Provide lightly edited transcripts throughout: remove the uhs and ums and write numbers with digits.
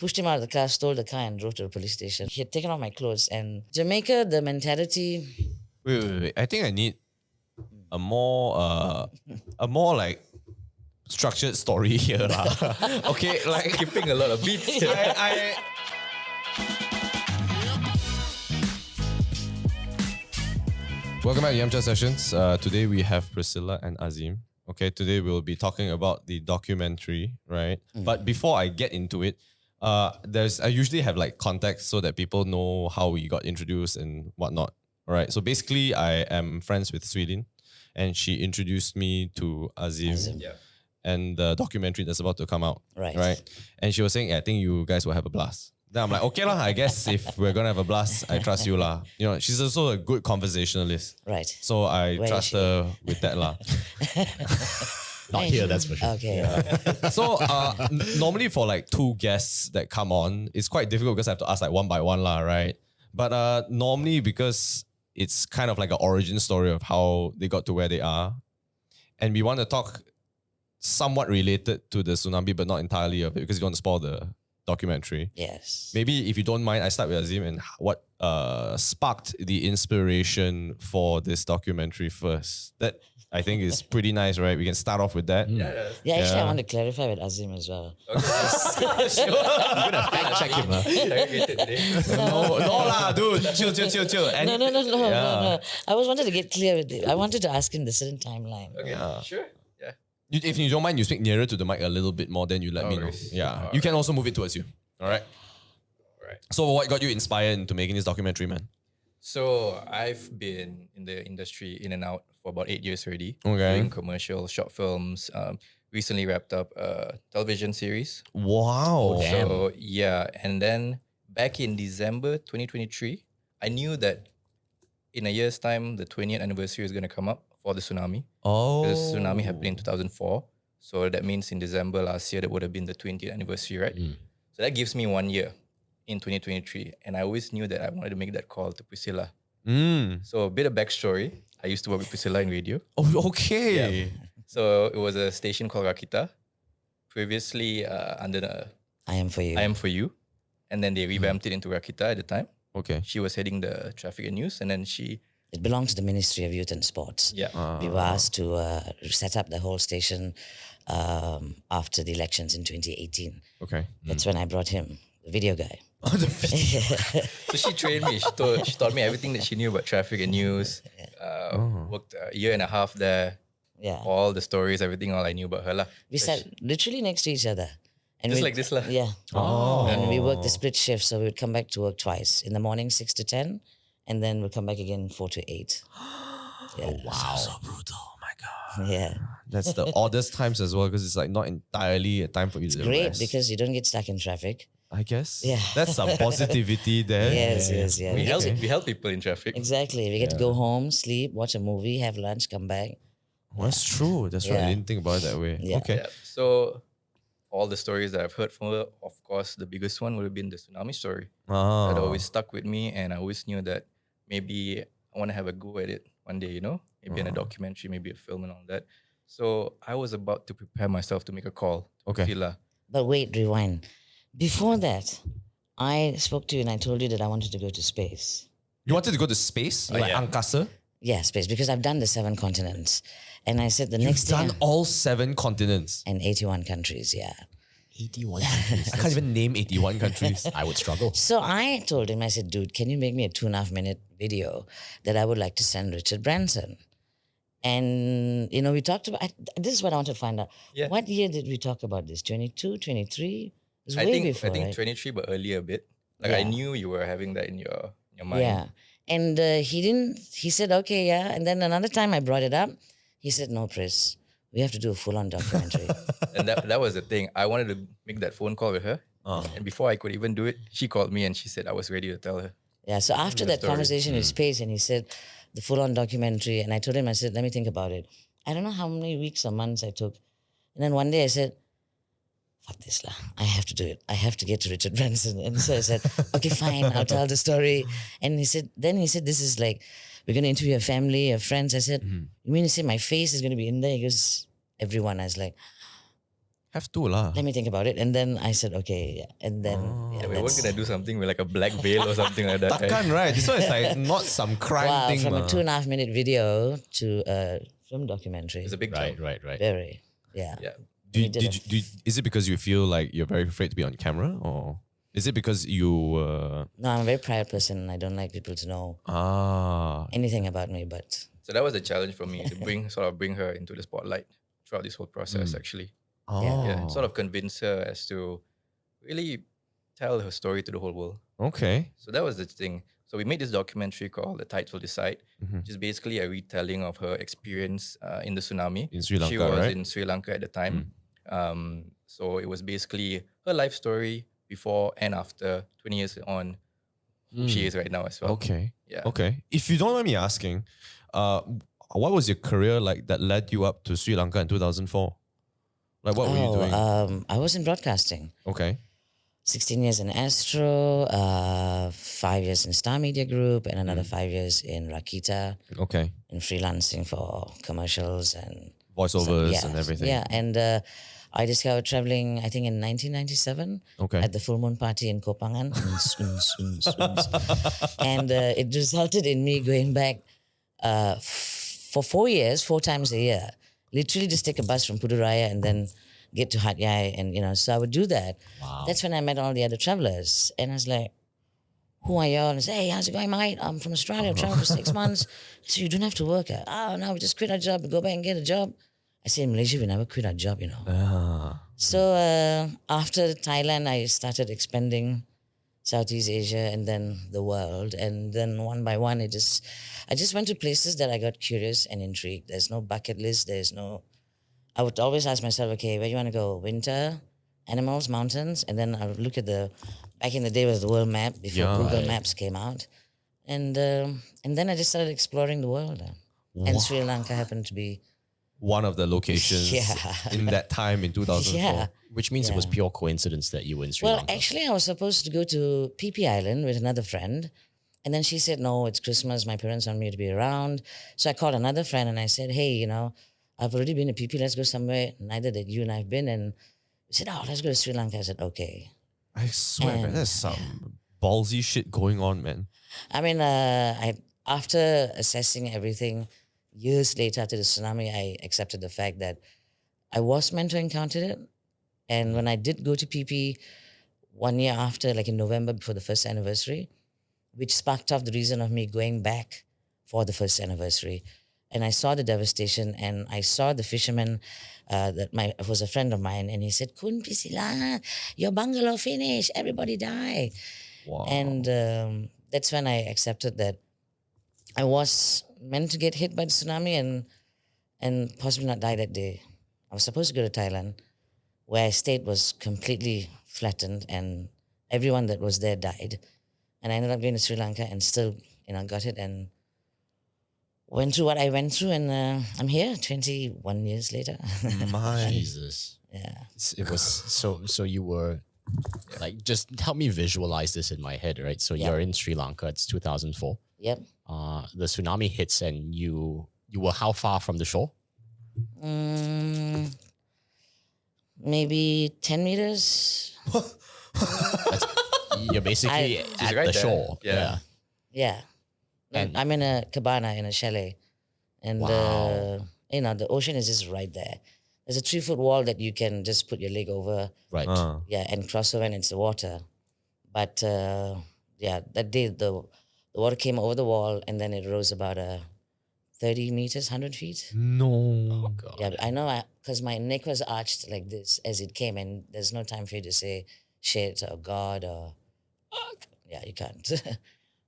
pushed him out of the car, stole the car, and drove to the police station. He had taken off my clothes. And Jamaica, the mentality. Wait. I think I need a more like structured story here, lah. Okay, like Skipping a lot of beats. Welcome back to Yamcha Sessions. Today we have Priscilla and Azim. Okay, today we'll be talking about the documentary, right? But before I get into it, I usually have like context so that people know how we got introduced and whatnot. All right. So basically, I am friends with Sweden, and she introduced me to Azim. Yeah. And the documentary that's about to come out. Right. And she was saying, I think you guys will have a blast. Then I'm like, okay lah, I guess if we're going to have a blast, I trust you lah. You know, she's also a good conversationalist. Right. So I Where is trust she? her with that lah. Not here, that's for sure. Okay. So normally for like two guests that come on, it's quite difficult because I have to ask like one by one lah, right? But normally because it's kind of like an origin story of how they got to where they are. And we want to talk somewhat related to the tsunami, but not entirely of it because you don't want to spoil the documentary. Yes. Maybe if you don't mind, I start with Azim and what sparked the inspiration for this documentary first. That I think is pretty nice, right? We can start off with that. Yeah, actually, Yeah. I want to clarify with Azim as well. You're gonna fact check him, huh? No lah, dude. Chill. And No. I was wanted to get clear with it. I wanted to ask him the certain timeline. Okay, sure. Yeah. If you don't mind, you speak nearer to the mic a little bit more, then you let me know. worries. Yeah. You can also move it towards you. All right. Alright. So what got you inspired into making this documentary, man? So I've been in the industry in and out for about 8 years already. Okay. Doing commercial, short films. Recently wrapped up a television series. Wow. So yeah, and then back in December 2023, I knew that in a year's time, the 20th anniversary is going to come up for the tsunami. Oh. The tsunami happened in 2004. So that means in December last year, that would have been the 20th anniversary, right? So that gives me 1 year in 2023. And I always knew that I wanted to make that call to Priscilla. So a bit of backstory. I used to work with Priscilla in radio. Oh, okay. So it was a station called Rakita. Previously under the I am for you. I Am For You. And then they revamped it into Rakita at the time. Okay. She was heading the traffic and news. And then It belongs to the Ministry of Youth and Sports. We were asked to set up the whole station after the elections in 2018. Okay. That's when I brought him, the video guy. So she trained me. She taught me everything that she knew about traffic and news. Worked a year and a half there. Yeah. All the stories, everything, all I knew about her. Lah. We sat literally next to each other. And Just we- like this lah. Yeah. And we worked the split shift, so we would come back to work twice. In the morning, 6 to 10, and then we'd come back again 4 to 8. Yeah. Wow. So brutal. Oh my God. Yeah. That's the oddest times as well because it's like not entirely a time for you to Great, rest. because you don't get stuck in traffic. I guess. Yeah. That's some positivity there. Yes. We help people in traffic. Exactly. We get to go home, sleep, watch a movie, have lunch, come back. Well, that's true. That's right. I Yeah. didn't think about it that way. Yeah. Okay. Yeah. So all the stories that I've heard from her, of course, the biggest one would have been the tsunami story. Ah. That always stuck with me, and I always knew that maybe I want to have a go at it one day, you know? Maybe in a documentary, maybe a film and all that. So I was about to prepare myself to make a call to Okay. Priscilla. But wait, rewind. Before that, I spoke to you and I told you that I wanted to go to space. You wanted to go to space? Like yeah. Angkasa? Yeah, space, because I've done the 7 continents. And I said the You've next done day. all 7 continents. And 81 countries, yeah. 81 countries. I can't even name 81 countries. I would struggle. So I told him, I said, dude, can you make me a 2.5 minute video that I would like to send Richard Branson? And, you know, we talked about, this is what I want to find out. Yeah. What year did we talk about this? 22, 23? It was I way think before, right? 23, but earlier a bit. Like I Yeah. knew you were having that in your mind. Yeah. And he said, okay, yeah. And then another time I brought it up, he said, no, Pris, we have to do a full-on documentary. And that was the thing. I wanted to make that phone call with her. And before I could even do it, she called me and she said I was ready to tell her. Yeah, so after that story. conversation with Space, and he said the full-on documentary, and I told him, I said, let me think about it. I don't know how many weeks or months I took. And then one day I said, fuck this lah, I have to do it. I have to get to Richard Branson. And so I said, okay, fine, I'll tell the story. And he said, this is like, we're going to interview your family, your friends. I said, you mean to say my face is going to be in there? He goes, everyone. I was like, Have to lah. Let me think about it. And then I said, okay. Yeah. And then Yeah, we weren't gonna do something with like a black veil or something like that. Takkan, right? This one is like not some crime wow, thing. from a mah. 2.5 minute video to a film documentary. It's a big Right, jump. right, right. Very, yeah. Yeah. Is it because you feel like you're very afraid to be on camera, or is it because you? No, I'm a very private person. I don't like people to know Ah, anything about me. But So that was the challenge for me to bring her into the spotlight throughout this whole process. Actually, oh, yeah, sort of convince her as to really tell her story to the whole world. Okay. So that was the thing. So we made this documentary called "The Tides Will Decide," which is basically a retelling of her experience in the tsunami. In Sri She Lanka, was right? in Sri Lanka at the time. So it was basically her life story before and after, 20 years on, who she is right now as well. Okay. Yeah. Okay. If you don't mind me asking, what was your career like that led you up to Sri Lanka in 2004? Like, what were you doing? I was in broadcasting. Okay. 16 years in Astro, 5 years in Star Media Group, and another 5 years in Rakita, Okay. in freelancing for commercials and Voiceovers yeah, and everything. Yeah, and I discovered traveling, I think, in 1997 Okay. at the full moon party in Kopangan. And it resulted in me going back for 4 years, 4 times a year. Literally just take a bus from Puduraya and then get to Hat Yai. And, so I would do that. Wow. That's when I met all the other travelers. And I was like, who are y'all? And I said, hey, how's it going, mate? I'm from Australia. I've traveled for 6 months. I said, you don't have to work. Oh, no, we just quit our job. We go back and get a job. I said, in Malaysia, we never quit our job, Ah. So after Thailand, I started expanding Southeast Asia and then the world. And then one by one, I just went to places that I got curious and intrigued. There's no bucket list. I would always ask myself, okay, where you want to go? Winter, animals, mountains? And then I would look at back in the day was the world map before Yeah. Google Right. Maps came out. And then I just started exploring the world. And Sri Lanka happened to be, One of the locations Yeah. in that time in 2004. yeah. Which means it was pure coincidence that you were in Sri Well, Lanka. actually, I was supposed to go to PP Island with another friend. And then she said, no, it's Christmas. My parents want me to be around. So I called another friend and I said, hey, I've already been to PP. Let's go somewhere. Neither that you and I have been. And he said, oh, let's go to Sri Lanka. I said, okay. I swear, man, And, there's some ballsy shit going on, man. I mean, after assessing everything, years later after the tsunami, I accepted the fact that I was meant to encounter it. And when I did go to PP 1 year after, like in November before the first anniversary, which sparked off the reason of me going back for the first anniversary. And I saw the devastation and I saw the fisherman that was a friend of mine, and he said, Kun Priscilla, your bungalow finished, everybody died. Wow. And that's when I accepted that I was meant to get hit by the tsunami and possibly not die that day. I was supposed to go to Thailand, where I stayed was completely flattened and everyone that was there died. And I ended up going to Sri Lanka and still, got it and went through what I went through. And I'm here 21 years later. My Jesus. Yeah. It was so you were like, just help me visualize this in my head, right? So you're in Sri Lanka, it's 2004. Yep. The tsunami hits and you were how far from the shore? Maybe 10 meters. You're basically She's at right the there. shore. Yeah. Yeah. And- I'm in a cabana in a chalet. And, Wow. the ocean is just right there. There's a 3-foot wall that you can just put your leg over. Right. Yeah, and cross over and it's the water. But that day the water came over the wall and then it rose about 30 meters, 100 feet. no. Oh God. Yeah, I know because my neck was arched like this as it came, and there's no time for you to say shit or God or yeah, you can't.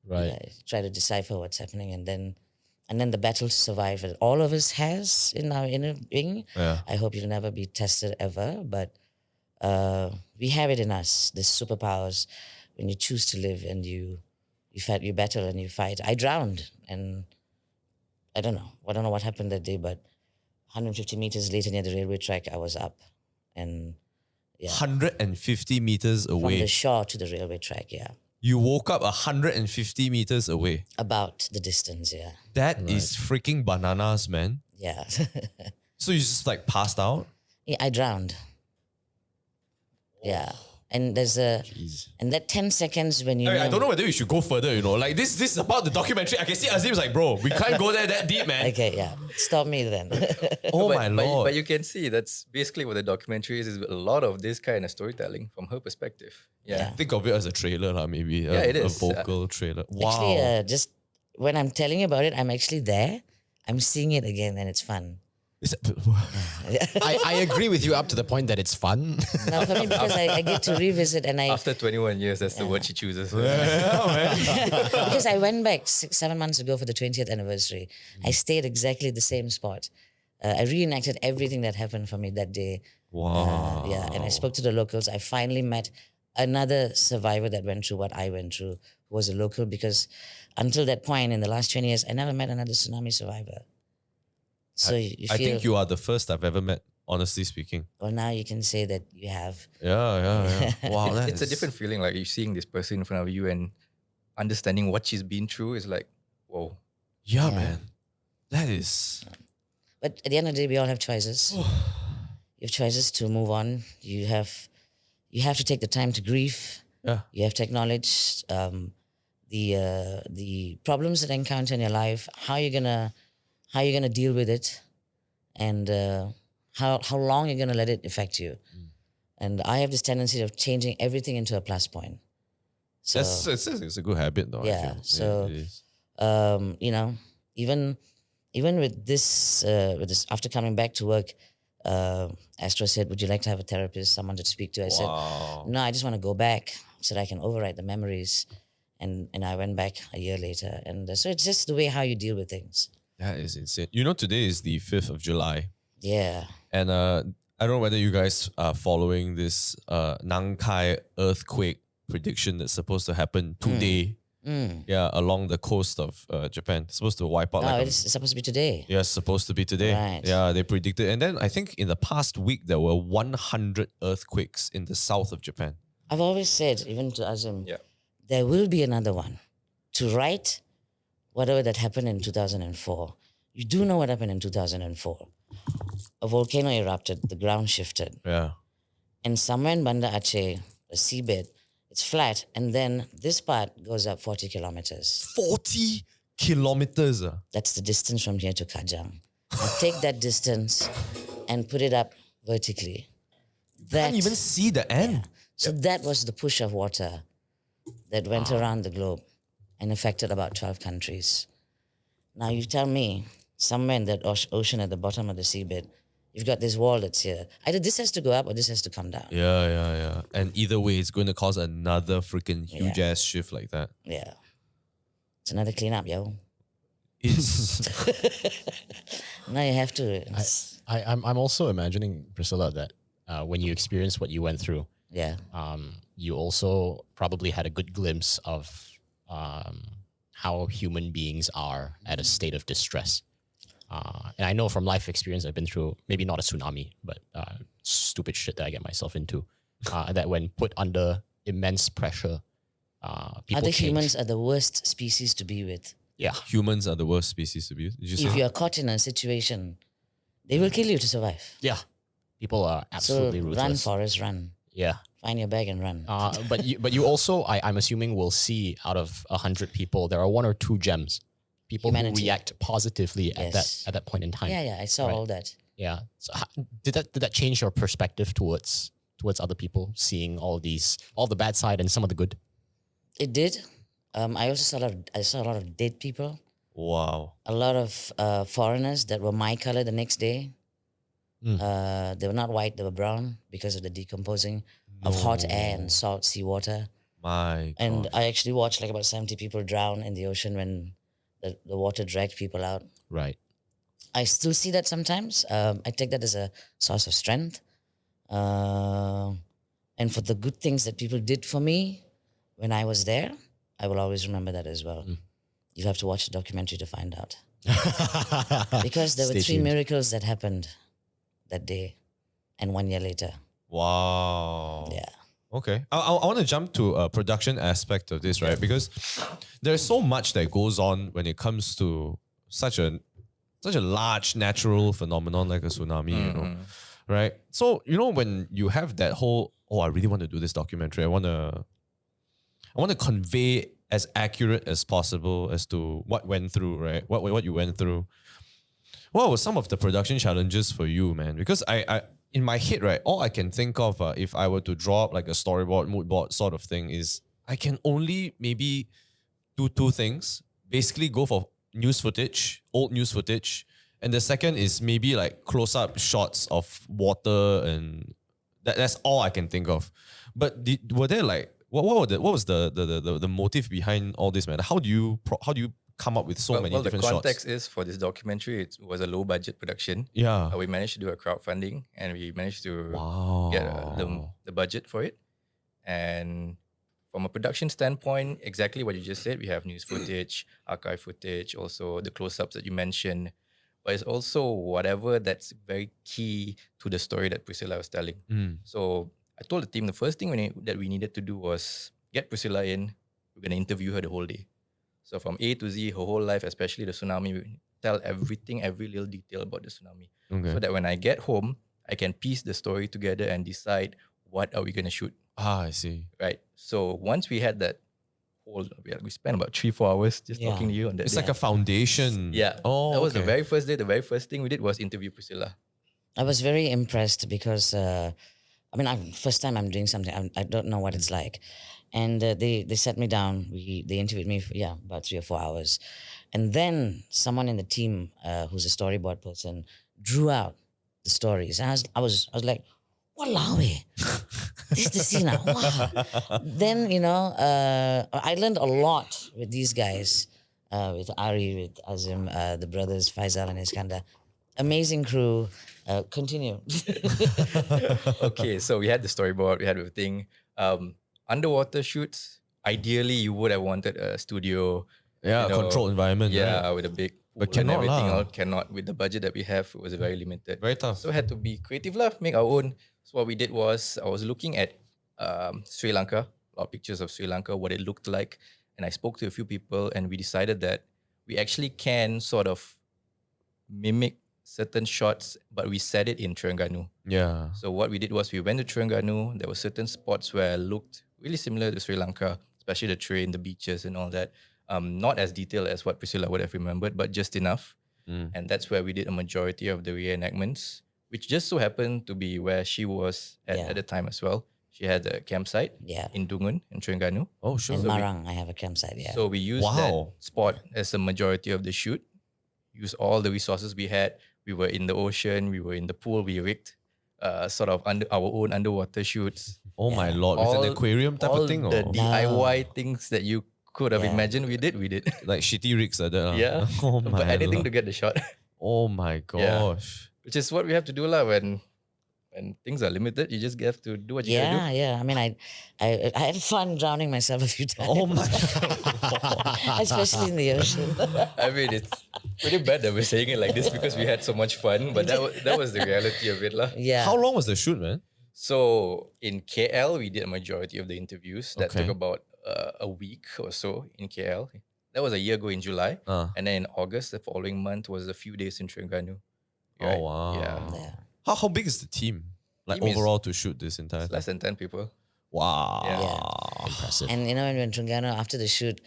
Right. Yeah, try to decipher what's happening, and then the battle to survive that all of us has in our inner being. Yeah. I hope you'll never be tested ever, but we have it in us. This superpowers when you choose to live and you fight, you battle and you fight. I drowned and I don't know what happened that day, but 150 meters later near the railway track, I was up, and 150 meters from away. the shore to the railway track, You woke up 150 meters away. about the distance, That is freaking bananas, man. yeah. So you just like passed out? Yeah, I drowned. Yeah. And there's a, Jeez. and that 10 seconds when you I know, don't know whether we should go further, like this is about the documentary. I can see Azim's like, bro, we can't go there that deep, man. Okay, yeah. Stop me then. Oh but, my but, lord. but you can see that's basically what the documentary is a lot of this kind of storytelling from her perspective. Yeah. Think of it as a trailer, maybe. it A is. vocal trailer. Wow. Actually, just when I'm telling you about it, I'm actually there. I'm seeing it again and it's fun. I agree with you up to the point that it's fun. Now for me, because I get to revisit and After 21 years, that's the word she chooses. because I went back 6-7 months ago for the 20th anniversary. I stayed exactly the same spot. I reenacted everything that happened for me that day. Wow. Yeah, and I spoke to the locals. I finally met another survivor that went through what I went through, who was a local, because until that point in the last 20 years, I never met another tsunami survivor. So you feel, I think you are the first I've ever met, honestly speaking. well, now you can say that you have. Yeah. Wow, It's a different feeling. Like you're seeing this person in front of you and understanding what she's been through is like, whoa. Yeah, man. That is. But at the end of the day, we all have choices. You have choices to move on. You have to take the time to grieve. Yeah. You have to acknowledge the problems that encounter in your life. How you're gonna deal with it, and how long you're gonna let it affect you. And I have this tendency of changing everything into a plus point. So It's a good habit, though. Yeah, I feel. so- it is. even with this after coming back to work, Astro said, "Would you like to have a therapist, someone to speak to?" I said, Wow. "No, I just want to go back so that I can overwrite the memories." And I went back a year later, and so it's just the way how you deal with things. That is insane. Today is the 5th of July. Yeah, And I don't know whether you guys are following this Nankai earthquake prediction that's supposed to happen today. Yeah, along the coast of Japan. It's supposed to wipe out. no, like it's supposed to be today. yeah, it's supposed to be today. Right. Yeah, they predicted. And then I think in the past week, there were 100 earthquakes in the south of Japan. I've always said, even to Azim, Yeah. there will be another one to right whatever that happened in 2004. You do know what happened in 2004. A volcano erupted, the ground shifted. Yeah. And somewhere in Banda Aceh, a seabed, it's flat. And then this part goes up 40 kilometers. 40 kilometers. That's the distance from here to Kajang. Now take that distance and put it up vertically. Can't even see the end. So that was the push of water that went around the globe and affected about 12 countries. Now you tell me, somewhere in that ocean at the bottom of the seabed, you've got this wall that's here. Either this has to go up or this has to come down. Yeah. And either way, it's going to cause another freaking huge ass shift like that. Yeah. It's another cleanup, yo. It's Now you have to. It's- I'm also imagining, Priscilla, that when you experienced what you went through, yeah. you also probably had a good glimpse of how human beings are at a state of distress. And I know from life experience, I've been through maybe not a tsunami, but stupid shit that I get myself into. That when put under immense pressure, people Other change. humans are the worst species to be with. Yeah, humans are the worst species to be. Did you If say? you're caught in a situation, they will kill you to survive. yeah. People are absolutely So ruthless. run, Forrest, run. Yeah. Find your bag and run. But you also, I'm assuming, will see out of 100 people, there are 1 or 2 gems, people Humanity. who react positively Yes. at that point in time. Yeah, I saw Right. all that. Yeah. So did that change your perspective towards other people, seeing all the bad side and some of the good? It did. I also saw a lot of dead people. Wow. A lot of foreigners that were my color the next day. They were not white, they were brown because of the decomposing of hot air and salt seawater. My And God. I actually watched like about 70 people drown in the ocean when the water dragged people out. Right. I still see that sometimes. I take that as a source of strength. And for the good things that people did for me when I was there, I will always remember that as well. You have to watch the documentary to find out. Because there were Stay 3 tuned. miracles that happened that day and 1 year later. Wow. Yeah. Okay. I want to jump to a production aspect of this, right? Because there's so much that goes on when it comes to such a large natural phenomenon like a tsunami, you know, right? So, when you have that whole oh, I really want to do this documentary. I want to convey as accurate as possible as to what went through, right? What you went through. What were some of the production challenges for you, man? Because I in my head, right, all I can think of if I were to draw up like a storyboard, mood board sort of thing is I can only maybe do two things. Basically go for news footage, old news footage. And the second is maybe like close-up shots of water, and that's all I can think of. But were there like what was the motive behind all this, man? How do you come up with so many the different shots? context is for this documentary, it was a low budget production. Yeah. We managed to do a crowdfunding and we managed to Wow. get the budget for it. And from a production standpoint, exactly what you just said, we have news footage, archive footage, also the close-ups that you mentioned. But it's also whatever that's very key to the story that Priscilla was telling. So I told the team the first thing that we needed to do was get Priscilla in. We're going to interview her the whole day. So from A to Z, her whole life, especially the tsunami, we tell everything, every little detail about the tsunami. Okay. So that when I get home, I can piece the story together and decide what are we going to shoot. I see. Right. So once we had that whole, we spent about 3-4 hours just talking to you on that It's day. like a foundation. Yeah. Oh, that was the okay. very first day. The very first thing we did was interview Priscilla. I was very impressed because first time I'm doing something, I don't know what it's like, and they sat me down. They interviewed me for about 3 or 4 hours, and then someone in the team who's a storyboard person drew out the stories, and I was like, "Walao, this is the scene now." Wow. Then I learned a lot with these guys, with Ari, with Azim, the brothers Faisal and Iskandar. Amazing crew. Continue. Okay, so we had the storyboard, we had everything. Underwater shoots, ideally you would have wanted a studio. Yeah, controlled environment. Yeah, right? with a big But pool and cannot everything. lah. All cannot. With the budget that we have, it was very limited. Very tough. So we had to be creative lah, make our own. So what we did was, I was looking at Sri Lanka, a lot of pictures of Sri Lanka, what it looked like. And I spoke to a few people and we decided that we actually can sort of mimic certain shots, but we set it in Terengganu. Yeah. So what we did was we went to Terengganu. There were certain spots where it looked really similar to Sri Lanka, especially the train, the beaches and all that. Not as detailed as what Priscilla would have remembered, but just enough. And that's where we did a majority of the reenactments, which just so happened to be where she was at the time as well. She had a campsite in Dungun, in Terengganu. Oh, sure. In Marang, I have a campsite. Yeah. So we used that spot as the majority of the shoot. Used all the resources we had. We were in the ocean. We were in the pool. We rigged sort of our own underwater shoots. Oh my lord! With an aquarium type all of thing, the or DIY things that you could have imagined, we did. like shitty rigs like that? Yeah. Oh my But anything lord. to get the shot. Oh my gosh. Which is what we have to do lah when things are limited. You just have to do what you gotta do. Yeah. I mean, I had fun drowning myself a few times. Oh my Especially in the ocean. I mean, it's pretty bad that we're saying it like this because we had so much fun, but that was the reality of it lah. Yeah. How long was the shoot, man? So in KL, we did a majority of the interviews. That Okay. took about a week or so in KL. That was a year ago in July. And then in August, the following month, was a few days in Terengganu. Oh wow. Yeah. How big is the team? Like Team is- overall to shoot this entire It's less than 10 people. Wow. Yeah. Impressive. And when we were in Terengganu, after the shoot,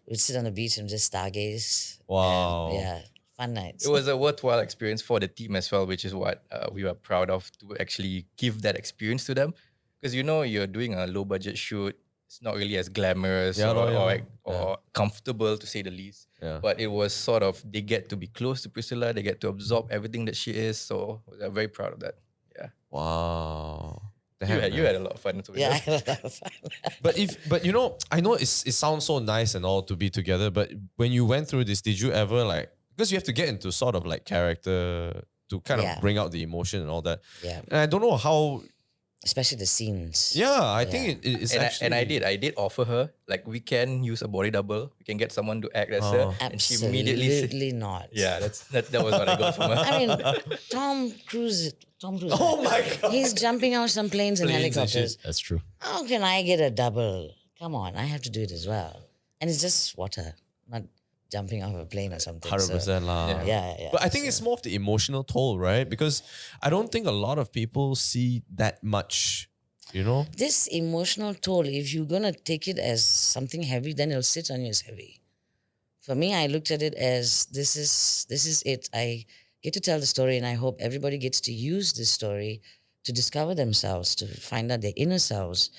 we'd sit on the beach and just stargaze. Wow. And, yeah. Fun nights. It was a worthwhile experience for the team as well, which is what we were proud of to actually give that experience to them. Because you're doing a low budget shoot. It's not really as glamorous or comfortable to say the least. Yeah. But it was sort of, they get to be close to Priscilla. They get to absorb everything that she is. So I'm very proud of that. Yeah. Wow. You had a lot of fun too. Yeah, I had a lot of fun. But I know it sounds so nice and all to be together, but when you went through this, did you ever because you have to get into sort of like character to kind of bring out the emotion and all that. Yeah. And I don't know how. Especially the scenes. Yeah, I think it's And actually. I did offer her, like, we can use a body double. We can get someone to act as her. And she immediately said, Absolutely not. yeah, that was what I got from her. I mean, Tom Cruise. Oh my God. He's jumping out some planes and Planes and helicopters. That's true. How can I get a double? Come on, I have to do it as well. And it's just water, not jumping off a plane or something. 100% lah. Yeah. But I think it's more of the emotional toll, right? Because I don't think a lot of people see that much You know? This emotional toll, if you're gonna take it as something heavy, then it'll sit on you as heavy. For me, I looked at it as this is it. I get to tell the story, and I hope everybody gets to use this story to discover themselves, to find out their inner selves,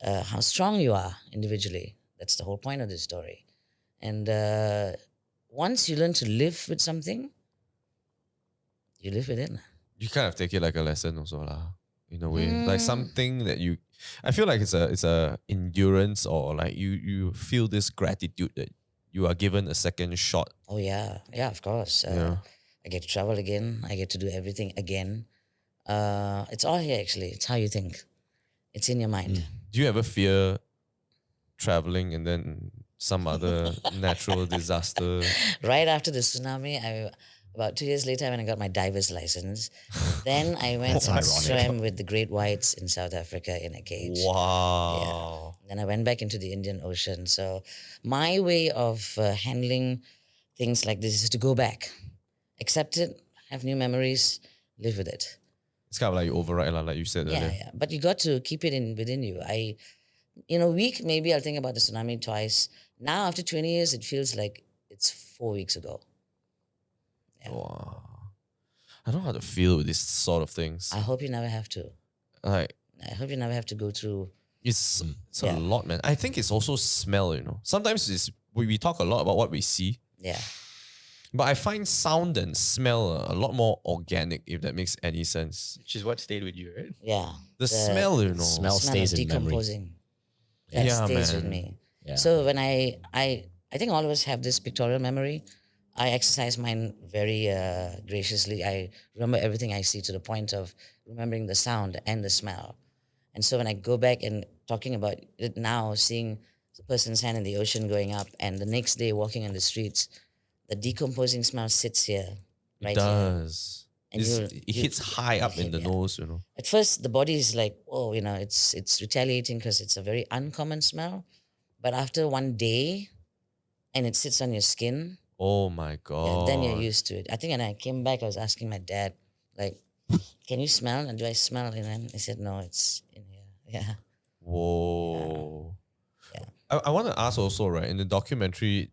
how strong you are individually. That's the whole point of this story. And once you learn to live with something, you live with it. You kind of take it like a lesson also lah, in a way. Like something that you I feel like it's a endurance, or like you feel this gratitude that you are given a second shot. Oh yeah, yeah, of course. Yeah. I get to travel again. I get to do everything again. It's all here actually. It's how you think. It's in your mind. Do you ever fear traveling and then some other natural disaster? Right after the tsunami, about 2 years later, when I got my diver's license, then I went and swam with the great whites in South Africa in a cage. Wow. Then I went back into the Indian Ocean. So my way of handling things like this is to go back, accept it, have new memories, live with it. It's kind of like you override, lah, like you said Yeah, earlier. yeah. But you got to keep it within you. In a week, maybe I'll think about the tsunami twice. Now, after 20 years, it feels like it's 4 weeks ago. Wow. I don't know how to feel with these sort of things. I hope you never have to. Like I hope you never have to go through. it's a Yeah. lot, man. I think it's also smell, you know. Sometimes we talk a lot about what we see, Yeah. but I find sound and smell a lot more organic, if that makes any sense. Which is what stayed with you, right? Yeah. The smell, you know. smell smell stays of in memory. decomposing. That Yeah, stays with man. me. Yeah. So when I think all of us have this pictorial memory. I exercise mine very graciously. I remember everything I see to the point of remembering the sound and the smell. And so when I go back and talking about it now, seeing the person's hand in the ocean going up, and the next day walking on the streets, the decomposing smell sits here, right It here. does. And It hits high up in the yeah. nose, you know. At first, the body is like, oh, it's retaliating because it's a very uncommon smell. But after one day, and it sits on your skin, Oh my god. then you're used to it. I think when I came back, I was asking my dad, like, can you smell? And do I smell? And then he said, no, it's in here. Yeah. Whoa. Yeah. I want to ask also, right, in the documentary,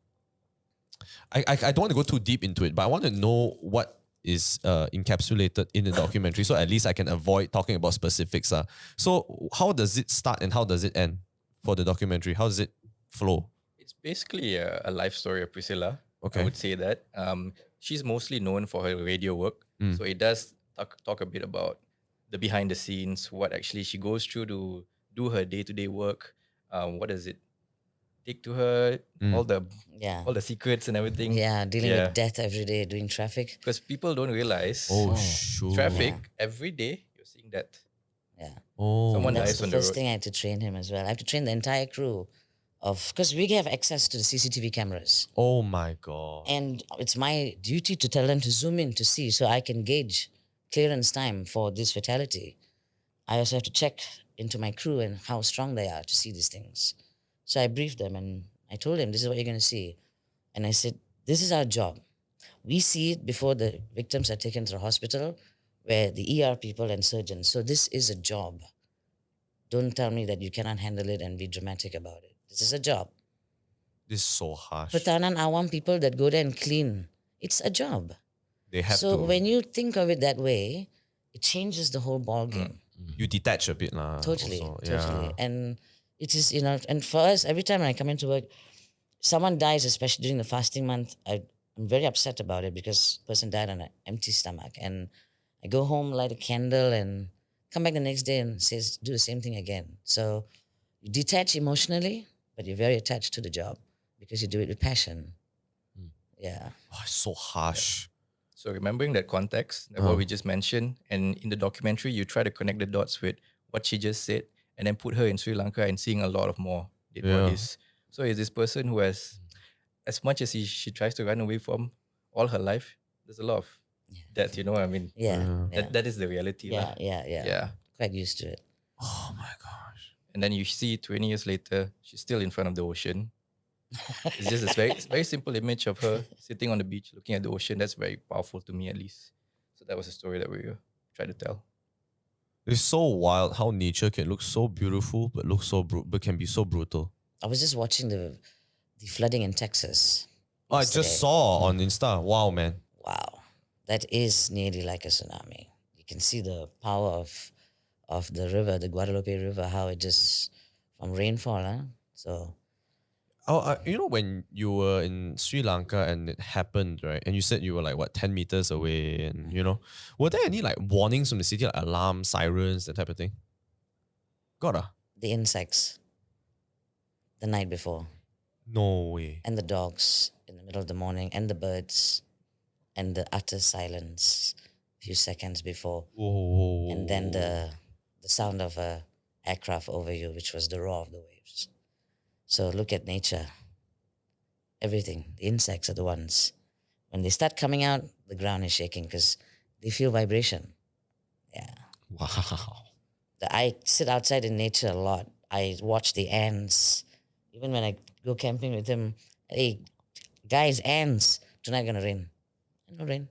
I don't want to go too deep into it, but I want to know what is encapsulated in the documentary, so at least I can avoid talking about specifics. So how does it start and how does it end for the documentary? How does it flow? It's basically a life story of Priscilla. Okay. I would say that. She's mostly known for her radio work. So it does talk a bit about the behind the scenes, what actually she goes through to do her day-to-day work. What does it take to her, all the Yeah. all the secrets and everything. Yeah. Dealing Yeah. with death every day, doing traffic. Because people don't realize Sure. traffic every day you're seeing that. Yeah. Oh. Someone That's dies the on the first road. thing I had to train him as well. I have to train the entire crew because we have access to the CCTV cameras. Oh my god. And it's my duty to tell them to zoom in to see so I can gauge clearance time for this fatality. I also have to check into my crew and how strong they are to see these things. So I briefed them and I told them, this is what you're going to see. And I said, this is our job. We see it before the victims are taken to the hospital, where the ER people and surgeons. So this is a job. Don't tell me that you cannot handle it and be dramatic about it. This is a job. This is so harsh. Petanan Awam people that go there and clean, it's a job. They have So to. when you think of it that way, it changes the whole ball game. You detach a bit, lah. Totally, also. totally. Yeah. And it is, and for us, every time I come into work, someone dies, especially during the fasting month, I'm very upset about it because the person died on an empty stomach. And I go home, light a candle, and come back the next day and says, do the same thing again. So you detach emotionally, but you're very attached to the job because you do it with passion. Yeah. Oh, it's so harsh. So remembering that context, that what we just mentioned, and in the documentary, you try to connect the dots with what she just said, and then put her in Sri Lanka and seeing a lot of more dead Yeah. bodies. So is this person who has, as much as she tries to run away from all her life, there's a lot of death. You know what I mean? Yeah. Yeah. That is the reality. Yeah. lah. Yeah. Yeah. Yeah. Quite used to it. Oh my gosh. And then you see 20 years later, she's still in front of the ocean. It's just a very simple image of her sitting on the beach looking at the ocean. That's very powerful to me, at least. So that was a story that we tried to tell. It's so wild how nature can look so beautiful, but look so but can be so brutal. I was just watching the flooding in Texas I yesterday. just saw on Insta. Wow, man. Wow, that is nearly like a tsunami. You can see the power of the river, the Guadalupe River, how it just from rainfall, huh? So Oh, you know when you were in Sri Lanka and it happened, right? And you said you were like what 10 meters away, and were there any like warnings from the city, like alarm, sirens, that type of thing? Got the insects the night before, no way. and the dogs in the middle of the morning, and the birds, and the utter silence a few seconds before, Whoa. and then the sound of a aircraft over you, which was the roar of the waves. So look at nature. Everything. The insects are the ones. When they start coming out, the ground is shaking because they feel vibration. Yeah. Wow. I sit outside in nature a lot. I watch the ants. Even when I go camping with him, hey, guys, ants, tonight gonna rain. No rain.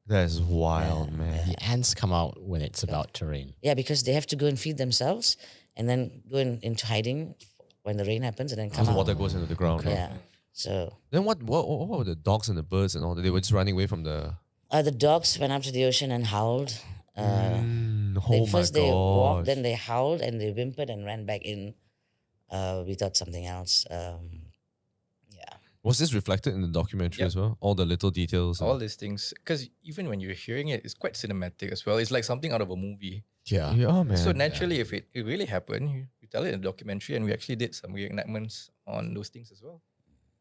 That's wild, man. The ants come out when it's about to rain. Yeah, because they have to go and feed themselves and then go into hiding when the rain happens and then come Because the out. water goes into the ground, right? Yeah. So Then what were the dogs and the birds and all that? They were just running away from the. the dogs went up to the ocean and howled. Oh First my they walked, gosh. then they howled and they whimpered and ran back in. We thought something else. Yeah. Was this reflected in the documentary Yep. as well? All the little details. All these things, because even when you're hearing it, it's quite cinematic as well. It's like something out of a movie. Yeah. Yeah, man. So naturally, if it really happened, you tell it in the documentary, and we actually did some reenactments on those things as well.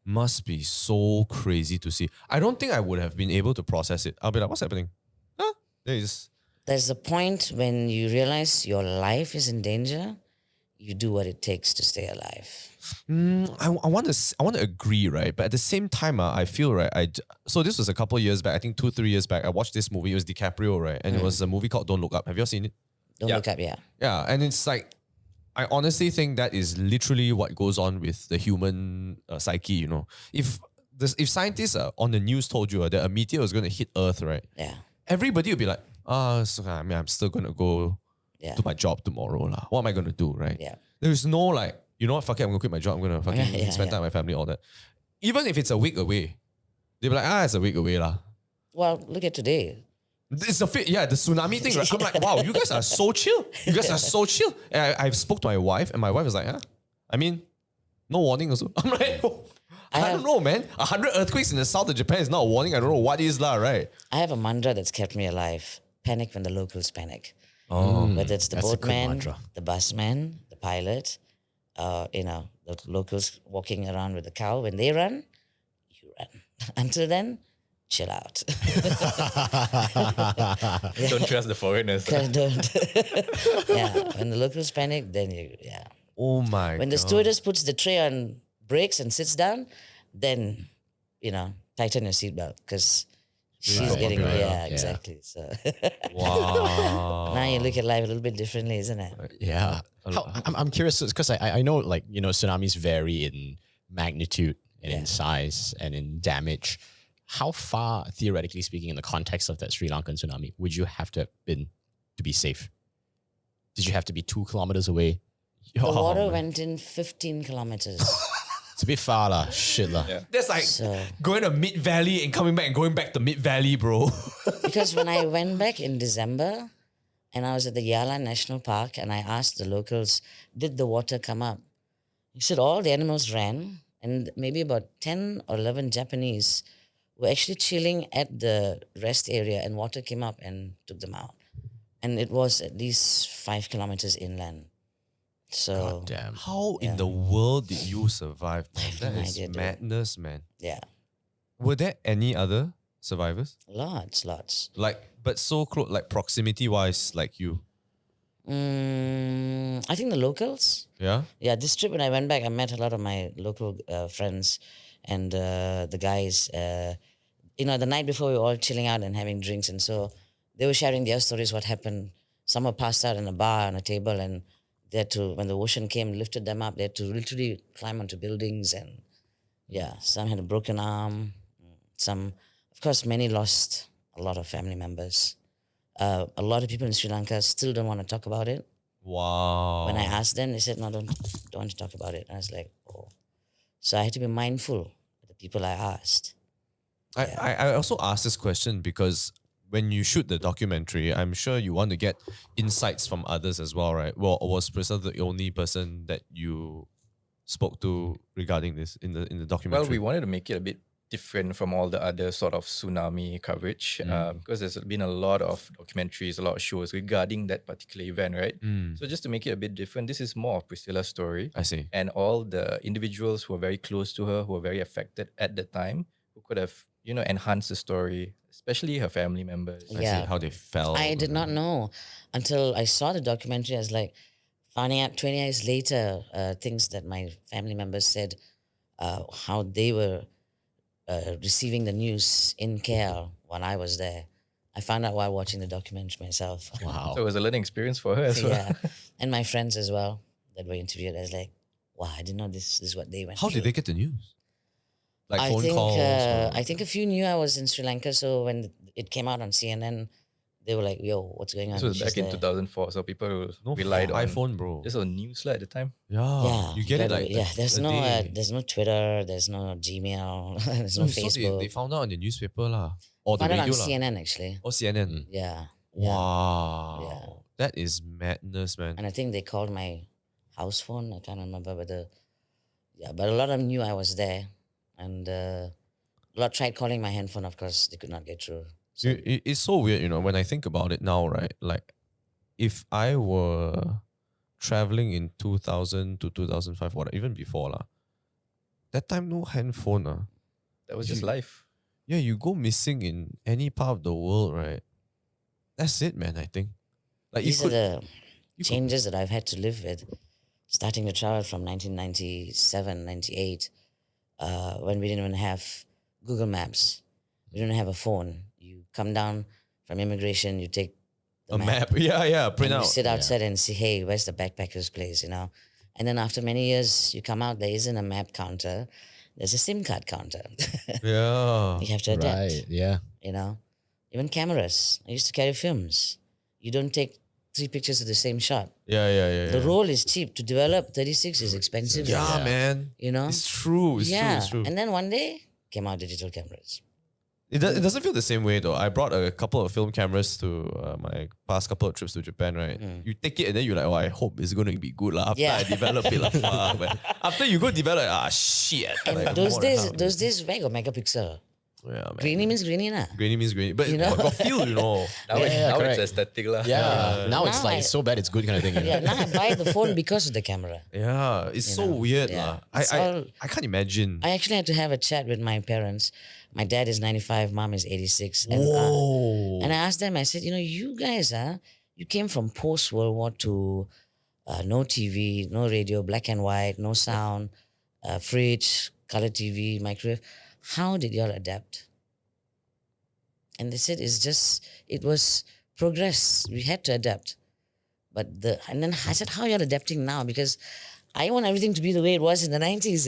Must be so crazy to see. I don't think I would have been able to process it. I'll be like, what's happening? Huh? There's There's a point when you realize your life is in danger, you do what it takes to stay alive. I want to agree, right? But at the same time, I feel right. So this was a couple of years back. I think 2-3 years back. I watched this movie. It was DiCaprio, right? And it was a movie called Don't Look Up. Have you all seen it? Don't Yeah. look up, yeah. Yeah, and it's like I honestly think that is literally what goes on with the human psyche. If scientists on the news told you that a meteor is going to hit Earth, right? Yeah. Everybody would be like, I'm still going to go Yeah. to my job tomorrow, lah. What am I going to do, right? Yeah. There's no like, you know what, fuck it, I'm going to quit my job. I'm going to fucking Yeah, spend time with my family, all that. Even if it's a week away, they'll be like, it's a week away, lah. Well, look at today. It's the tsunami thing. Right? I'm like, wow, you guys are so chill. You guys are so chill. And I've spoke to my wife, and my wife is like, I mean, no warning also. I'm like, I don't know, man. 100 earthquakes in the south of Japan is not a warning. I don't know what is, lah, right? I have a mantra that's kept me alive. Panic when the locals panic. Oh, Whether it's the that's a good boatman, mantra. the busman, the pilot, the locals walking around with the cow. When they run, you run. Until then, chill out. Don't trust the foreigners. Don't. Yeah. When the locals panic, then yeah. oh my When the God. stewardess puts the tray on brakes and sits down, then, tighten your seatbelt because she's Right, getting, right, yeah, yeah. exactly. So Wow. now you look at life a little bit differently, isn't it? Yeah. I'm curious because I know tsunamis vary in magnitude and in size and in damage. How far, theoretically speaking, in the context of that Sri Lankan tsunami, would you have to have been to be safe? Did you have to be 2 kilometers away? The water man. went in 15 kilometers. It's a bit far lah. Shit lah. Yeah. That's like So- going to Mid Valley and coming back and going back to Mid Valley, bro. Because when I went back in December and I was at the Yala National Park and I asked the locals, did the water come up? He said all the animals ran and maybe about 10 or 11 Japanese were actually chilling at the rest area and water came up and took them out. And it was at least 5 kilometers inland. So, Damn. How in the world did you survive, man? That no is idea, dude. madness, man. yeah, Were there any other survivors? lots. But so close, like proximity wise, like you. I think the locals. Yeah? Yeah, this trip when I went back, I met a lot of my local friends and the guys. The night before we were all chilling out and having drinks, and so they were sharing their stories. What happened? Some were passed out in a bar on a table, and they had to, when the ocean came, lifted them up. They had to literally climb onto buildings, and some had a broken arm. Some, of course, many lost a lot of family members. A lot of people in Sri Lanka still don't want to talk about it. Wow. When I asked them, they said, no, don't want to talk about it. And I was like, oh. So I had to be mindful of the people I asked. I also asked this question because when you shoot the documentary, I'm sure you want to get insights from others as well, right? Well, was Priscilla the only person that you spoke to regarding this in the documentary? Well, we wanted to make it a bit different from all the other sort of tsunami coverage because there's been a lot of documentaries, a lot of shows regarding that particular event, right? So just to make it a bit different, this is more of Priscilla's story. I see. And all the individuals who were very close to her, who were very affected at the time, who could have, enhanced the story, especially her family members. I Yeah. see how they felt. I did not know until I saw the documentary. I was like, finding out 20 years later, things that my family members said, how they were receiving the news in KL when I was there. I found out while watching the documentary myself. Wow. So it was a learning experience for her as well. Yeah. And my friends as well that were interviewed. I was like, wow, I didn't know this is what they went How through. did they get the news? Like I phone think, calls? I think a few knew I was in Sri Lanka. So when it came out on CNN, they were like, yo, what's going on? This was She's back in there. 2004, so people no relied on iPhone, bro. This was news at the time. Yeah, you get it gotta like be- yeah. There's a no day. there's no Twitter, there's no Gmail, there's no So Facebook. they found out on the newspaper lah, or the Found it on radio lah, CNN actually. or CNN. Yeah. Wow, Yeah. that is madness, man. And I think they called my house phone. I can't remember whether. Yeah, but a lot of them knew I was there, and a lot tried calling my handphone. Of course, they could not get through. So, It's so weird, when I think about it now, right? Like, if I were traveling in 2000 to 2005, what even before lah, that time no handphone That was just life. Yeah, you go missing in any part of the world, right? That's it, man. I think. Like these you are the you could- changes that I've had to live with, starting to travel from 1997, 98, when we didn't even have Google Maps. We didn't have a phone. You come down from immigration, you take the a map. Yeah, print and out. you sit outside and say, hey, where's the backpackers place, And then after many years, you come out, there isn't a map counter. There's a SIM card counter. Yeah. You have to adapt, Right. Yeah. Even cameras. I used to carry films. You don't take 3 pictures of the same shot. Yeah. The roll is cheap. To develop 36 is expensive. Yeah, man. It's true. It's true. It's true. And then one day came out digital cameras. It doesn't feel the same way though. I brought a couple of film cameras to my past couple of trips to Japan, right? You take it and then you're like, oh, I hope it's going to be good after Yeah. I develop it. Fuck, man. After you go develop, shit. And Like, those more than days, half. those days, where got megapixel? Yeah, man. Grainy means grainy, na. Grainy means grainy. But You know? got feel, Now, Yeah, now correct. it's aesthetic lah. Yeah. Now it's Now like I- so bad it's good kind of thing. Yeah, now I buy the phone because of the camera. Yeah, it's so weird. yeah. lah. It's all- I can't imagine. I actually had to have a chat with my parents. My dad is 95, mom is 86. And, Whoa. and I asked them, I said, you guys, you came from post-World War II, no TV, no radio, black and white, no sound, fridge, color TV, microwave. How did y'all adapt? And they said, it was progress. We had to adapt. And then I said, how are y'all adapting now? Because I want everything to be the way it was in the 90s,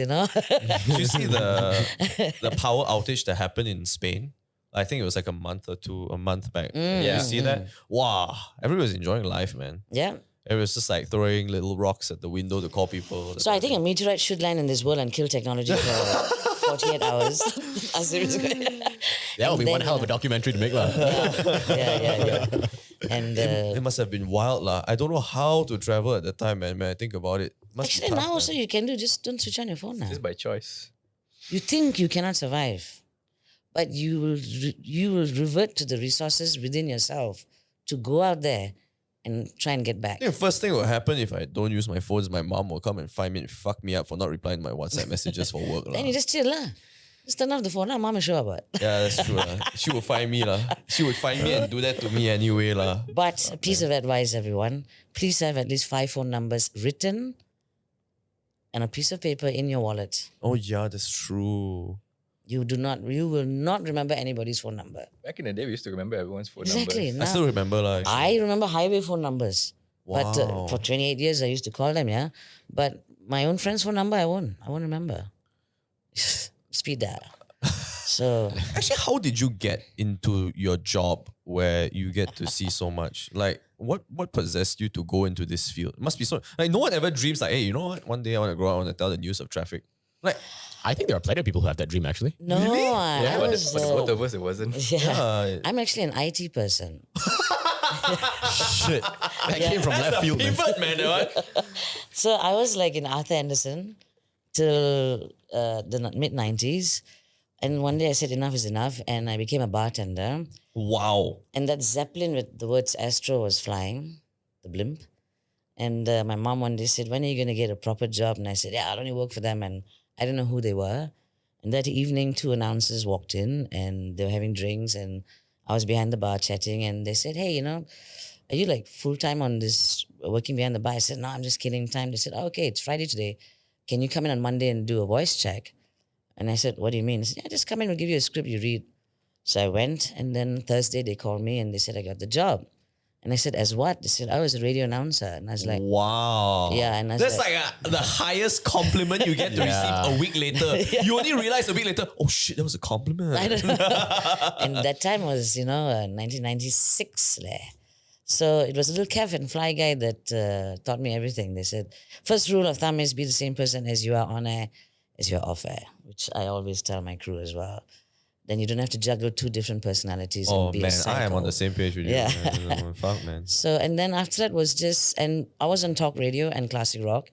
Did you see the power outage that happened in Spain? I think it was like a month back. Did Yeah. you see that? Wow. Everyone was enjoying life, man. Yeah. It was just like throwing little rocks at the window to call people. So I think a meteorite should land in this world and kill technology for 48 hours. Azim is going- That would be And one then, hell of a documentary to make lah. yeah. And it must have been wild, lah. I don't know how to travel at the time, man. When I think about it, must be actually tough, now man. also you can do, just don't switch on your phone now. Just by choice. You think you cannot survive, but you will revert to the resources within yourself to go out there and try and get back. I think the first thing will happen if I don't use my phone is my mom will come and find me and fuck me up for not replying to my WhatsApp messages for work. Then you just chill lah. Just turn off the phone. Mom will show up. What? Yeah, that's true. She would find me. She would find me and do that to me anyway. But a piece of advice, everyone. Please have at least 5 phone numbers written and a piece of paper in your wallet. Oh yeah, that's true. You will not remember anybody's phone number. Back in the day, we used to remember everyone's phone Exactly. numbers. I Now, still remember I remember highway phone numbers. But Wow. for 28 years, I used to call them, yeah. But my own friend's phone number, I won't remember. Speed dial. So Actually, how did you get into your job where you get to see so much? Like, what possessed you to go into this field? It must be so like no one ever dreams like, hey, you know what? One day I want to go out and tell the news of traffic. Like, I think there are plenty of people who have that dream actually. no, Really? I For was. the both of us, it wasn't. yeah. I'm actually an IT person. Shit. That came from left field. Man. Pivot, man. That one. So I was like in Arthur Anderson till the mid 90s. And one day I said enough is enough, and I became a bartender. Wow. And that Zeppelin with the words Astro was flying, the blimp. And my mom one day said, when are you going to get a proper job? And I said, yeah, I'll only work for them. And I didn't know who they were. And that evening, two announcers walked in and they were having drinks. And I was behind the bar chatting. And they said, hey, are you like full-time on this, working behind the bar? I said, no, I'm just killing time. They said, oh, okay, it's Friday today. Can you come in on Monday and do a voice check? And I said, what do you mean? They said, yeah, just come in, we'll give you a script, you read. So I went, and then Thursday they called me and they said I got the job. And I said, as what? They said, I was a radio announcer. And I was like, wow. yeah. And I was that's like, the highest compliment you get to receive a week later. You only realize a week later, oh shit, that was a compliment. I don't know. And that time was, 1996. So it was a little Kev and Fly guy that taught me everything. They said, first rule of thumb is be the same person as you are on air as you're off air, which I always tell my crew as well. Then you don't have to juggle two different personalities Oh and be man, a psycho. I am on the same page with you. Yeah. Man. Fuck, man. So, and then after that was just, and I was on talk radio and classic rock.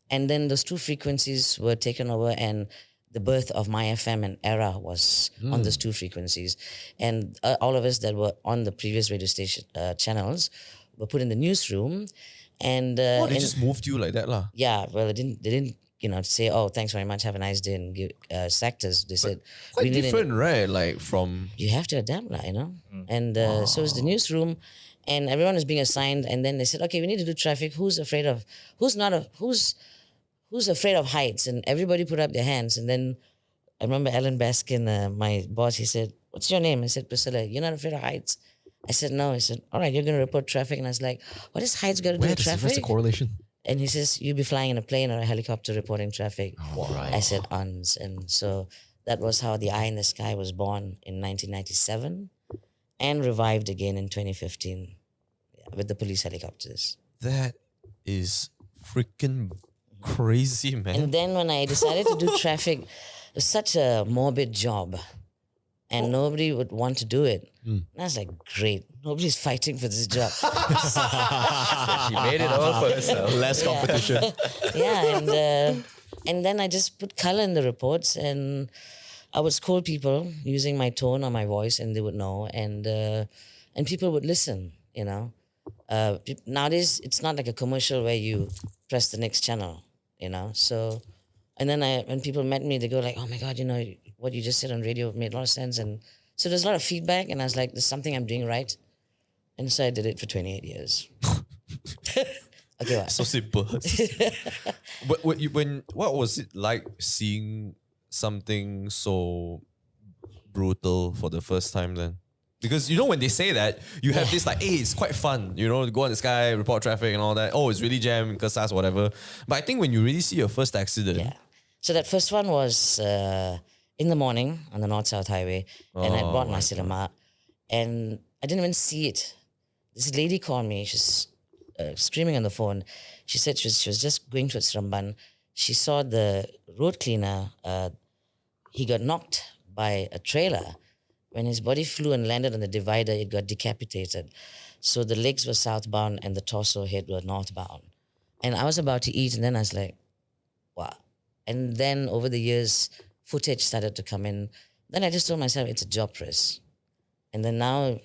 And then those two frequencies were taken over, and the birth of my FM and Era was on those two frequencies. And all of us that were on the previous radio station channels were put in the newsroom. And Oh, they and- just moved you like that, lah. yeah, well, they didn't say, oh, thanks very much, have a nice day, and give sectors. They said, Quite we need an- different, right? Like from you have to adapt, And so it's the newsroom, and everyone is being assigned. And then they said, okay, we need to do traffic. Who's afraid of heights? And everybody put up their hands. And then I remember Alan Baskin, my boss, he said, what's your name? I said, Priscilla. You're not afraid of heights? I said, no. He said, all right, you're going to report traffic. And I was like, what does heights got to do with traffic? What's the correlation? And he says, you'll be flying in a plane or a helicopter reporting traffic. Right. I said, uns. And so that was how the Eye in the Sky was born in 1997 and revived again in 2015 with the police helicopters. that is freaking crazy, man. And then when I decided to do traffic, it was such a morbid job and nobody would want to do it. And I was like, great, nobody's fighting for this job. She made it all for herself. Less competition. Yeah, and then I just put color in the reports, and I would scold people using my tone or my voice, and they would know, and people would listen. Nowadays it's not like a commercial where you press the next channel. So, and then when people met me, they go like, "Oh my God, what you just said on radio made a lot of sense," and so there's a lot of feedback, and I was like, "There's something I'm doing right," and so I did it for 28 years. Okay, what? So simple. But what was it like seeing something so brutal for the first time then? Because when they say that, you have this like, hey, it's quite fun, go on the sky, report traffic and all that. Oh, it's really jammed, kasas, whatever. But I think when you really see your first accident, Yeah. So that first one was in the morning on the North-South Highway, and I bought nasi lemak, and I didn't even see it. This lady called me. She's screaming on the phone. She said she was just going towards Ramban. She saw the road cleaner. He got knocked by a trailer. When his body flew and landed on the divider, it got decapitated. So the legs were southbound and the torso head were northbound. And I was about to eat, and then I was like, wow. And then over the years, footage started to come in. Then I just told myself, it's a job press. And then now,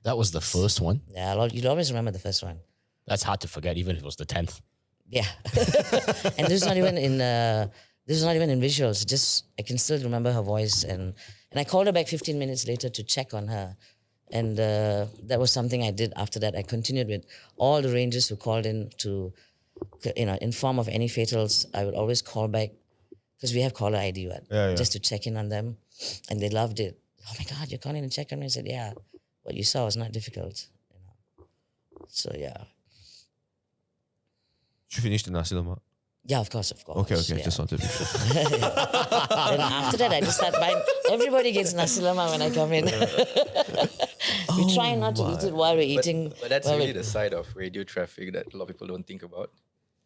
That was the first one. yeah, you'll always remember the first one. That's hard to forget, even if it was the 10th. Yeah. And this is not even in visuals. Just I can still remember her voice, and I called her back 15 minutes later to check on her. And that was something I did after that. I continued with all the rangers who called in to, inform of any fatals. I would always call back because we have caller ID, just to check in on them. And they loved it. Oh my God, you're calling and check on me. I said, yeah, what you saw was not difficult. So yeah. Did you finish the nasi lemak? Yeah, of course, of course. Okay, yeah. just wanted to be sure. Then after that, I just start buying. Everybody gets nasi lemak when I come in. We try not to eat it while we're eating. But that's while really we're- the side of radio traffic that a lot of people don't think about.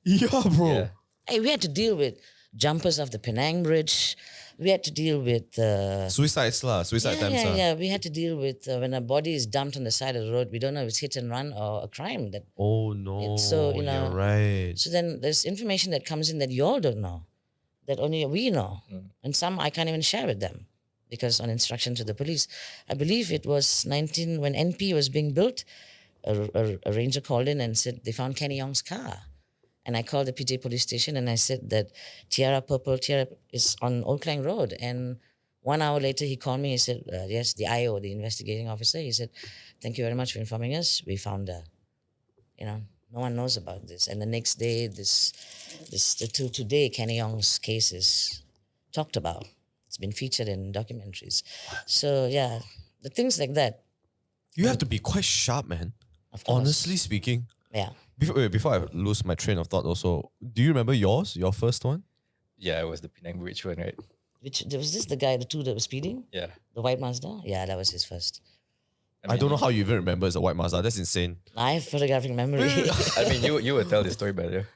Yeah, bro. Yeah. Hey, we had to deal with jumpers off the Penang Bridge. We had to deal with Suicides lah, suicide attempts lah. yeah. We had to deal with when a body is dumped on the side of the road. We don't know if it's hit and run or a crime. That Oh no, so, you know, you're right. so then there's information that comes in that you all don't know, that only we know, and some I can't even share with them because on instruction to the police. I believe it was 19 when NP was being built. A ranger called in and said they found Kenny Yong's car. And I called the PJ police station and I said that Purple Tiara is on Old Klang Road. And 1 hour later, he called me. He said, yes, the IO, the investigating officer. He said, thank you very much for informing us. We found her. You know, no one knows about this. And the next day, till today, Kenny Yong's case is talked about. It's been featured in documentaries. So, yeah, the things like that, You have to be quite sharp, man. of course. Honestly speaking. Yeah. Before I lose my train of thought also, do you remember your first one? Yeah, it was the Penang Bridge one, right? Was this the guy, the two that was speeding? Yeah. The white Mazda? Yeah, that was his first. I don't know how you even remember it's a white Mazda. That's insane. I have photographic memory. I mean, you would tell the story better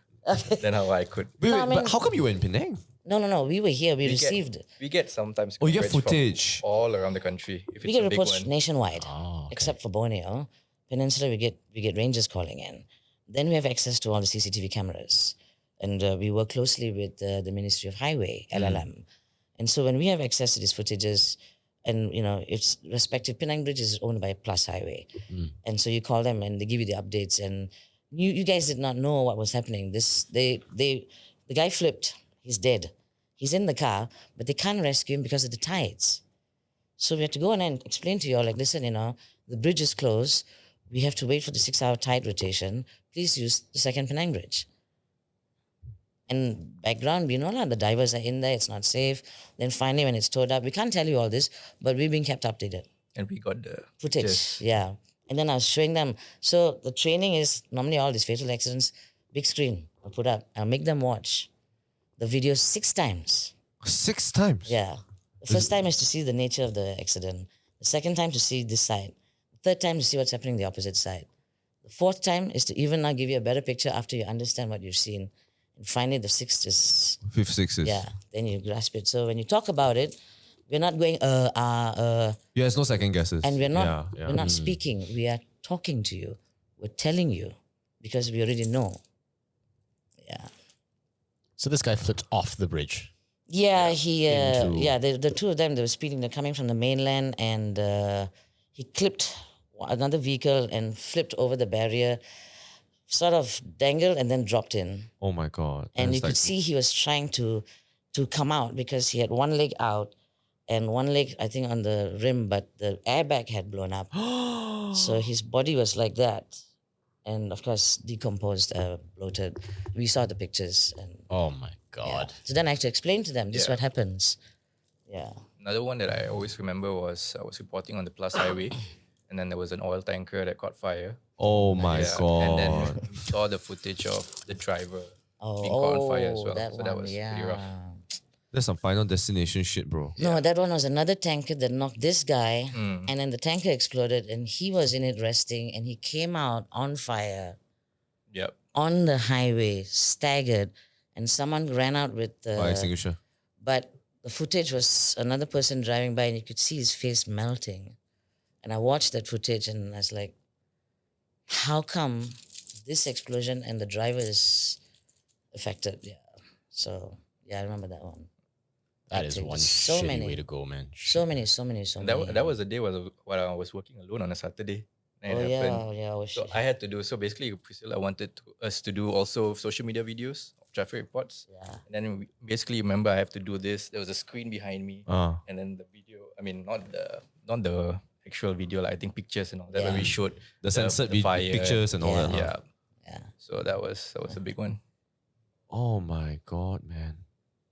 than how I could. Wait, No, I mean- but how come you were in Penang? No. We were here. We received. We get sometimes. Oh, you get coverage from footage. all around the country. If We it's get a big reports one. nationwide, Oh, okay. except for Borneo Peninsula. We get rangers calling in. Then we have access to all the CCTV cameras, and we work closely with the Ministry of Highway (LLM). And so when we have access to these footages, and you know, it's respective Penang Bridge is owned by Plus Highway, and so you call them and they give you the updates. And you guys did not know what was happening. The guy flipped. He's dead. He's in the car, but they can't rescue him because of the tides. So we have to go in and explain to you all, like, listen, you know, the bridge is closed. We have to wait for the 6-hour tide rotation. Please use the second Penang Bridge. And background, we know the divers are in there. It's not safe. Then finally, when it's towed up, we can't tell you all this, but we're being kept updated. And we got the Footage, pictures. yeah. And then I was showing them. So the training is normally all these fatal accidents, big screen. I'll put up. I'll make them watch the video 6 times. 6 times. Yeah. The first time is to see the nature of the accident. The second time to see this side. The third time to see what's happening the opposite side. The fourth time is to even now give you a better picture after you understand what you've seen. And finally, the sixth is, 5th, 6th is. yeah, then you grasp it. So when you talk about it, we're not going, Yeah, there's no second guesses. and we're not, Yeah, yeah. we're not speaking. We are talking to you. We're telling you because we already know. Yeah. So this guy flipped off the bridge. Yeah, he Into- the two of them, they were speeding, they're coming from the mainland, and he clipped another vehicle and flipped over the barrier, sort of dangled and then dropped in. Oh my God. And That's you could see he was trying to come out because he had one leg out and one leg, I think, on the rim, but the airbag had blown up. So his body was like that. And of course, decomposed, bloated. We saw the pictures. And Oh my yeah. God. So then I have to explain to them, this is Yeah. what happens. Yeah. Another one that I always remember was I was reporting on the Plus Highway, and then there was an oil tanker that caught fire. Oh my Yeah, God. And then we saw the footage of the driver being caught on fire as well. That So one, that was pretty rough. That's some Final Destination shit, bro. No, that one was another tanker that knocked this guy, Hmm. and then the tanker exploded, and he was in it resting, and he came out on fire Yep. on the highway, staggered, and someone ran out with the. Fire extinguisher. But the footage was another person driving by, and you could see his face melting. And I watched that footage, and I was like, "How come this explosion and the driver is affected?" Yeah. So yeah, I remember that one. That is Hectic. one So shitty many. way to go, man. So many. That was the day when I was working alone on a Saturday. And Oh it happened. yeah. Oh, So shit. I had to do, so basically Priscilla wanted us to do also social media videos of traffic reports. Yeah. And then basically remember I have to do this. There was a screen behind me, and then the video. I mean, not the actual video. Like, I think pictures and all that. Where Yeah. we showed The censored fire. pictures and all Yeah. that. huh? Yeah. Yeah. So that was a big one. Oh my God, man.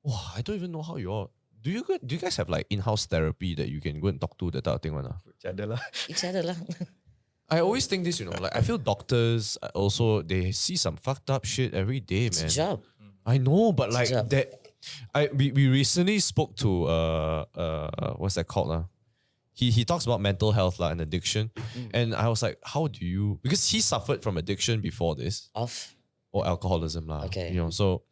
Wow, I don't even know how you all. Do you guys have like in-house therapy that you can go and talk to that type of thing, one? Each other lah. Each other lah. I always think this, like I feel doctors also they see some fucked up shit every day, It's a man. job. I know, but like job. that, we recently spoke to what's that called He talks about mental health and addiction, and I was like, how do you, because he suffered from addiction before this Off. or alcoholism Okay. you know, so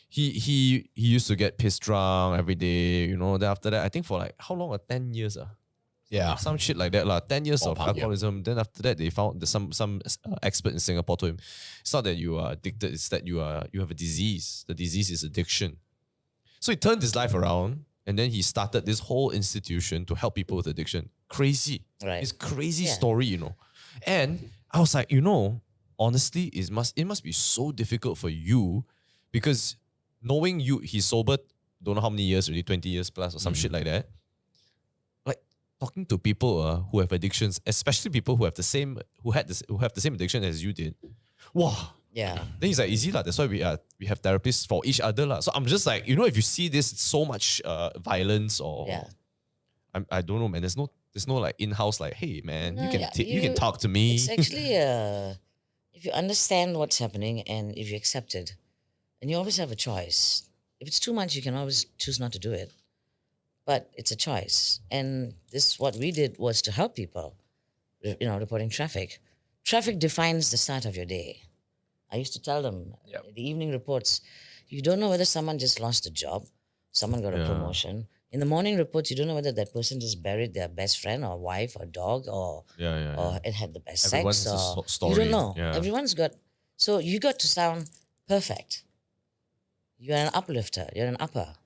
he used to get pissed drunk every day, you know. Then after that, I think for like how long? 10 years Yeah. some shit like that 10 years of Ballpark, yeah. alcoholism. Then after that, they found some expert in Singapore told him it's not that you are addicted, it's that you have a disease. The disease is addiction. So he turned his life around, and then he started this whole institution to help people with addiction. Crazy. Right. It's crazy Yeah. story, you know. And I was like, you know, honestly, it must be so difficult for you, because knowing he's sober, don't know how many years already, 20 years plus or some shit like that. Like talking to people who have addictions, especially people who have the same addiction as you did. Wow. Yeah. Then he's like, easy lah. That's why we have therapists for each other lah. So I'm just like, you know, if you see this so much violence or Yeah. I don't know, man. There's no like in-house like, hey man, No, you can yeah, you can talk to me. It's actually if you understand what's happening and if you accept it, and you always have a choice. If it's too much, you can always choose not to do it. But it's a choice. And what we did was to help people, you know, reporting traffic. Traffic defines the start of your day. I used to tell them, Yep. the evening reports, you don't know whether someone just lost a job, someone got a Yeah. promotion. In the morning reports, you don't know whether that person just buried their best friend or wife or dog or Yeah. it had the best Everyone sex. has a Or, story. You don't know. Yeah. Everyone's got, so you got to sound perfect. You're an uplifter. You're an upper.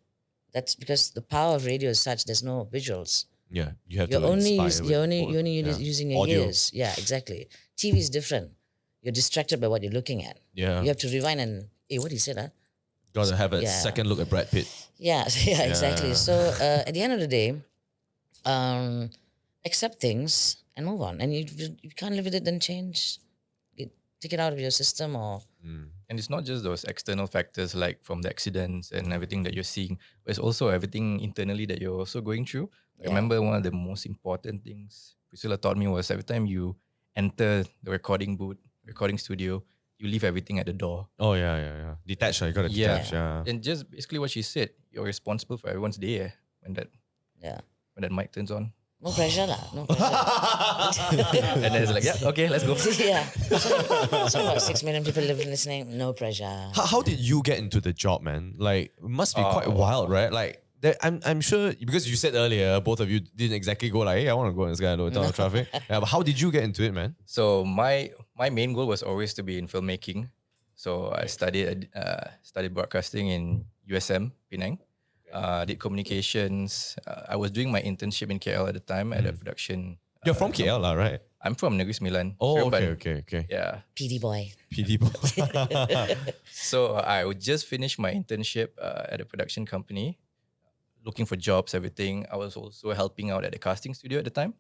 That's because the power of radio is such. There's no visuals. Yeah, you have You're to only inspire use, with you're only both. you're only Yeah. using your Audio. ears. Yeah, exactly. TV is different. You're distracted by what you're looking at. Yeah, You have to rewind and what he said, huh? gotta have a Yeah. second look at Brad Pitt. Yeah, yeah, exactly. Yeah. So at the end of the day, accept things and move on. And you can't live with it, then change. Take it out of your system or And it's not just those external factors like from the accidents and everything that you're seeing, but it's also everything internally that you're also going through. I remember one of the most important things Priscilla taught me was every time you enter the recording booth, recording studio, you leave everything at the door. Oh yeah. Detach, you gotta detach. Yeah. And just basically what she said, you're responsible for everyone's day when yeah. that mic turns on. No pressure lah. No pressure. And then it's like, yeah, okay, let's go. Yeah. So about 6 million people listening. No pressure. How did you get into the job, man? Like, it must be quite wild, right? Like, I'm sure, because you said earlier, both of you didn't exactly go like, hey, I want to go in this guy ton of traffic. Yeah, but how did you get into it, man? So my main goal was always to be in filmmaking. So I studied broadcasting in USM Penang. Did communications. I was doing my internship in KL at the time at a production. You're from KL, lah, right? I'm from Negeri Sembilan. Oh, Seremban. okay. Yeah. PD boy. PD boy. So I would just finish my internship at a production company, looking for jobs, everything. I was also helping out at the casting studio at the time,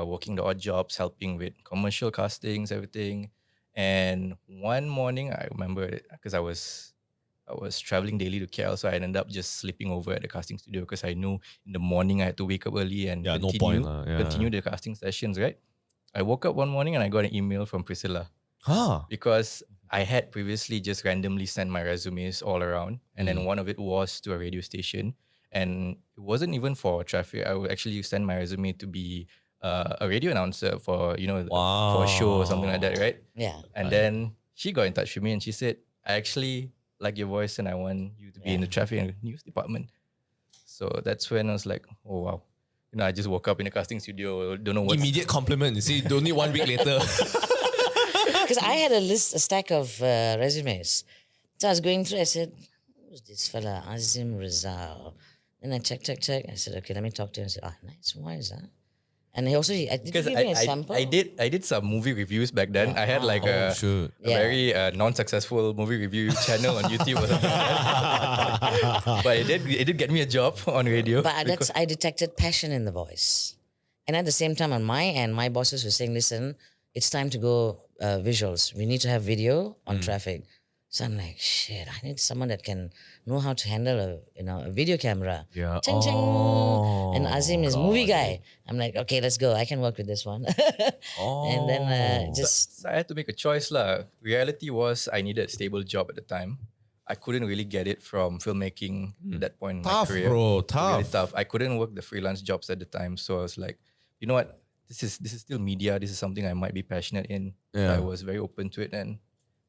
working the odd jobs, helping with commercial castings, everything. And one morning, I remember because I was traveling daily to KL, so I ended up just sleeping over at the casting studio because I knew in the morning I had to wake up early and Yeah, no point lah, yeah. continue the casting sessions, right? I woke up one morning and I got an email from Priscilla Huh. because I had previously just randomly sent my resumes all around, and then one of it was to a radio station, and it wasn't even for traffic. I would actually send my resume to be a radio announcer for for a show or something like that, right? Yeah. And then she got in touch with me and she said, I actually like your voice and I want you to be in the traffic and news department. So that's when I was like, oh wow. I just woke up in the casting studio, don't know what. Immediate compliment. You see, don't need 1 week later. Because I had a stack of resumes. So I was going through, I said, who's this fella? Azim Rizal. Then I checked. I said, okay, let me talk to him. I said, nice voice, huh? And he also, did Because you give me a sample? I did some movie reviews back then. I had like a shoot. very non-successful movie review channel on YouTube or something like that. But it did get me a job on radio. But I detected passion in the voice. And at the same time, on my end, my bosses were saying, listen, it's time to go visuals. We need to have video on traffic. So I'm like, shit, I need someone that can know how to handle a video camera. Yeah. Ching, ching. Oh, And Azim is movie guy. I'm like, okay, let's go. I can work with this one. And then just So I had to make a choice lah. Reality was I needed a stable job at the time. I couldn't really get it from filmmaking at that point in my Tough, career. bro. Really Tough. tough. I couldn't work the freelance jobs at the time, so I was like, you know what? This is still media. This is something I might be passionate in. So Yeah. I was very open to it, and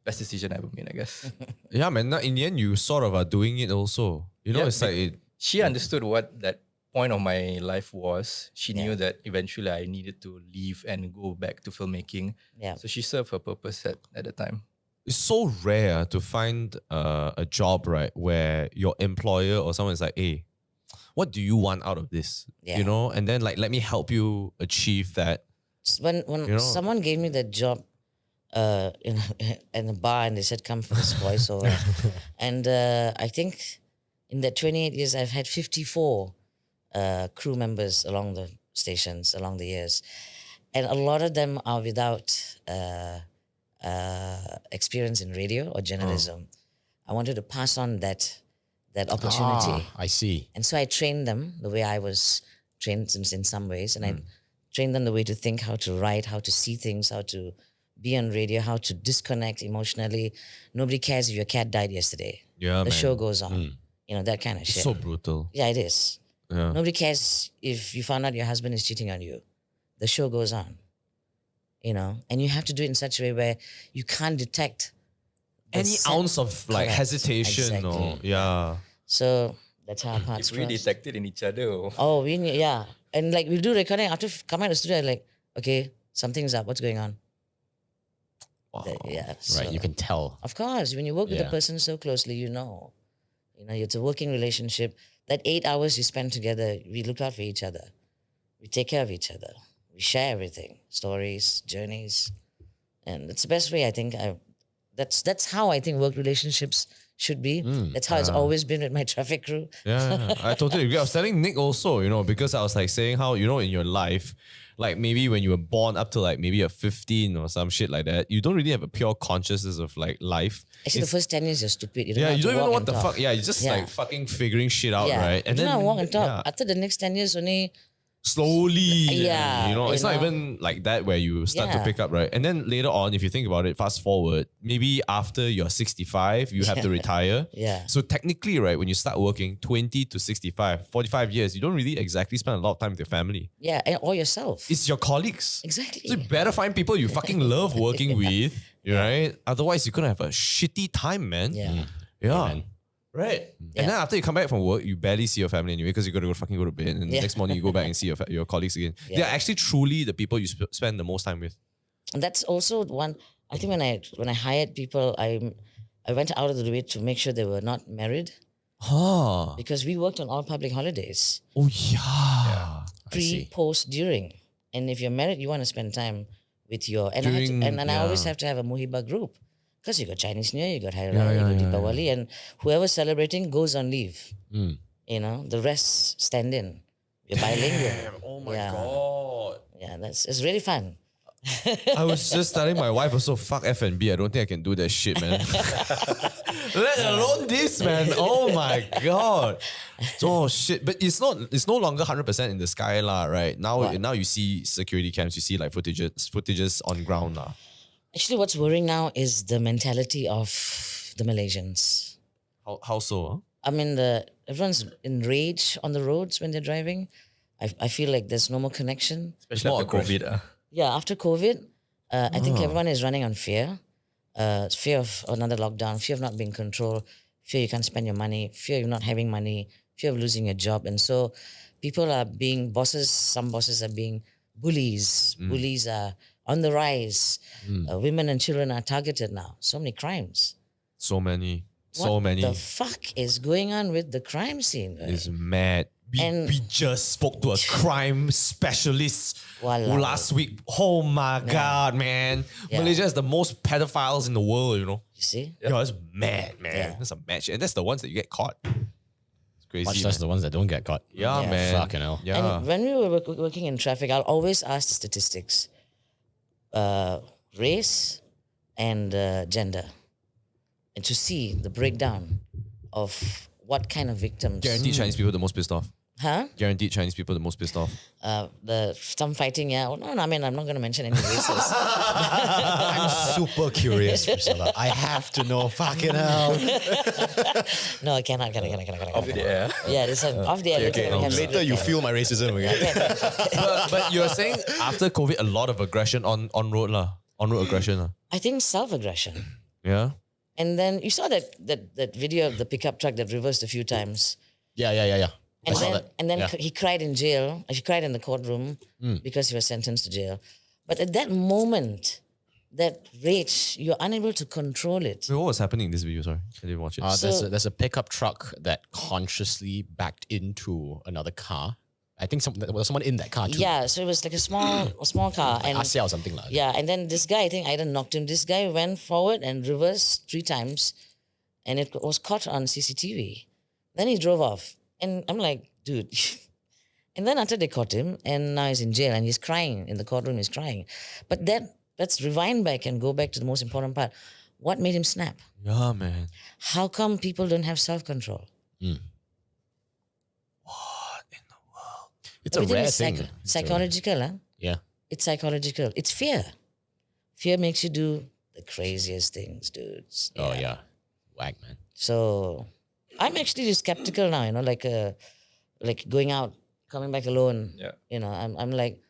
best decision I ever made, I guess. Yeah, man. Now, in the end, you sort of are doing it also. You know, Yeah, it's like it. She understood what that point of my life was. She Yeah. knew that eventually I needed to leave and go back to filmmaking. Yeah. So she served her purpose at the time. It's so rare to find a job, right, where your employer or someone is like, hey, what do you want out of this? Yeah. You know, and then like, let me help you achieve that. When You know? someone gave me that job in a bar and they said, come for this voiceover. And I think in the 28 years, I've had 54 crew members along the stations, along the years. And a lot of them are without experience in radio or journalism. I wanted to pass on that opportunity. I see. And so I trained them the way I was trained in some ways. And I trained them the way to think, how to write, how to see things, how to be on radio, how to disconnect emotionally. Nobody cares if your cat died yesterday. Yeah, The man. show goes on. You know, that kind of It's shit. so brutal. Yeah, it is. Yeah. Nobody cares if you found out your husband is cheating on you. The show goes on. You know, and you have to do it in such a way where you can't detect the Any set- ounce of like Correct. hesitation or Exactly. yeah. So that's how our paths If we crossed. detected in each other. Oh, we knew, yeah. And like we do recording after coming out of the studio, like, okay, something's up. What's going on? Yeah. Right. so- You can tell. Of course, when you work with a Yeah. person so closely, you know. You know, it's a working relationship. That 8 hours you spend together, we look out for each other. We take care of each other. We share everything, stories, journeys, and it's the best way. I think. That's how I think work relationships should be. That's how it's always been with my traffic crew. Yeah, I totally agree. I was telling Nick also, you know, because I was like saying how, you know, in your life, like maybe when you were born up to like maybe you're 15 or some shit like that, you don't really have a pure consciousness of like life. Actually, the first 10 years you're stupid. You don't know Yeah, how you to don't even know walk what and the talk. fuck. Yeah, you're just Yeah. like fucking figuring shit out, Yeah, right? you don't know how to walk and talk. yeah, After the next 10 years, only slowly, Yeah, you know, it's you not know. even like that where you start to Yeah. pick up, right? And then later on, if you think about it, fast forward, maybe after you're 65, you have to retire. Yeah. So technically, right, when you start working 20 to 65, 45 years, you don't really exactly spend a lot of time with your family. yeah, and or yourself. It's your colleagues. Exactly. So you better find people you fucking love working with, right? Otherwise, you're gonna have a shitty time, man. Yeah. Yeah. Amen. Right. Yeah. And then after you come back from work, you barely see your family anyway because you got to go fucking go to bed. And Yeah. next morning you go back and see your colleagues again. They're actually truly the people you spend the most time with. And that's also one. I think when I hired people, I went out of the way to make sure they were not married Huh. because we worked on all public holidays, Oh yeah. pre, see. post, during. And if you're married, you want to spend time with your and During- I always yeah. have to have a Muhiba group because you got Chinese New Year, you got Hari Yeah, Raya, yeah, you got yeah, Deepavali, and whoever's celebrating goes on leave. Mm. You know, the rest stand in. You're bilingual. Oh my Yeah. god. Yeah, it's really fun. I was just telling my wife also, fuck F&B. I don't think I can do that shit, man. Let alone this, man. Oh my god. Oh shit. But it's no longer 100% in the sky, lah, right? Now What? now you see security cams, you see like footages on ground, lah. Actually, what's worrying now is the mentality of the Malaysians. How so? Huh? I mean, everyone's enraged on the roads when they're driving. I feel like there's no more connection. Especially more after COVID. Yeah, after COVID, I think everyone is running on fear. Fear of another lockdown, fear of not being controlled, fear you can't spend your money, fear of not having money, fear of losing your job. And so people are being bosses, some bosses are being bullies. Bullies are on the rise. Women and children are targeted now. So many crimes. So many. What the fuck is going on with the crime scene? It's mad. And- We just spoke to a crime specialist Walao. last week. Oh my god, man. Yeah. Malaysia has the most pedophiles in the world, you know. You see? Yo, it's mad, man. Yeah. That's a mad shit. And that's the ones that you get caught. It's crazy. Much man. less the ones that don't get caught. Yeah, Yeah. man. Fucking hell. Yeah. And when we were working in traffic, I'll always ask the statistics, race and gender, and to see the breakdown of what kind of victims. Guaranteed Chinese people are the most pissed off. Huh? Guaranteed Chinese people the most pissed off. Some fighting, yeah. Oh, no, I mean, I'm not going to mention any races. I'm super curious, Priscilla. I have to know. Fucking hell. No, I cannot. Off the air. Yeah, this is off the air. Okay, we have later secret you there. feel my racism again. But you're saying after COVID, a lot of aggression on road lah. On road aggression lah. I think self-aggression. Yeah. And then you saw that video of the pickup truck that reversed a few times. Yeah. I And saw then, that. and then Yeah. he cried in jail. He cried in the courtroom because he was sentenced to jail. But at that moment, that rage, you're unable to control it. Wait, what was happening in this video? Sorry, I didn't watch it. There's a pickup truck that consciously backed into another car. I think there was someone in that car too. Yeah, so it was like a small car. And Asia or something like that. yeah, and then this guy, I think either knocked him. This guy went forward and reversed 3 times, and it was caught on CCTV. Then he drove off. And I'm like, dude. And then after they caught him, and now he's in jail and he's crying in the courtroom, he's crying. But let's rewind back and go back to the most important part. What made him snap? Yeah, man. How come people don't have self-control? What in the world? It's a Everything rare is thing. psychological, huh? Yeah. It's psychological. It's fear. Fear makes you do the craziest things, dudes. Oh yeah. Whack, man. So I'm actually skeptical now, like going out, coming back alone. Yeah. I'm like,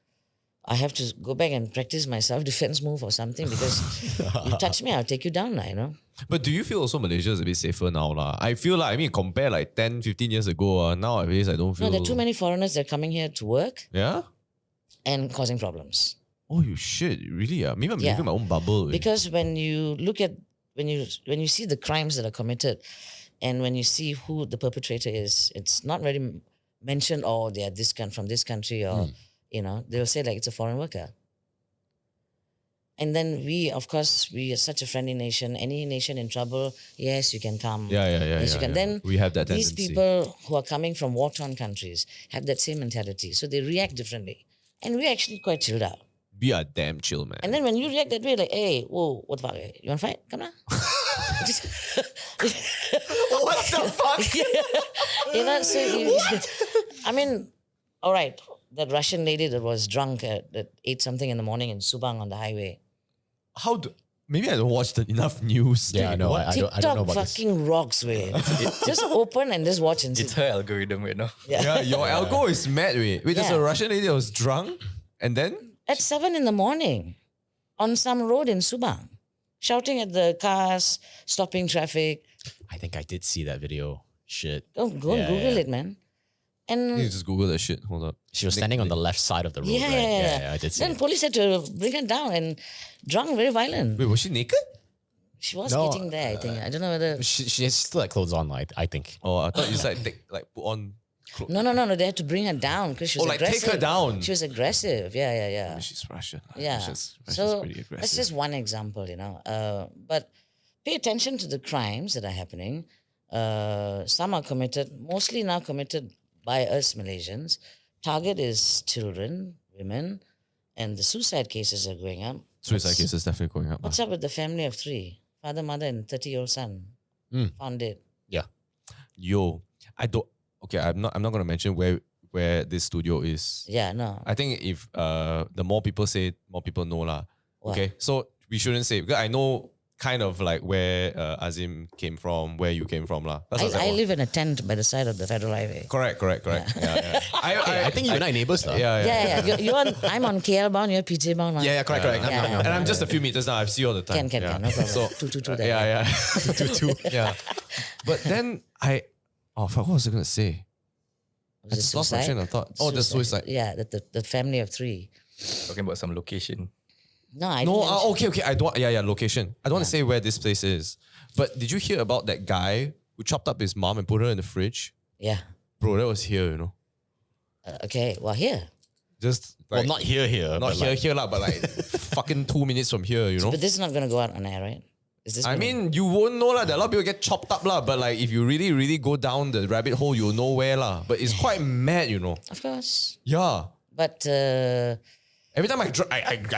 I have to go back and practice my self-defense move or something because you touch me, I'll take you down now, But do you feel also Malaysia is a bit safer now lah? I feel like, compare like 10, 15 years ago, nowadays I don't feel... No, there are too many foreigners that are coming here to work Yeah? and causing problems. Oh, you shit. Really? Maybe I'm Yeah. living my own bubble. Because when you look at, when you see the crimes that are committed and when you see who the perpetrator is, it's not really mentioned, oh, they are from this country or, they'll say like it's a foreign worker. And then we, of course, we are such a friendly nation. Any nation in trouble, yes, you can come. Yeah. Yes, you can. Then we have that these tendency. people who are coming from war-torn countries have that same mentality. So they react differently. And we're actually quite chilled out. We are damn chill, man. And then when you react that way, like, hey, whoa, what the fuck? You want to fight? Come on. What the fuck? All right, that Russian lady that was drunk that ate something in the morning in Subang on the highway. Maybe I don't watch enough news. Yeah, I know. I don't know TikTok about this. fucking rocks, way. Just open and just watch and see. It's her algorithm right now. Yeah, your algo is mad. Wait, there's Yeah. a Russian lady that was drunk and then? At 7 a.m. on some road in Subang, shouting at the cars, stopping traffic. I think I did see that video. Shit. Go and Google it, man. And You just Google that shit. Hold up. She was standing on the left side of the road, right? Yeah, I did see Then it. police had to bring her down and drunk, very violent. Wait, was she naked? She was No, getting there, I think. I don't know whether. She still had clothes on, I think. Oh, I thought you said put on clothes. No. They had to bring her down because she was like aggressive. take her down. She was aggressive. Yeah. She's Russian. Yeah. Russia's So pretty aggressive. that's just one example, But pay attention to the crimes that are happening. Some are committed, mostly now committed by us Malaysians. Target is children, women, and the suicide cases are going up. Suicide cases definitely going up. What's up with the family of 3? Father, mother, and 30-year-old son found dead. Yeah. Yo, I don't. Okay, I'm not gonna mention where this studio is. Yeah, no. I think if the more people say, more people know lah. What? Okay, so we shouldn't say because I know kind of like where Azim came from, where you came from lah. That's what I was. live in a tent by the side of the Federal Highway. Correct. Yeah. I think you and I neighbors, though. Yeah. Yeah. I'm on KL bound, you're PJ bound. Huh? Yeah, correct. Yeah. And I'm just a few meters now. I see all the time. Can, yeah. no problem. So 222 there. yeah. 222. Yeah. But then fuck, what was I gonna say? Was I it just lost my suicide? train of thought. Oh, the suicide. Yeah, the family of 3. Talking about some location. No, I No, didn't. okay. I don't. Yeah. Location. I don't want to say where this place is. But did you hear about that guy who chopped up his mom and put her in the fridge? Yeah. Bro, that was here. Okay, well, here. Just Well, like, not here, not but here, lah. But like fucking 2 minutes from here. But this is not going to go out on air, right? Is this I gonna- mean, you won't know lah. That a lot of people get chopped up lah. But like, if you really, really go down the rabbit hole, you'll know where lah. But it's quite mad, Of course. Yeah. But Every time I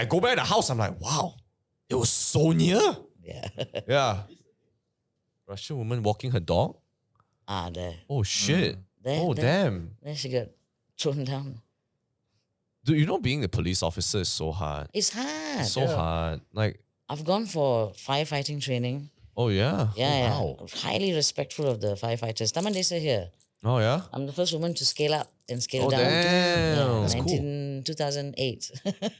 go back to the house, I'm like, wow, it was so near. yeah. Yeah. Russian woman walking her dog. There. Oh shit. Oh, damn. Then she got thrown down. Dude, you know, being a police officer is so hard. It's hard. So hard. Like, I've gone for firefighting training. oh, yeah. Yeah, wow. highly respectful of the firefighters. Taman Desa here. Oh, yeah. I'm the first woman to scale up and scale Oh, down. damn. Yeah, That's cool. 2008.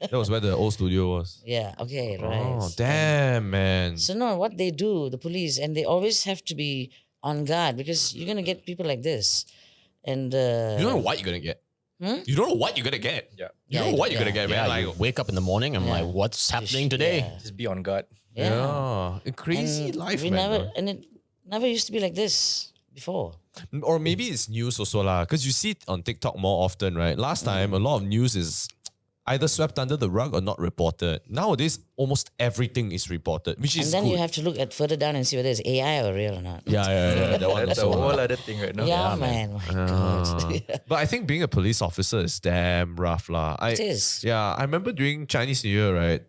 That was where the old studio was. Yeah, okay, right. Oh, damn, man. So no, what they do, the police, and they always have to be on guard because you're gonna get people like this. And You don't know what you're going to get. You don't know what you're going to get. Yeah. You don't know what you're going to get, Yeah, man. you Like, wake up in the morning, I'm like, what's happening today? yeah. Just be on guard. yeah. A crazy And life, we man. never, and it never used to be like this before. Or maybe it's news also lah, because you see it on TikTok more often, right? Last time, a lot of news is either swept under the rug or not reported. Nowadays, almost everything is reported, which And is then good. you have to look at further down and see whether it's AI or real or not. yeah. That one That's a also. whole other thing right now. Yeah, man. My God. Yeah. But I think being a police officer is damn rough lah. It is. Yeah, I remember during Chinese New Year, right?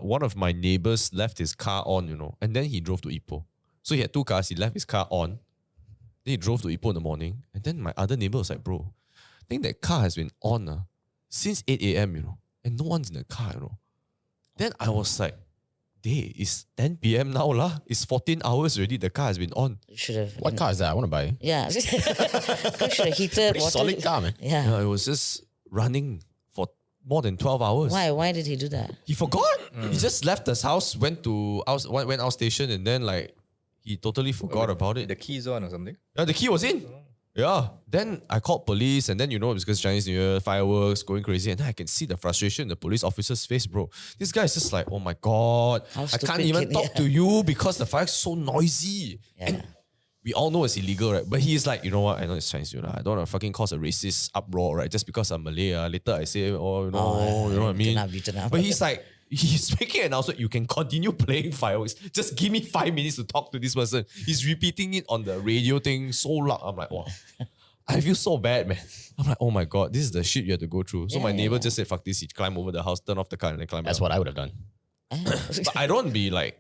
One of my neighbors left his car on, and then he drove to Ipoh. So he had two cars. He left his car on. Then he drove to Ipoh in the morning. And then my other neighbor was like, bro, I think that car has been on since 8 a.m., and no one's in the car, Then I was like, day, it's 10 p.m. now lah. It's 14 hours already. The car has been on. You should have. What car is that? I want to buy. Yeah. You should have heated Pretty water. solid car, man. Yeah. Yeah, it was just running for more than 12 hours. Why? Why did he do that? He forgot. He just left his house, went out station, and then like he totally forgot about it. The keys on or something. Yeah, the key was in. Yeah. Then I called police, and then it's because Chinese New Year, fireworks, going crazy, and then I can see the frustration in the police officer's face, bro. This guy is just like, oh my god, How I can't stupid even can- talk yeah. to you because the fire's so noisy. Yeah. And we all know it's illegal, right? But he's like, you know what? I know it's Chinese New Year. I don't want to fucking cause a racist uproar, right? Just because I'm Malay. Later I say, oh, you know what I mean? Beaten up. But he's like, he's making an announcement. You can continue playing fireworks. Just give me 5 minutes to talk to this person. He's repeating it on the radio thing so loud. I'm like, wow. I feel so bad, man. I'm like, oh my god, this is the shit you have to go through. So my neighbor just said, fuck this. He climbed over the house, turned off the car, and then climbed That's down. what I would have done. But I don't be like,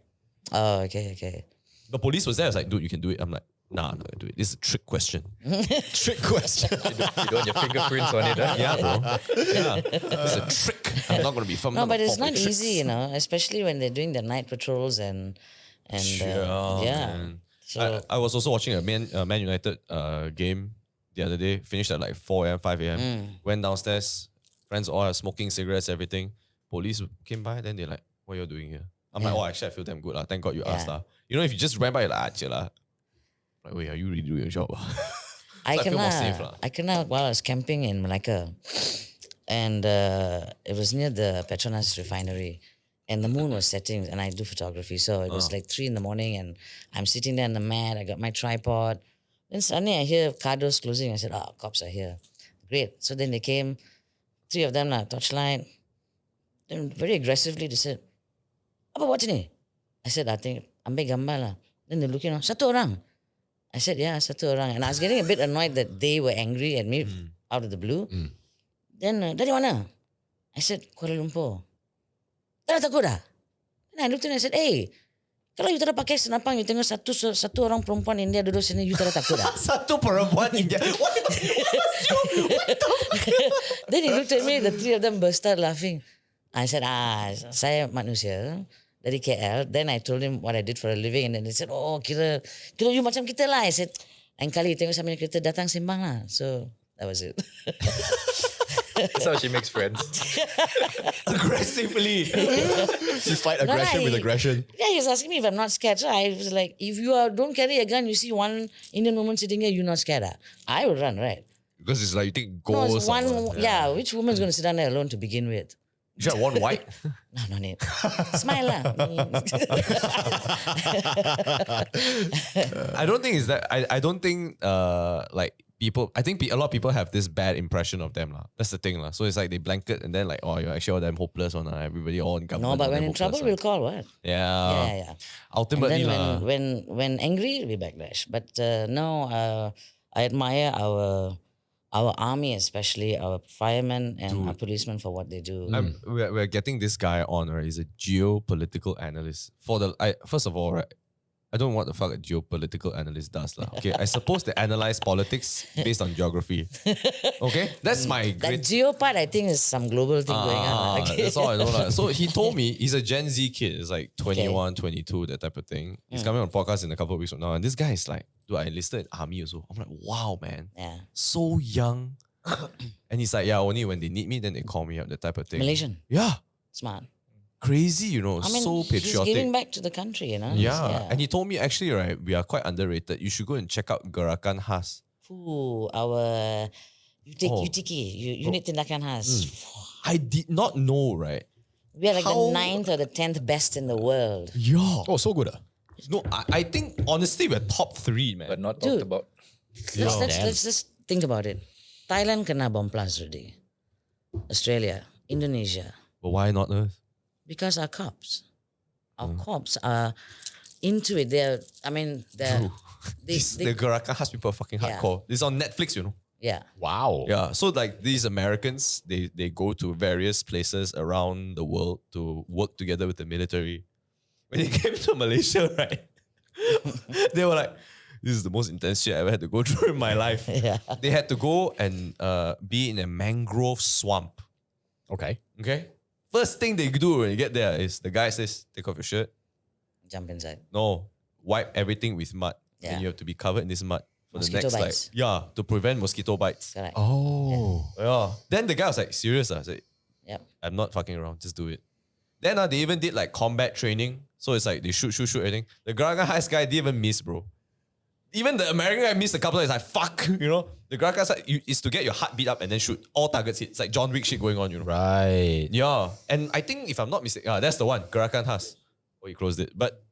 Oh, okay. the police was there. I was like, dude, you can do it. I'm like, nah, I'm not gonna do it. This is a trick question. Trick question. You don't want your fingerprints on it. Huh? Yeah, bro. Yeah. It's a trick. I'm not gonna be firm. No, but it's not easy, especially when they're doing the night patrols and yeah. Man. So I was also watching a Man United game the other day. Finished at like 4 a.m., 5 a.m. Went downstairs. Friends all are smoking cigarettes, everything. Police came by. Then they're like, what are you doing here? I'm like, oh, actually, I feel damn good. Thank God you asked. If you just ran by, you're like, chill. Like, wait, are you really doing your job? I feel more safe lah. I came while I was camping in Malacca, and it was near the Petronas refinery, and the moon was setting, and I do photography, so it was like 3 a.m, and I'm sitting there on the mat. I got my tripod. Then suddenly I hear car doors closing. I said, cops are here. Great. So then they came, 3 of them, torchlight. Then very aggressively they said, apa buat sini? I said, I think, ambil gambar lah. Then they're looking, satu orang. I said, yeah, satu orang. And I was getting a bit annoyed that they were angry at me out of the blue. Then, dari mana? I said, Kuala Lumpur. Tak ada takut dah? Then I looked at him and I said, hey, kalau you tak ada pakai senapang, you tengok satu orang perempuan India duduk sini, you tak ada takut dah? Satu perempuan India. What? Then he looked at me, the 3 of them burst out laughing. I said, saya manusia dari KL. Then I told him what I did for a living, and then they said, oh, kira you macam kita lah. I said, lain kali tengok sambil kita datang sembang lah. So that was it. That's how she makes friends. Aggressively. You fight aggression with aggression. Yeah, he was asking me if I'm not scared. So I was like, if you don't carry a gun, you see one Indian woman sitting here, you're not scared. I will run, right? Because it's like you think No, ghosts. it's one. Yeah, which woman's going to sit down there alone to begin with? You got one white. No need. Smile lah. I don't think it's that. I don't think like people. I think a lot of people have this bad impression of them lah. That's the thing lah. So it's like they blanket and then like, oh, you're actually all damn hopeless on everybody all in government. No, but all when damn in trouble, hopeless, we'll call what? Yeah. Yeah. Ultimately And lah. then when angry, we backlash. But no, I admire our army, especially our firemen and our policemen for what they do. We're getting this guy on, right? He's a geopolitical analyst. First of all, right? I don't know what the fuck a geopolitical analyst does. Lah. Okay, I suppose they analyze politics based on geography. Okay, that's my That great. geo part, I think, is some global thing going on. Okay. That's all I know. Lah. So he told me he's a Gen Z kid. It's like 21, 22, that type of thing. He's coming on a podcast in a couple of weeks from now. And this guy is like, dude, I enlisted in army also. I'm like, wow, man. Yeah. So young. And he's like, yeah, only when they need me, then they call me up, that type of thing. Malaysian. Yeah. Smart. Crazy, you know, I mean, so he's patriotic. giving back to the country, you know? Yeah. And he told me, actually, right, we are quite underrated. You should go and check out Gerakan Khas. Ooh, our UTK, Unit Tindakan Khas. I did not know, right? We are like How- the 9th or the 10th best in the world. Yeah. Oh, so good. No, I think, honestly, we're top 3, man. But not Dude. talked about. Let's just think about it. Thailand kena bomb blast already. Australia, Indonesia. But why not us? Because our cops are into it. They're True. The Gerakan Khas people are fucking Yeah. hardcore. This is on Netflix, you know. yeah. Wow. Yeah, so like these Americans, they go to various places around the world to work together with the military. When they came to Malaysia, right, they were like, this is the most intense shit I ever had to go through in my life. Yeah. They had to go and be in a mangrove swamp. Okay. Okay? First thing they do when you get there is the guy says, take off your shirt. Jump inside. No, wipe everything with mud. Yeah. And you have to be covered in this mud for Mosquito the next bites. to prevent mosquito bites. Correct. Oh. Yeah. Then the guy was like, serious? I said, Yep. I'm not fucking around, just do it. Then they even did like combat training. So it's like they shoot everything. The Gerakan Heights guy didn't even miss, bro. Even the American guy missed a couple of times. Like, fuck, you know? The Gerakan side is to get your heart beat up and then shoot. All targets hit. It's like John Wick shit going on, you know? Right. Yeah. And I think, if I'm not mistaken, that's the one. Gerakan Has. Oh, he closed it. But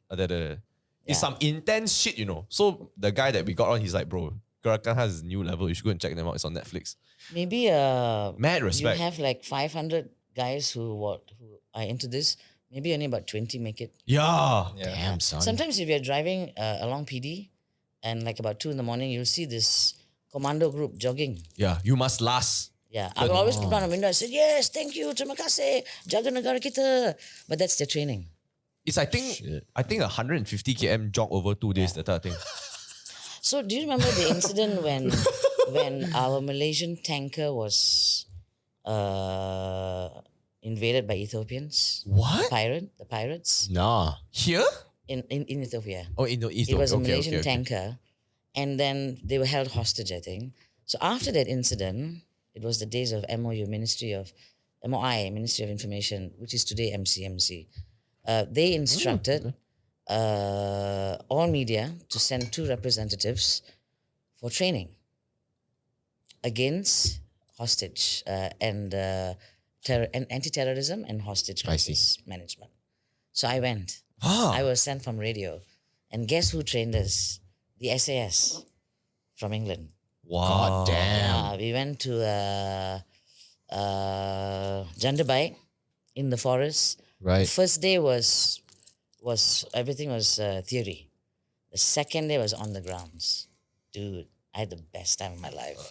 it's some intense shit, you know? So the guy that we got on, he's like, bro, Gerakan Has is a new level. You should go and check them out. It's on Netflix. Maybe Mad respect. you have like 500 guys who are into this. Maybe only about 20 make it. Yeah. Damn, son. Sometimes if you're driving along PD and like about 2 in the morning, you'll see this commando group jogging. Yeah. You must last. Yeah, I will always put down a window and say, yes, thank you, terima kasih, jaga negara kita. But that's their training. It's, I think 150 km jog over 2 days, that type of thing. So do you remember the incident when our Malaysian tanker was invaded by Ethiopians? What? The pirates Nah. Here? in Ethiopia. Oh, in It was a Malaysian tanker, and then they were held hostage, I think. So after that incident, it was the days of MOI, Ministry of Information, which is today MCMC. They instructed all media to send 2 representatives for training against hostage and anti-terrorism and hostage I see. crisis management. So I went. I was sent from radio. And guess who trained us? The SAS from England. Wow. God damn. We went to Jandabai in the forest. Right. The first day was everything was theory. The second day was on the grounds. Dude, I had the best time of my life.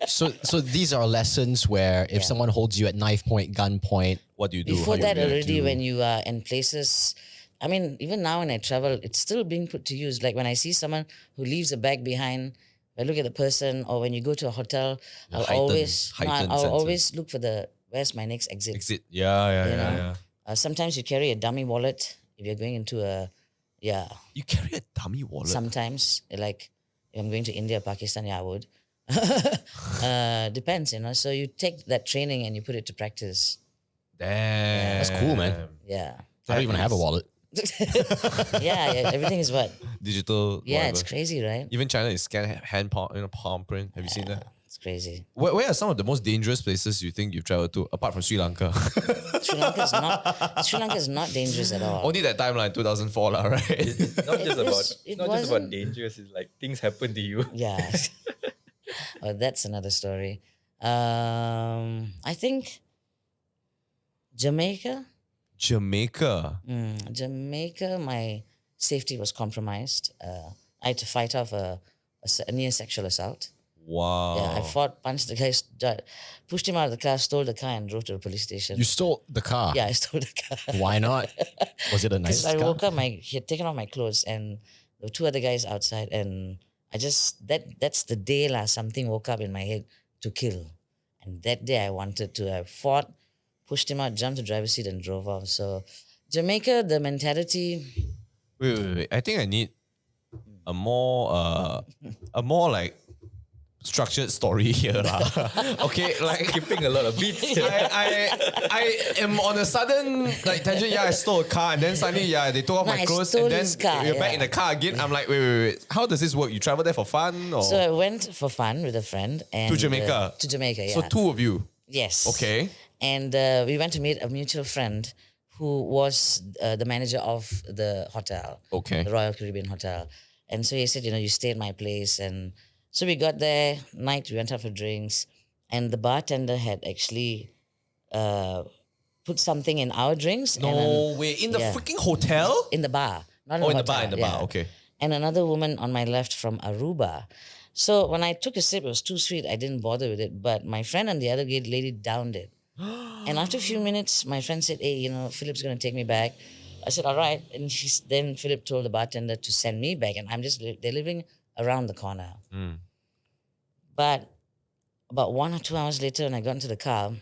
So these are lessons where if someone holds you at knife point, gun point, What do you do? Before How you that, react already, to- when you are in places, I mean, even now when I travel, it's still being put to use. Like when I see someone who leaves a bag behind, I look at the person, or when you go to a hotel, I'll heightened senses. always look for where's my next exit. Exit. Yeah. You know? Sometimes you carry a dummy wallet if you're going into You carry a dummy wallet. sometimes like if I'm going to India, Pakistan, I would. Depends, you know. So you take that training and you put it to practice. Damn. That's cool, man. Yeah. I don't even have a wallet. yeah, everything is what? Digital. Yeah, it's whatever. crazy, right? Even China is scan hand palm, palm print. Have you seen that? It's crazy. Where are some of the most dangerous places you think you've traveled to, apart from Sri Lanka? Sri Lanka is not dangerous at all. Only that time, like 2004, lah, right? Not just it about wasn't- dangerous. It's like things happen to you. Yeah. Oh, that's another story. I think Jamaica. Jamaica. Jamaica, my safety was compromised. I had to fight off a near sexual assault. Wow. Yeah, I fought, punched the guy, pushed him out of the car, stole the car, and drove to the police station. You stole the car. Yeah, I stole the car. Why not? Was it a nice Because I car? woke up, he had taken off my clothes, and there were two other guys outside, and I just that's the day something woke up in my head to kill, and that day I fought, pushed him out, jumped the driver's seat, and drove off. So Jamaica, the mentality. Wait. I think I need a more like structured story here, lah. Okay, like Skipping a lot of beats. I am on a sudden like tangent. Yeah, I stole a car, and then suddenly they took off No, my I clothes, stole and then his car, we're back yeah. in the car again. I'm like, wait. How does this work? You travel there for fun or So I went for fun with a friend and To Jamaica? To Jamaica, yeah. so two of you? Yes. Okay. And we went to meet a mutual friend who was the manager of the hotel. Okay. The Royal Caribbean Hotel. And so he said, you stay at my place. And so we got there, night, we went out for drinks. And the bartender had actually put something in our drinks. and No way. In the yeah. freaking hotel? in the bar. Not Oh, in in the the bar, hotel, in the bar. Okay. And another woman on my left from Aruba. So when I took a sip, it was too sweet. I didn't bother with it. But my friend and the other lady downed it. And after a few minutes, my friend said, hey, Philip's going to take me back. I said, all right. And then Philip told the bartender to send me back. And they're living around the corner. But about 1 or 2 hours later, when I got into the car,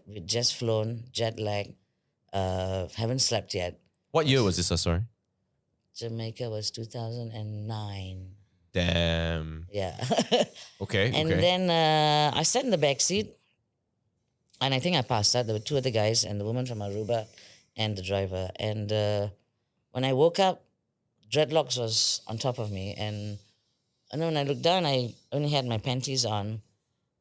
we'd just flown, jet lag, haven't slept yet. What year was this? Sorry. Jamaica was 2009. Damn. Yeah. Okay. And okay. then I sat in the back seat, and I think I passed out. There were two other guys, and the woman from Aruba, and the driver. And when I woke up, dreadlocks was on top of me, and then when I looked down, I only had my panties on,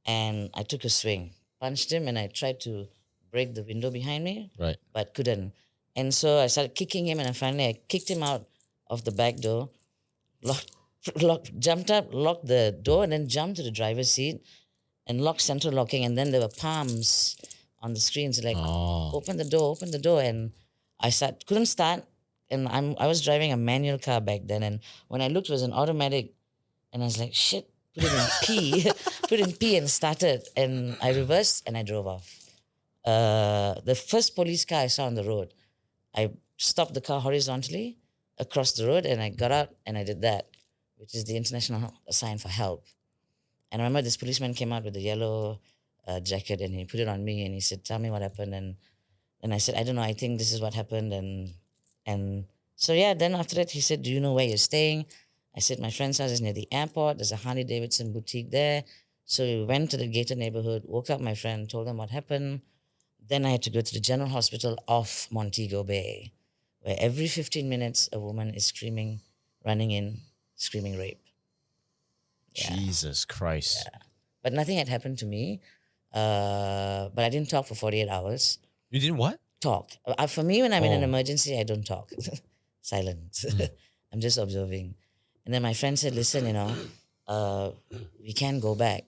and I took a swing, punched him, and I tried to break the window behind me, Right. but couldn't. And so I started kicking him, and finally I kicked him out of the back door, jumped up, locked the door, and then jumped to the driver's seat and locked central locking. And then there were palms on the screens like, Oh. open the door. And I couldn't start. And I was driving a manual car back then. And when I looked, it was an automatic. And I was like, shit, put it in P. Put it in P and started. And I reversed and I drove off. The first police car I saw on the road, I stopped the car horizontally across the road, and I got out and I did that, which is the international sign for help. And I remember this policeman came out with a yellow jacket, and he put it on me, and he said, tell me what happened. And I said, I don't know, I think this is what happened. And so, yeah, then after that, he said, do you know where you're staying? I said, my friend's house is near the airport. There's a Harley Davidson boutique there. So we went to the gated neighborhood, woke up my friend, told him what happened. Then I had to go to the General Hospital of Montego Bay, where every 15 minutes a woman is screaming, running in, screaming rape. Jesus Christ. But nothing had happened to me. But I didn't talk for 48 hours. You didn't what? Talk. For me, when I'm in an Oh. emergency, I don't talk. Silent. I'm just observing. And then my friend said, listen, we can't go back.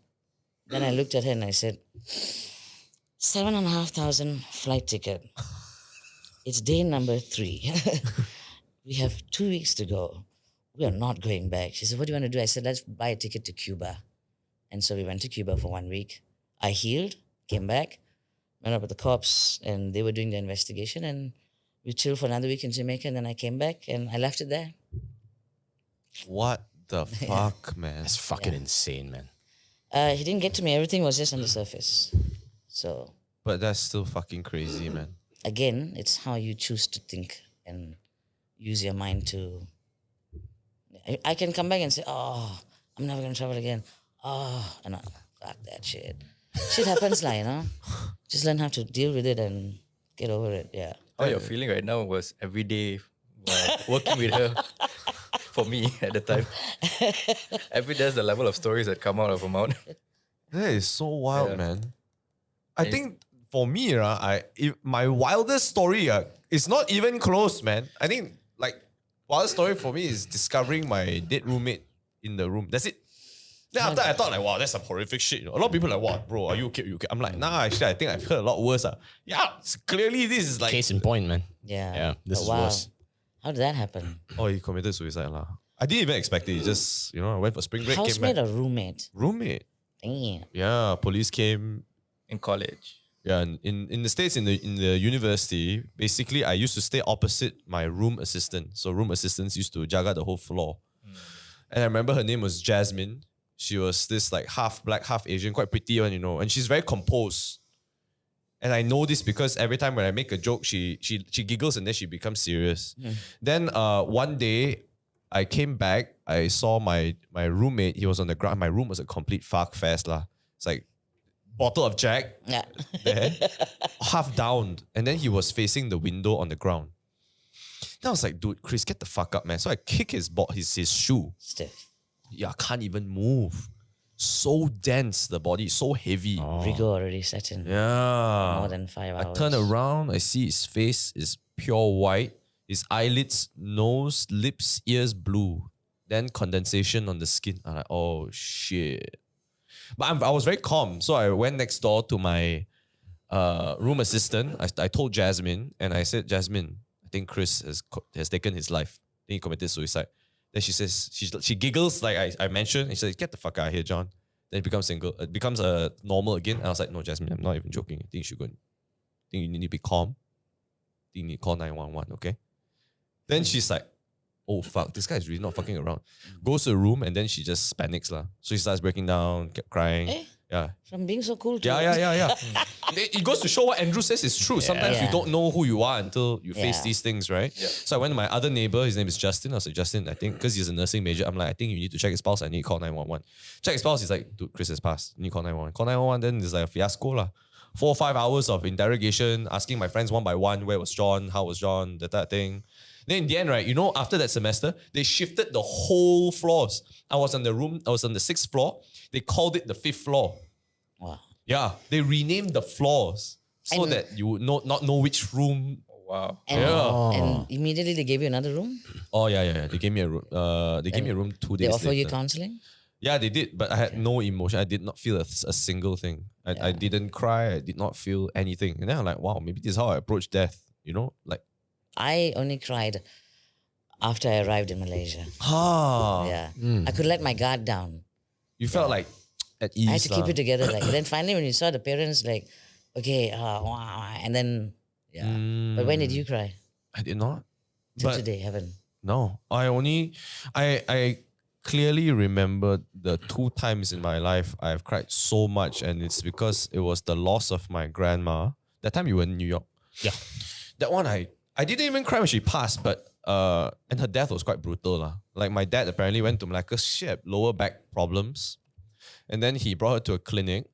Then I looked at her and I said, 7,500 flight ticket. It's day number 3. We have 2 weeks to go. We are not going back. She said, what do you want to do? I said, let's buy a ticket to Cuba. And so we went to Cuba for 1 week. I healed, came back, went up with the cops, and they were doing the investigation. And we chilled for another week in Jamaica, and then I came back and I left it there. What the fuck, man? That's fucking insane, man. He didn't get to me. Everything was just on the surface. So But that's still fucking crazy, man. again, it's how you choose to think and use your mind to. I can come back and say, oh, I'm never going to travel again. Oh, and fuck that shit. Shit happens, Just learn how to deal with it and get over it. Yeah. How you're feeling right now was every day while working with her. For me at the time, every day there's the level of stories that come out of her mouth. That is so wild, Yeah. man. I think for me, my wildest story is not even close, man. I think wildest story for me is discovering my dead roommate in the room. That's it. Then after I thought wow, that's some horrific shit. A lot of people are like, what, bro, are you okay? You okay? I'm like, nah, actually, I think I've heard a lot worse. Yeah, clearly this is like... Case in point, man. Yeah. Yeah, this But is wow. worse. How did that happen? Oh, he committed suicide lah. I didn't even expect it. Just, I went for spring break, came Housemate back. or roommate? Roommate. Damn. Yeah, police came. In college. Yeah, and in the States, in the university, basically I used to stay opposite my room assistant. So room assistants used to jaga the whole floor. And I remember her name was Jasmine. She was this like half black, half Asian, quite pretty one, and she's very composed. And I know this because every time when I make a joke, she giggles and then she becomes serious. Then one day I came back, I saw my roommate, he was on the ground. My room was a complete fuck fest lah. It's like bottle of Jack Yeah. there, half down. And then he was facing the window on the ground. Then I was like, dude, Chris, get the fuck up, man. So I kick his shoe. Stiff. Yeah, can't even move. So dense, the body, so heavy. Rigor already set in. Yeah. More than 5 hours. I turn around, I see his face is pure white. His eyelids, nose, lips, ears blue. Then condensation on the skin. I'm like, oh shit. But I was very calm. So I went next door to my room assistant. I told Jasmine and I said, Jasmine, I think Chris has taken his life. I think he committed suicide. Then she says, she giggles like I mentioned. And she says, get the fuck out of here, John. Then it becomes normal again. And I was like, no, Jasmine, I'm not even joking. I think you should go. I think you need to be calm. I think you need to call 911, okay? Then she's like, oh fuck, this guy is really not fucking around. Goes to the room and then she just panics lah. So she starts breaking down, kept crying. Eh? Yeah. From being so cool to Yeah. It goes to show what Andrew says is true. Sometimes you Yeah. don't know who you are until you face Yeah. these things, right? So I went to my other neighbor, his name is Justin. I was like, Justin, I think, because he's a nursing major, I'm like, I think you need to check his pulse. I need to call 911. Check his pulse, he's like, dude, Chris has passed. You need to call 911. Call 911, then it's like a fiasco lah. 4 or 5 hours of interrogation, asking my friends one by one, where was John, how was John, that thing. Then in the end, right, after that semester, they shifted the whole floors. I was on the 6th floor. They called it the 5th floor. Wow. Yeah, they renamed the floors so And- that you would not know which room. Wow. And, Yeah. and immediately they gave you another room? Oh yeah. They gave me a room. They gave me a room 2 They days offer you later. counseling? Yeah, they did, but I had no emotion. I did not feel a single thing. I didn't cry. I did not feel anything. And then I'm like, wow, maybe this is how I approach death. Like. I only cried after I arrived in Malaysia. Yeah. Yeah. I could let my guard down. You felt like at ease. I had to keep lah. it together. Like, then finally when you saw the parents, like, okay, and then, yeah. But when did you cry? I did not. Till But today, haven't. no, I clearly remember the 2 times in my life I've cried so much, and it's because it was the loss of my grandma. That time you were in New York. Yeah. That one I didn't even cry when she passed, but and her death was quite brutal lah. Like my dad apparently went to Malacca, she had lower back problems, and then he brought her to a clinic,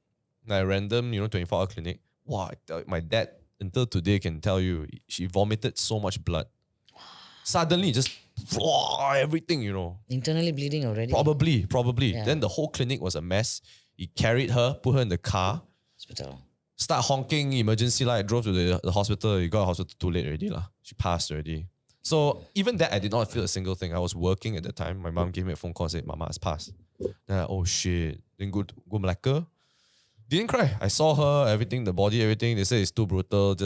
like a random 24-hour clinic. Wow, my dad until today can tell you she vomited so much blood. Suddenly just everything, Internally bleeding already? Probably. Yeah. Then the whole clinic was a mess. He carried her, put her in the car, Hospital. start honking emergency light, drove to the hospital. He got to hospital too late already lah. She passed already. So even that, I did not feel a single thing. I was working at the time. My mom gave me a phone call, said, Mama has passed. Then I, oh shit. Then go Malacca. Didn't cry. I saw her, everything, the body, everything. They said it's too brutal.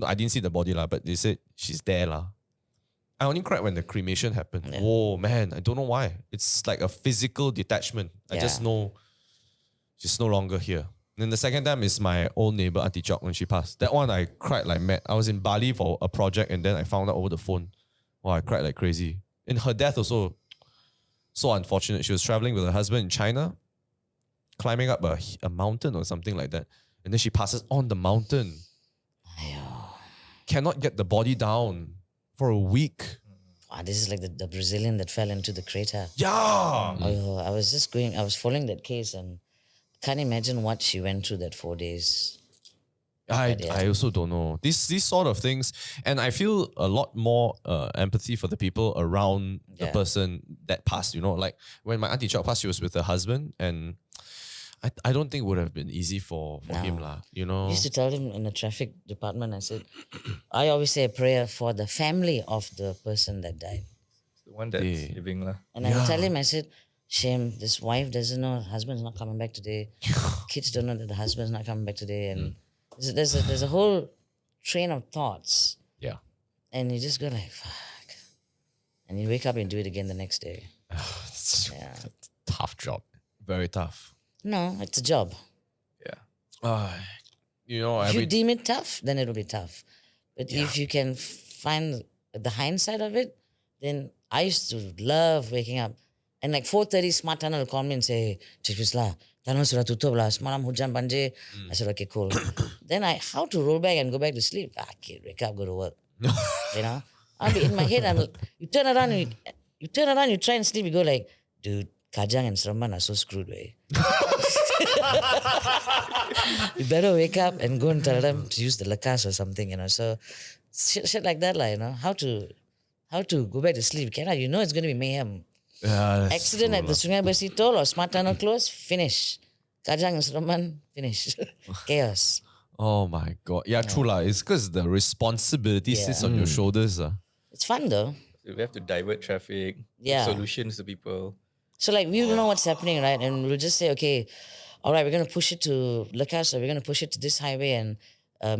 I didn't see the body lah, but they said she's there lah. I only cried when the cremation happened. Yeah. Oh man, I don't know why. It's like a physical detachment. I just Yeah. know she's no longer here. Then the second time is my old neighbor, Auntie Chok, when she passed. That one I cried like mad. I was in Bali for a project and then I found out over the phone. Wow, I cried like crazy. And her death also, so unfortunate. She was traveling with her husband in China, climbing up a mountain or something like that. And then she passes on the mountain. Cannot get the body down for a week. Wow, this is like the Brazilian that fell into the crater. Yeah. Oh, I was following that case and can't imagine what she went through that 4 days. I also don't know. These sort of things. And I feel a lot more empathy for the people around the Yeah. person that passed, Like when my Auntie Chok passed, she was with her husband. And I don't think it would have been easy for him lah, I used to tell him in the traffic department, I said, I always say a prayer for the family of the person that died. The one that's Yeah. living lah. And I would tell him, I said, shame, this wife doesn't know her husband's not coming back today. Kids don't know that the husband's not coming back today. And there's a whole train of thoughts. Yeah. And you just go like, fuck. and you wake up and do it again the next day. It's Yeah. a tough job. Very tough. No, it's a job. Yeah. You know, If you every deem it tough, then it'll be tough. But if you can find the hindsight of it, then I used to love waking up. And like 4:30, Smart Tunnel will call me and say, Chikis lah, tunnel sudah tutup lah, semalam hujan banjir. I said, okay, cool. Then how to roll back and go back to sleep? Kid, wake up, go to work. You know? I'll be in my head, you turn around, you try and sleep, you go like, dude, Kajang and Sramban are so screwed, way. You better wake up and go and tell them to use the lakas or something, you know. So shit like that, like, you know, how to go back to sleep. Cannot, you know it's going to be mayhem. Accident at the Sungai Besi Toll or Smart Tunnel close, finish. Kajang and Sramban, finish. Chaos. Oh my God. Yeah, true lah. It's because the responsibility sits on your shoulders. It's fun though. So we have to divert traffic, Yeah. solutions to people. So like we will know what's happening, right? And we'll just say, okay, all right, we're gonna push it to Lakas, or we're gonna push it to this highway, and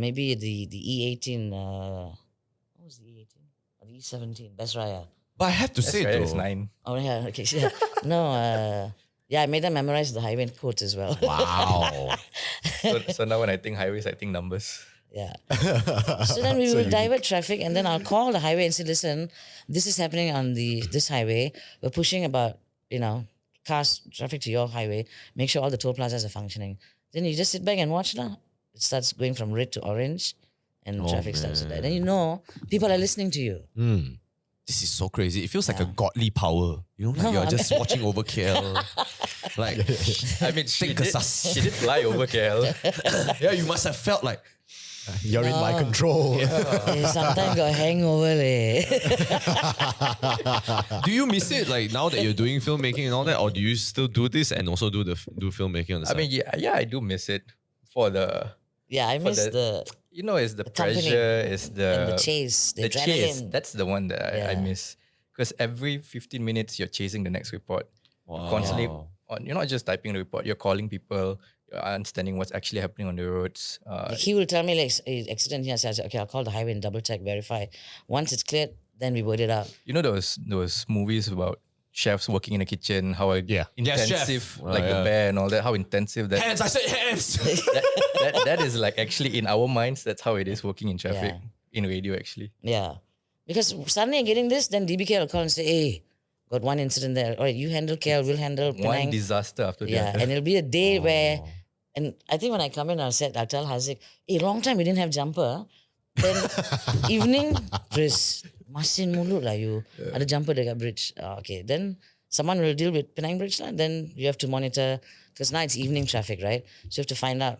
maybe the E18. What was the E18 or the E17? That's right. But I have to say Right, though, it's 9. Oh yeah, okay. Yeah. No, yeah, I made them memorize the highway codes as well. Wow. So now when I think highways, I think numbers. Yeah. So then we will divert traffic, and then I'll call the highway and say, listen, this is happening on this highway. We're pushing about, cars, traffic to your highway. Make sure all the toll plazas are functioning. Then you just sit back and watch now. It starts going from red to orange, and traffic starts to die. Then you know people are listening to you. this is so crazy. It feels like a godly power. You know, like you're just watching over KL. Like, I mean, she Take a did, sus. she did fly over KL. yeah, you must have felt like, You're in my control. Sometimes got hangover. do you miss it like now that you're doing filmmaking and all that, or do you still do this and also do filmmaking on the I side? mean, yeah, I do miss it for the, Yeah, I miss the it's the company pressure, it's and the the chase, the chase. adrenaline. That's the one that I Yeah. miss. Because every 15 minutes, you're chasing the next report. Wow. Constantly, you're not just typing the report, you're calling people, you're understanding what's actually happening on the roads. Like, he will tell me like accident here. So I said, okay, I'll call the highway and double check, verify. Once it's cleared, then we word it out. You know those movies about chefs working in a kitchen, how Yes, intensive, chef. like the bear and all that, how intensive that Hands, I said hands. that is like actually in our minds, that's how it is working in traffic, in radio actually. Yeah. Because suddenly you're getting this, then DBK will call and say, hey, got one incident there. All right, you handle KL, we'll handle One Penang. disaster after Yeah, the other. and it'll be a day where, and I think when I come in, I'll tell Haziq, hey, long time we didn't have jumper. Then evening, Chris, masin mulut lah you. Ada jumper dekat bridge. Okay, then someone will deal with Penang Bridge lah. Then you have to monitor, because now it's evening traffic, right? So you have to find out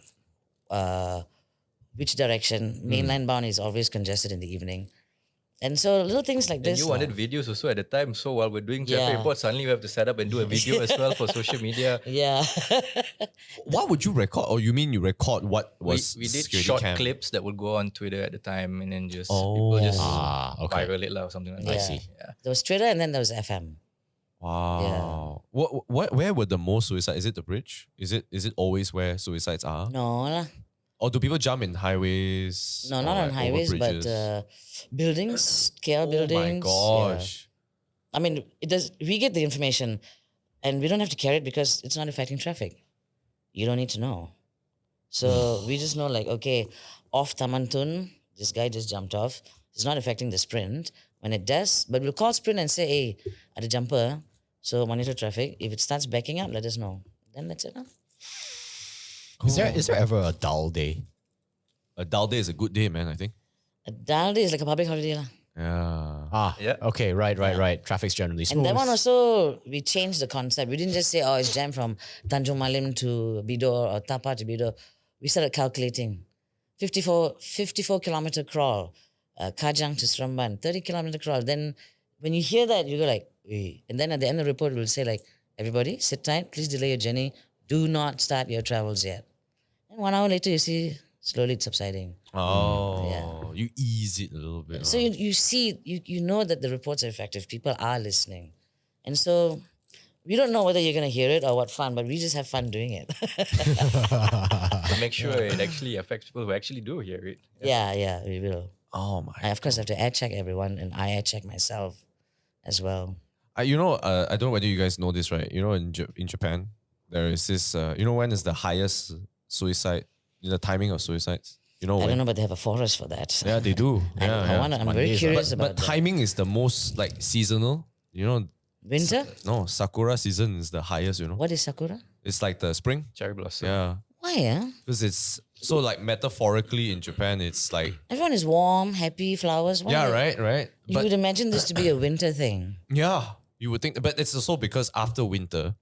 which direction. Mainline bound is always congested in the evening. And so little things like And this. you lah. wanted videos also at the time. So while we're doing traffic Yeah. reports, suddenly we have to set up and do a video as well for social media. Yeah. What would you record? Or you mean you record what was We did security short cam? clips that would go on Twitter at the time, and then just people just Okay. viral it lah or something like that. Yeah. see. Yeah. There was Twitter and then there was FM. Wow. Where were the most suicides? Is it the bridge? Is it always where suicides are? No lah. Or do people jump in highways? No, or not on like over highways, but bridges? buildings, KL Oh buildings. my yeah. gosh. I mean, it does. We get the information, and we don't have to carry it because it's not affecting traffic. You don't need to know. So we just know, like, okay, off Tamantun, this guy just jumped off. It's not affecting the sprint. When it does, but we'll call sprint and say, hey, at a jumper, so monitor traffic. If it starts backing up, let us know. Then that's it. Huh? Is there ever a dull day? A dull day is a good day, man, I think. A dull day is like a public holiday. Lah. Yeah. Yeah. Okay, right. Traffic's generally smooth. And that one also, we changed the concept. We didn't just say, oh, it's jam from Tanjung Malim to Bidor or Tapa to Bidor. We started calculating. 54 kilometer crawl, Kajang to Sramban, 30 kilometer crawl. Then when you hear that, you go like, "Wait." And then at the end of the report, we'll say like, everybody sit tight, please delay your journey. Do not start your travels yet. And 1 hour later, you see slowly it's subsiding. Oh, you ease it a little bit. So you see, you know that the reports are effective. People are listening. And so we don't know whether you're going to hear it or what fun, but we just have fun doing it. To make sure it actually affects people who actually do hear it. yeah, we will. Oh my. I, of course, have to ad check everyone and I ad check myself. as well. I don't know whether you guys know this, right? In Japan, there is this. When is the highest suicide? The timing of suicides. I don't when? know, but they have a forest for that. Yeah, they do. Yeah, I'm very Mondays, curious But about that. timing is the most like seasonal. Winter? No, sakura season is the highest. What is sakura? It's like the spring. Cherry blossom. Yeah, Why? because it's so like metaphorically in Japan, it's like Everyone is warm, happy, flowers. Why yeah, right. You But would imagine this to be a winter thing. yeah, you would think, but it's also because after winter,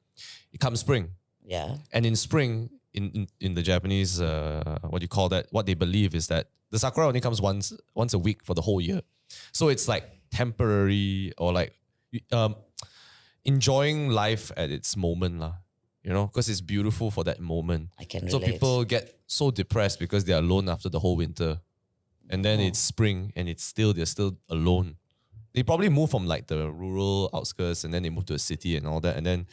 it comes spring, Yeah. and in spring, in the Japanese, what do you call that? What they believe is that the sakura only comes once a week for the whole year, so it's like temporary or like enjoying life at its moment, lah. Because it's beautiful for that moment. I can So relate. people get so depressed because they're alone after the whole winter. And then it's spring and they're still alone. They probably move from like the rural outskirts and then they move to a city and all that. And then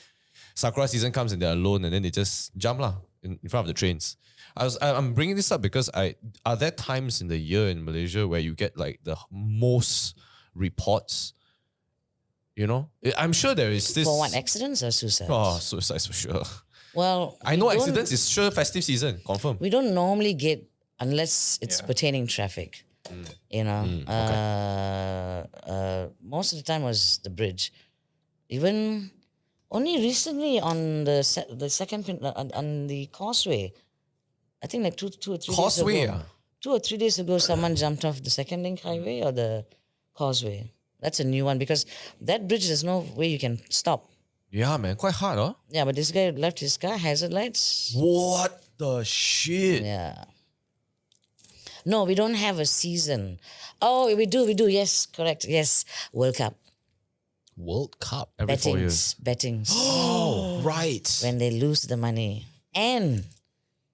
sakura season comes and they're alone and then they just jump lah in front of the trains. I'm bringing this up because are there times in the year in Malaysia where you get like the most reports? I'm sure there is this. For what, accidents or suicides? Oh, suicides for sure. Well, I know accidents is sure festive season, confirm. We don't normally get, unless it's Yeah. pertaining traffic. Most of the time was the bridge. Even only recently on the second on the causeway, I think like two or 3 Causeway, days ago. ah? 2 or 3 days ago, someone jumped off the second link highway or the causeway. That's a new one because that bridge there's no way you can stop. Yeah, man, quite hard, huh? Yeah, but this guy left his car, hazard lights. What the shit? Yeah. No, we don't have a season. Oh, we do. Yes, correct. Yes, World Cup. World Cup. Every 4 years. Bettings. Oh, right. When they lose the money. And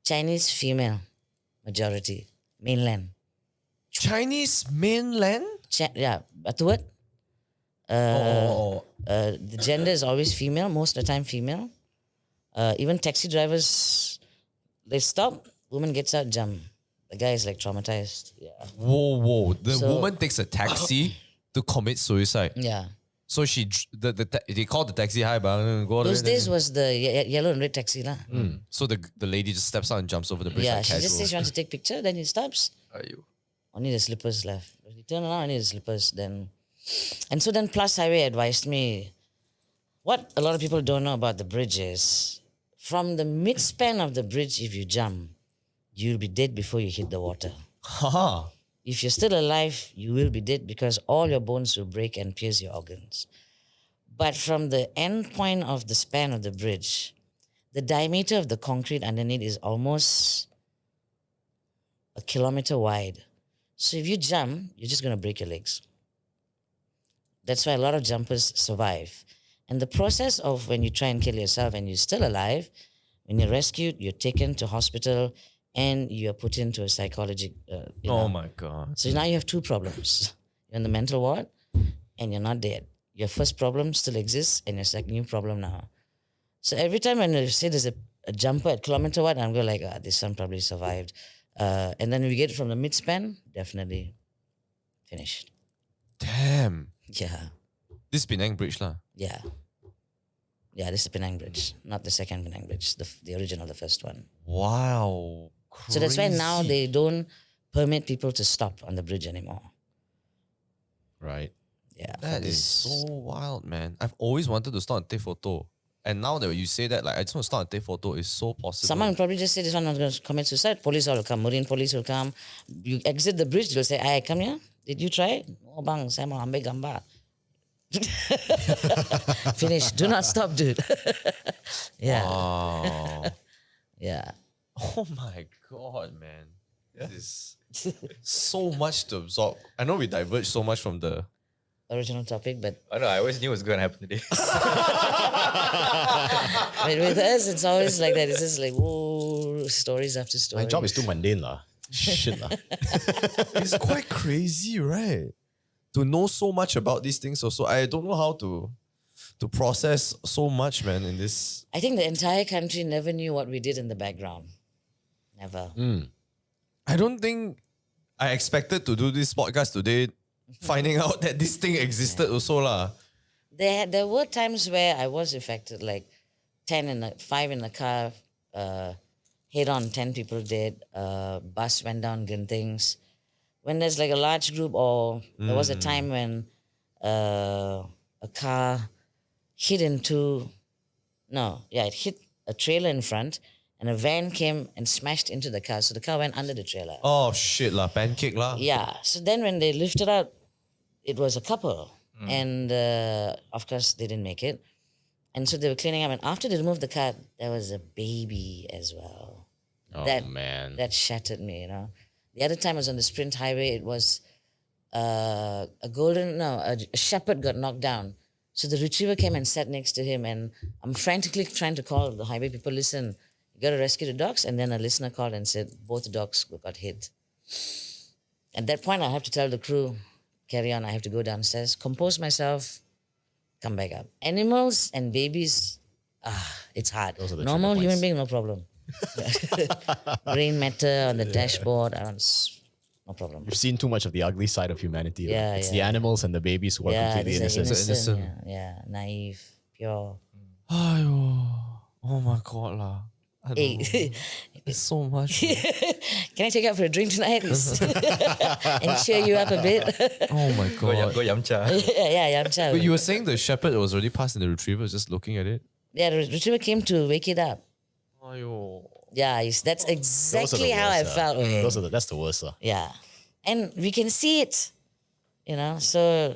Chinese female majority, mainland. Chinese mainland? Yeah, but what? The gender is always female, most of the time female. Even taxi drivers, they stop, woman gets out, jump. The guy is like traumatized. Yeah. Whoa. The So- woman takes a taxi to commit suicide. Yeah. So they call the taxi, hi, but go Those days was the yellow and red taxi lah. So the lady just steps out and jumps over the bridge Yeah, like she casual. just says she wants to take picture, then he stops. Are you? Only the slippers left. He turned around, only the slippers. Then Plus Highway advised me. What a lot of people don't know about the bridge is, from the mid-span of the bridge, if you jump, you'll be dead before you hit the water. Haha. If you're still alive, you will be dead because all your bones will break and pierce your organs. But from the end point of the span of the bridge, the diameter of the concrete underneath is almost a kilometer wide. So if you jump, you're just going to break your legs. That's why a lot of jumpers survive. And the process of when you try and kill yourself and you're still alive, when you're rescued, you're taken to hospital and you're put into a psychological. Oh my God. So now you have two problems. You're in the mental ward and you're not dead. Your first problem still exists and your second new problem now. So every time when you say there's a jumper at kilometer wide, I'm going like, this one probably survived. And then we get from the mid-span, definitely finished. Damn. Yeah. This Penang Bridge lah. Yeah. Yeah, this is Penang Bridge, not the second Penang Bridge, the original, the first one. Wow. So that's why now Crazy. they don't permit people to stop on the bridge anymore. Right. Yeah. for That is this- so wild, man. I've always wanted to stop and take photo. And now that you say that, like I just want to stop and take photo, is so possible. Someone will probably just say this one was going to commit suicide. Police will come, Marine police will come. You exit the bridge, they'll say, "Hey, come here. Did you try? Oh bang, saya mau ambil gambar." Finish. Do not stop, dude. Yeah. Wow. Yeah. Oh my God, man. This is so much to absorb. I know we diverged so much from the. Original topic, but I know. I always knew it was going to happen today. with us, it's always like that. It's just like, whoa, stories after stories. My job is too mundane lah. Shit lah. It's quite crazy, right? To know so much about these things also. I don't know how to process so much, man, in this. I think the entire country never knew what we did in the background. Never. I don't think I expected to do this podcast today, finding out that this thing existed also lah. there were times where I was affected, like 5 in a car, head on, 10 people dead, bus went down Gintings. When there's like a large group, or there was a time when a car hit into, no, yeah, it hit a trailer in front and a van came and smashed into the car. So the car went under the trailer. Oh shit lah, pancake lah. Yeah. So then when they lifted out, it was a couple. And of course, they didn't make it. And so they were cleaning up. And after they removed the car, there was a baby as well. Oh that, man. That shattered me, you know. The other time I was on the Sprint Highway. It was a shepherd got knocked down. So the retriever came and sat next to him. And I'm frantically trying to call the highway people, listen, you got to rescue the dogs. And then a listener called and said, both the dogs got hit. At that point, I have to tell the crew, carry on, I have to go downstairs, compose myself, come back up. Animals and babies, it's hard. Those are the Normal trigger human points. being, no problem. Brain matter on the dashboard, no problem. You've seen too much of the ugly side of humanity. Yeah, It's yeah. the animals and the babies who are completely these are innocent. innocent. Yeah, naive, pure. Aiyo. Oh my god lah. I don't know. Hey, It's so much. can I take you out for a drink tonight? And cheer you up a bit? Oh my god. Go Yamcha. yeah, I'm But you were saying the shepherd was already passed and the retriever was just looking at it? Yeah, the retriever came to wake it up. Aiyo. Yeah, that's Those are the exactly how I worst, felt. That's the worst. Yeah. And we can see it, you know. So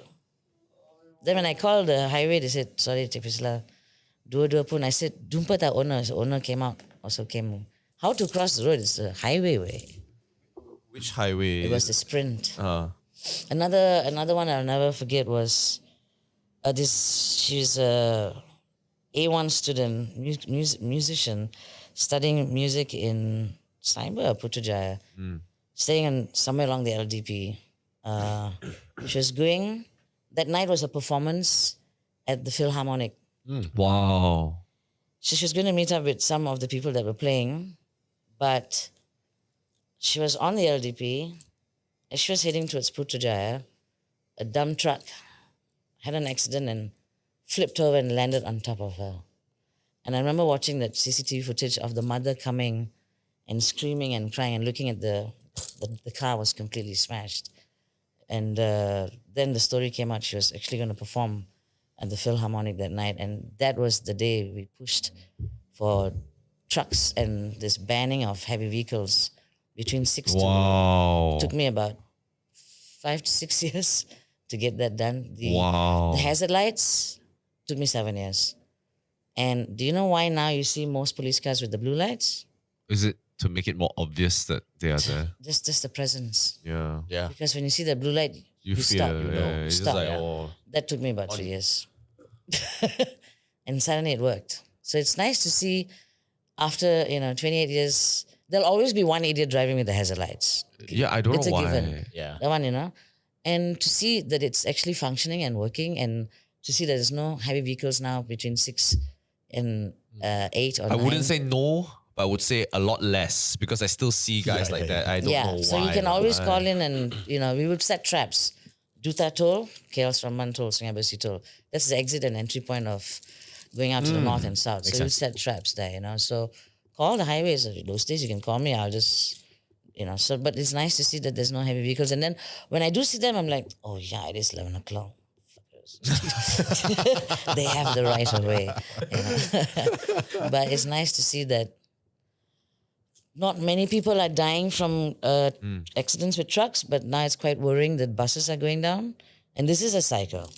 then when I called the highway, they said, sorry, Priscilla, dua pun. I said, jumpa tak owner. So owner came out, also came. How to cross the road? It's a highway way. Which highway? It was the Sprint. Uh, Another one I'll never forget was she's a A1 student, musician, studying music in Cyber, Putrajaya, staying somewhere along the LDP. She was going, that night was a performance at the Philharmonic. wow. So she was going to meet up with some of the people that were playing, but she was on the LDP. As she was heading towards Putrajaya, a dump truck had an accident and flipped over and landed on top of her. And I remember watching that CCTV footage of the mother coming and screaming and crying and looking at the car was completely smashed. And then the story came out. She was actually going to perform at the Philharmonic that night. And that was the day we pushed for trucks and this banning of heavy vehicles between 6 Wow. to... Took me about 5 to 6 years to get that done. Wow. The hazard lights took me 7 years. And do you know why now you see most police cars with the blue lights? Is it to make it more obvious that they are there? Just the presence. Yeah. Yeah. Because when you see the blue light, You feel, stop. yeah, it's just Stop. like, Yeah. oh. That took me about 3 years. And suddenly it worked. So it's nice to see after, 28 years, there'll always be one idiot driving with the hazard lights. Yeah, I don't It's know a why. given. Yeah. That one, And to see that it's actually functioning and working, and to see that there's no heavy vehicles now between 6 and 8 or 9. I wouldn't say no, but I would say a lot less because I still see guys Yeah, like yeah, that. I don't know why. So you can always lah. call in and, we would set traps. Duta Toll, KL Sramban Toll, Singapore Toll. That's the exit and entry point of going out to the north and south. So we set traps there, So call the highways. Those days you can call me. I'll just, but it's nice to see that there's no heavy vehicles. And then when I do see them, I'm like, oh yeah, it is 11 o'clock. They have the right of way. But it's nice to see that not many people are dying from accidents with trucks, but now it's quite worrying that buses are going down. And this is a cycle.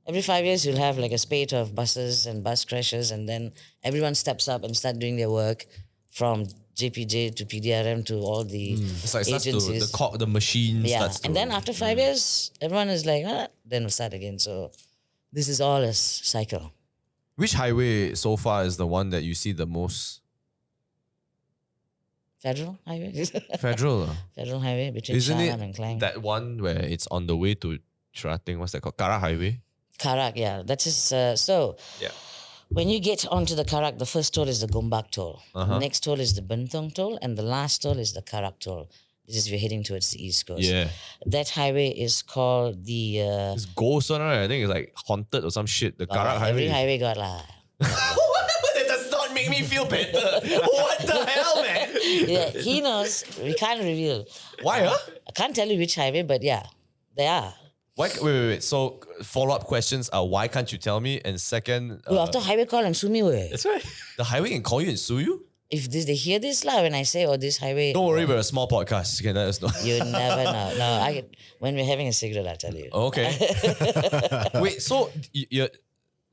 Every 5 years, you'll have like a spate of buses and bus crashes, and then everyone steps up and start doing their work from JPJ to PDRM to all the It's like starts to, agencies. the machine starts to... And then after 5 years, everyone is like, then we'll start again. So this is all a cycle. Which highway so far is the one that you see the most? Federal highway? Federal. Federal highway between Isn't Shangham it and Klang. that one where it's on the way to Cherating? What's that called? Kara Highway? Karak, yeah. That is, so Yeah. when you get onto the Karak, the first toll is the Gombak toll. The next toll is the Bentong toll, and the last toll is the Karak toll. This is if you're heading towards the East Coast. Yeah. That highway is called the... This ghost one, right? I think it's like haunted or some shit. The Karak every highway. highway got lah. That does not make me feel better. What the hell, man? Yeah, he knows. We can't reveal. Why, huh? I can't tell you which highway, but yeah, they are. Why? Wait. So follow-up questions are why can't you tell me? And second, After highway call and sue me, wey. That's right. the highway can call you and sue you? If they hear this lah, when I say, this highway... Don't worry, we're a small podcast. You can let us know. You never know. No, when we're having a cigarette, I'll tell you. Okay. Wait, so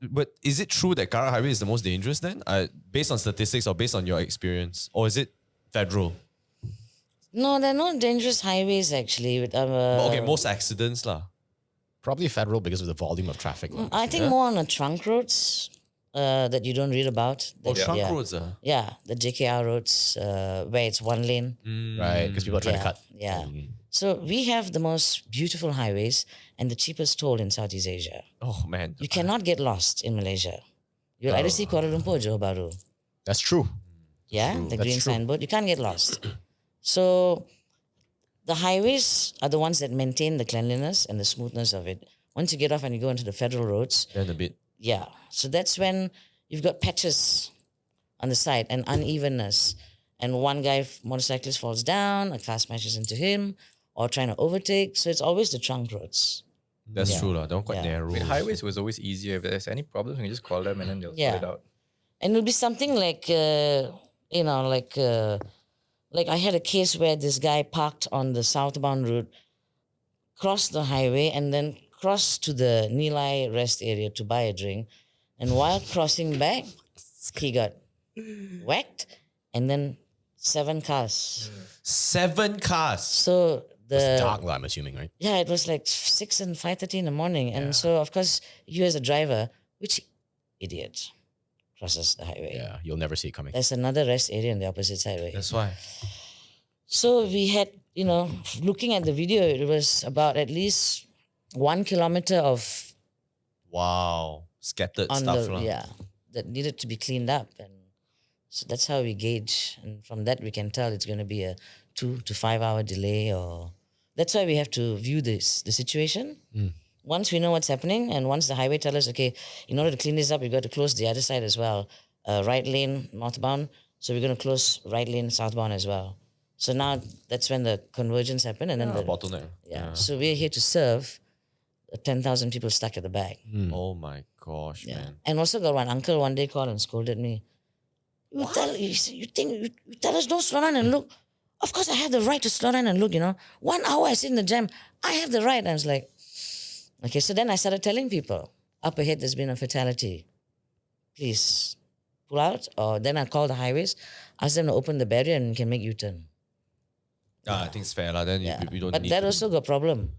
but is it true that Karak Highway is the most dangerous then? Based on statistics or based on your experience? Or is it federal? No, there are no dangerous highways actually. Okay, most accidents lah. Probably federal because of the volume of traffic. I think more on the trunk roads that you don't read about. Trunk yeah. roads Yeah, the JKR roads where it's one lane. Right, because people are trying to cut. Yeah. So we have the most beautiful highways and the cheapest toll in Southeast Asia. Oh man. You cannot get lost in Malaysia. You'll either see Kuala Lumpur or Johor Bahru. That's true. Yeah, the That's green true. signboard. You can't get lost. So the highways are the ones that maintain the cleanliness and the smoothness of it. Once you get off and you go into the federal roads, Then a bit. yeah. So that's when you've got patches on the side and unevenness. And one guy, motorcyclist, falls down, a car smashes into him, or trying to overtake. So it's always the trunk roads. That's Yeah. true lah. They're quite Yeah. narrow. With highways was always easier. If there's any problem, you can just call them and then they'll Yeah. sort it out. And it'll be something like, like I had a case where this guy parked on the southbound route, crossed the highway, and then crossed to the Nilai rest area to buy a drink. And while crossing back, he got whacked, and then 7 cars. 7 cars. So It's dark, I'm assuming, right? yeah, it was like 6 and 5:30 in the morning, and so of course you as a driver, which idiot crosses the highway? Yeah, you'll never see it coming. There's another rest area on the opposite highway. That's why. So we had, looking at the video, it was about at least 1 kilometer of Wow. Scattered on stuff the lah. that needed to be cleaned up, and so that's how we gauge, and from that we can tell it's going to be a 2 to 5 hour delay, or that's why we have to view the situation. Once we know what's happening, and once the highway tells us, okay, in order to clean this up, we've got to close the other side as well, right lane northbound, so we're going to close right lane southbound as well. So now that's when the convergence happened, and then the Bottleneck. yeah. So we're here to serve 10,000 people stuck at the back. Oh my gosh, Yeah. man. And also got one uncle one day called and scolded me. You tell us don't slow down and look. Of course I have the right to slow down and look, 1 hour I sit in the jam. I have the right. I was like, okay. So then I started telling people, up ahead there's been a fatality. Please pull out. Or then I call the highways, ask them to open the barrier and can make U-turn. I think it's fair lah. Then Yeah. we don't But need that to, also got problem.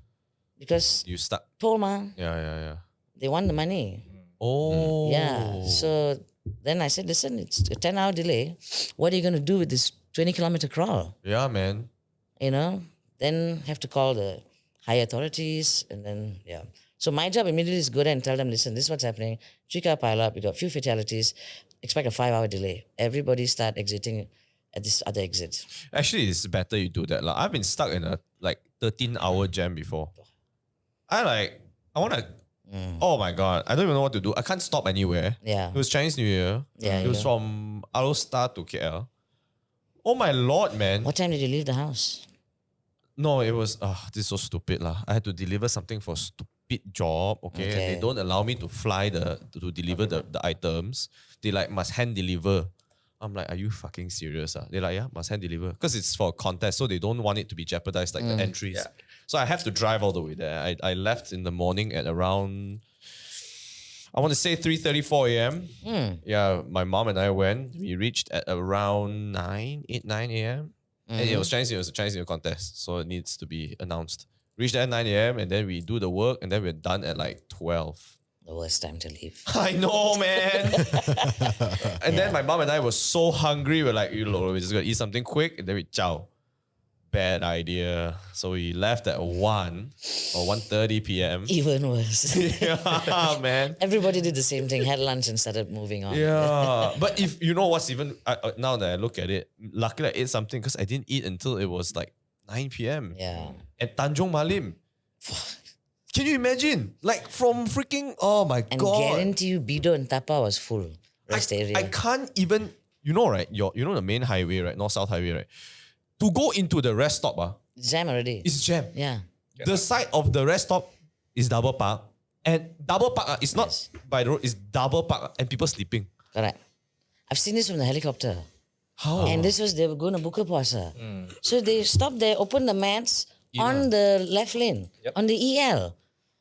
Because you stuck. toll ma, Yeah. they want the money. Oh. Yeah. So then I said, listen, it's a 10-hour delay. What are you going to do with this 20-kilometer crawl? Yeah, man. Then have to call the high authorities, and then, yeah. So my job immediately is go there and tell them, listen, this is what's happening. 3-car pile up, we got a few fatalities, expect a 5-hour delay. Everybody start exiting at this other exit. Actually, it's better you do that lah. I've been stuck in a 13-hour jam before. I want to. Oh my god! I don't even know what to do. I can't stop anywhere. Yeah. It was Chinese New Year. Yeah, It was from Alostar to KL. Oh my lord, man! What time did you leave the house? No, it was. This is so stupid lah. I had to deliver something for a stupid job. Okay, Okay. and they don't allow me to fly to deliver the items. They must hand deliver. I'm like, are you fucking serious? They're like, yeah, must hand deliver. Because it's for a contest, so they don't want it to be jeopardized, the entries. Yeah. So I have to drive all the way there. I left in the morning at around, I want to say 3:34 a.m. Yeah, my mom and I went. We reached at around 9 a.m. And it was Chinese New Year, it was a Chinese New Year contest, so it needs to be announced. Reached there at 9 a.m. and then we do the work and then we're done at 12. The worst time to leave. I know, man. And then my mom and I were so hungry. We're like, we're just gonna eat something quick, and then we chow. Bad idea. So we left at 1 or 1:30 p.m. Even worse. Yeah, man. Everybody did the same thing, had lunch and started moving on. Yeah. But if you know what's even now that I look at it, luckily I ate something because I didn't eat until it was 9 p.m. Yeah. At Tanjong Malim. Can you imagine? Like from freaking, oh my And God. guarantee you, Bido and Tapa was full. Rest area. I can't even, right? You know the main highway, right? North-South highway, right? To go into the rest stop, Jam already. it's jam. Yeah. The side of the rest stop is double park. And double park, it's not by the road, it's double park and people sleeping. Correct. I've seen this from the helicopter. How? And this was, they were going to Buka Puasa. So they stopped there, opened the mats on the left lane, on the EL.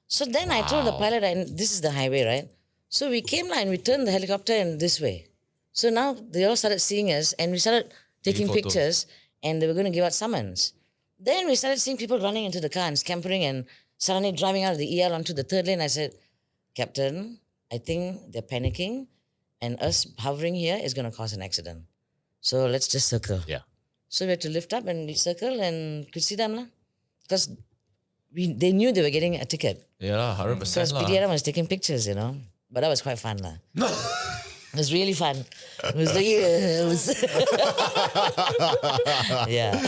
So then I told the pilot, and this is the highway, right? So we came and we turned the helicopter in this way. So now they all started seeing us and we started taking photos. pictures and they were going to give out summons. Then we started seeing people running into the car and scampering and suddenly driving out of the EL onto the third lane. I said, Captain, I think they're panicking and us hovering here is going to cause an accident. So let's just circle. Yeah. So we had to lift up and we circle and could see them. Because they knew they were getting a ticket. Yeah, 100%. Because PDRM was taking pictures, But that was quite fun. It was really fun. It was like, yeah.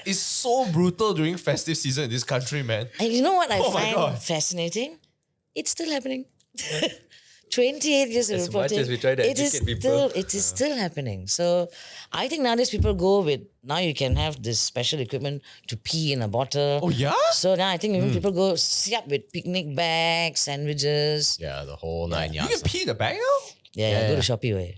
It's so brutal during festive season in this country, man. And you know what I Oh my find God. fascinating? It's still happening. 28 years of As much reporting. as we try to educate people. It is still happening. So I think nowadays people go with, now you can have this special equipment to pee in a bottle. Oh, yeah? So now I think even people go siap with picnic bags, sandwiches. Yeah, the whole 9 You yards. can pee in the bag now? Yeah, go yeah. to Shopee way.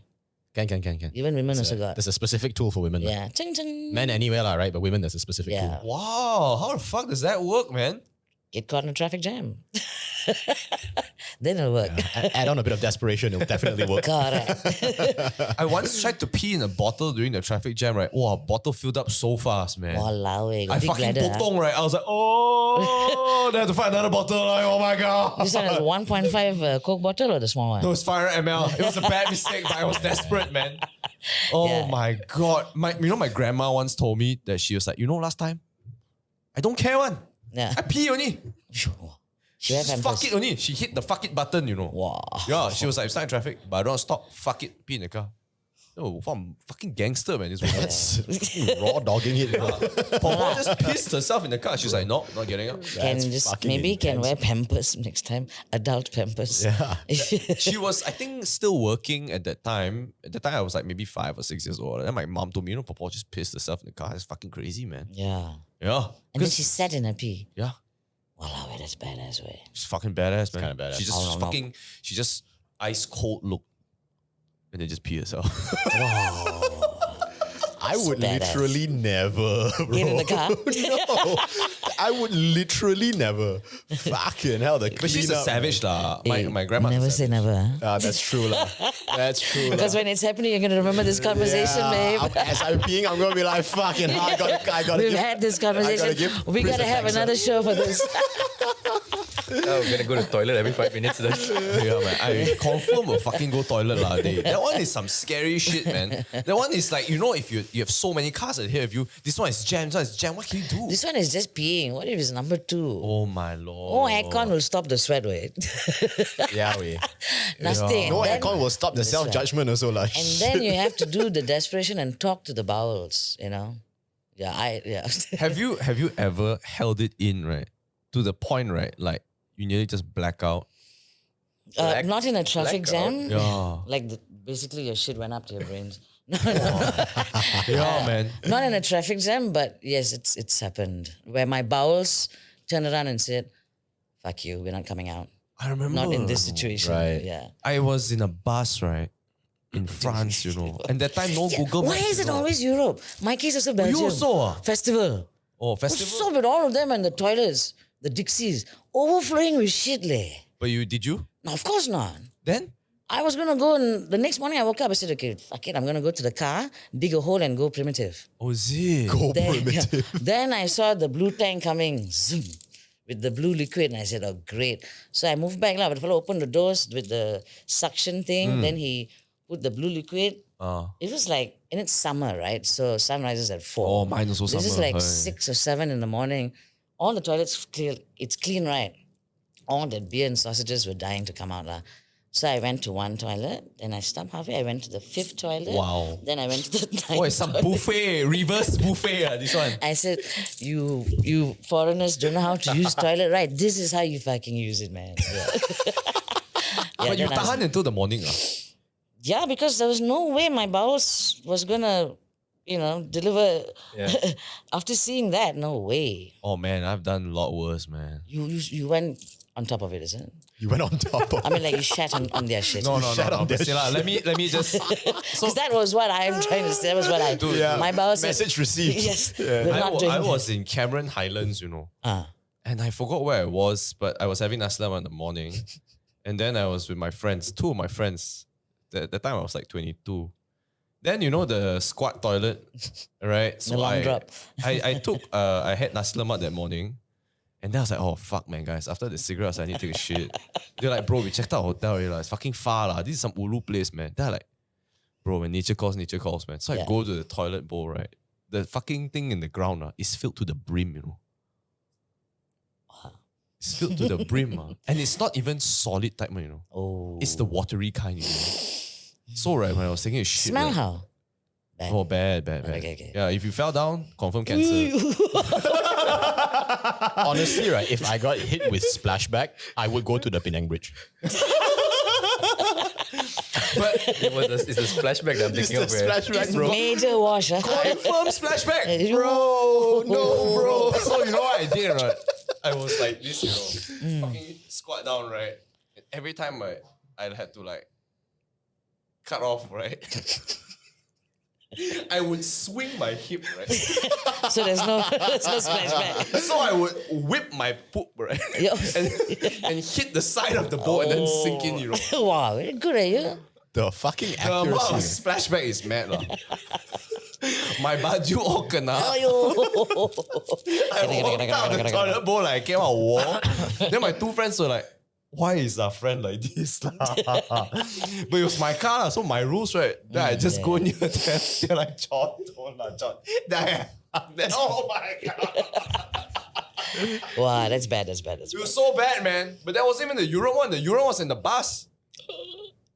Can. Even women also got. There's a specific tool for women. Yeah. Ching, ching. Men anywhere, right? But women, there's a specific Yeah. tool. Wow, how the fuck does that work, man? Get caught in a traffic jam. Then it'll work. Add on a bit of desperation, it'll definitely work. Correct. I once tried to pee in a bottle during the traffic jam, right? Wow, bottle filled up so fast, man. Walao eh. Got I big fucking bladder. potong, right? I was like, oh, they have to find another bottle. Like, oh my God. This one is 1.5 Coke bottle or the small one? No, it's 500 ml. It was a bad mistake, but I was desperate, man. Oh Yeah. my God. My grandma once told me that she was like, last time, I don't care one. Yeah. I pee only. She have Just fuck pampers. it only. She hit the fuck it button, Wow. Yeah, she was like, stuck in traffic, but I don't stop. Fuck it, pee in the car. Oh, I'm fucking gangster, man. This woman. Raw dogging it. Paula just pissed herself in the car. She's like, no, not getting up. Can just fucking maybe can intense. wear pampers next time. Adult pampers. Yeah. She was, I think, still working at that time. At the time, I was like maybe 5 or 6 years old. And then my mom told me, Papa just pissed herself in the car. It's fucking crazy, man. Yeah. Yeah. And then she sat in her pee. Yeah. Walao, that's badass way. She's fucking badass, man. kinda badass. She just Oh, no. she just ice cold look. And then just pee herself. I would badass. literally never. Get in the car. No, I would literally never. Fucking hell, the But she's a savage, lah. My grandma. Never say never. Huh? That's true, lah. That's true, Because when it's happening, you're going to remember this conversation, babe. As I'm peeing, I'm gonna be like, fucking hell, I gotta We've give- had this I gotta conversation. give We got to Chris a have thanks, another show for this. Oh, we're gonna go to the toilet every 5 minutes then. Yeah, man. I confirm will fucking go toilet, lah. That one is some scary shit, man. That one is like, if you have so many cars ahead of you, this one is jammed, this one is jammed. What can you do? This one is just peeing. What if it's number 2? Oh my lord. Oh, aircon will stop the sweat, wait. Yeah, we. Nothing. No Then- aircon will stop the That's right. self-judgment also, like. And then you have to do the desperation and talk to the bowels, Yeah, yeah. Have you ever held it in, right? To the point, right? Like you nearly just black out. Not in a traffic blackout. jam. Yeah. Like basically your shit went up to your brains. Yeah, man. Not in a traffic jam, but yes, it's happened. Where my bowels turned around and said, fuck you, we're not coming out. I remember. Not in this situation. Right. Yeah. I was in a bus, right? In France, And that time no Google Why Maps. is it always Europe? My case also Belgium. also ah? Festival. Oh, festival. So with all of them and the toilets, the Dixies, overflowing with shit leh. But did you? No, of course not. Then? I was gonna go and the next morning I woke up, I said, okay, fuck it, I'm gonna go to the car, dig a hole and go primitive. Oh, is it? Go Then, primitive. then I saw the blue tank coming, zoom, with the blue liquid, and I said, oh, great. So I moved back, but the fellow opened the doors with the suction thing, then he put the blue liquid. It was like, and it's summer, right? So sun rises at 4. Oh, mine also This is summer. like Hey. 6 or 7 in the morning. All the toilets clear, it's clean, right? All that beer and sausages were dying to come out. Lah. So I went to one toilet, then I stopped halfway. I went to the 5th toilet. Wow. Then I went to the 9th Oh, it's some toilet. buffet, reverse buffet, this one. I said, you foreigners don't know how to use toilet, right? This is how you fucking use it, man. Yeah. But you then I was- tahan until the morning. yeah, because there was no way my bowels was gonna, deliver. Yeah. After seeing that, no way. Oh man, I've done a lot worse, man. You went on top of it, isn't it? You went on top of I mean, like you shat on their shit. No, Shut up, Priscilla, let me just. Because that was what I'm trying to say. That was what I do. Yeah. My bowels said, Message received. yes, we're not doing I this. was in Cameron Highlands, and I forgot where I was, but I was having nasi lemak in the morning, and then I was with my friends, 2 of my friends. That time I was like 22. Then the squat toilet, right? So The long I, drop. I took I had nasi lemak that morning, and then I was like, oh fuck man, guys, after the cigarettes I need to take a shit. They're like, bro, we checked out a hotel already, it's fucking far lah. This is some ulu place, man. They're like, bro, when nature calls, man. So I Yeah. go to the toilet bowl, right? The fucking thing in the ground is filled to the brim, It's filled to the brim, and it's not even solid type, Oh. It's the watery kind, So right, when I was taking a shit, Smell right, how? Bad. oh bad. Okay. Yeah, if you fell down, confirm cancer. Honestly, right, if I got hit with splashback, I would go to the Penang Bridge. But It's a splashback that I'm thinking of. Where Splashback, bro. Major wash, huh? confirm splashback, Bro, no, bro. So you know what I did, right? I was like this, fucking squat down, right? And every time I had to like cut off, right? I would swing my hip, right? So there's no splashback. So I would whip my poop, right? Yo. and hit the side of the bowl and then sink in, Wow, very good at you. The fucking The amount of accuracy. splashback is mad, lah. My baju all kena. Ayo. I walked out the toilet bowl like I came out war. Then my 2 friends were like, why is our friend like this? But it was my car, lah, so my rules, right? Then I just go near them. They're like, John, don't lah, John. Then oh my God. Wow, that's bad. It was so bad, man. But that wasn't even the Euro one. The Euro was in the bus.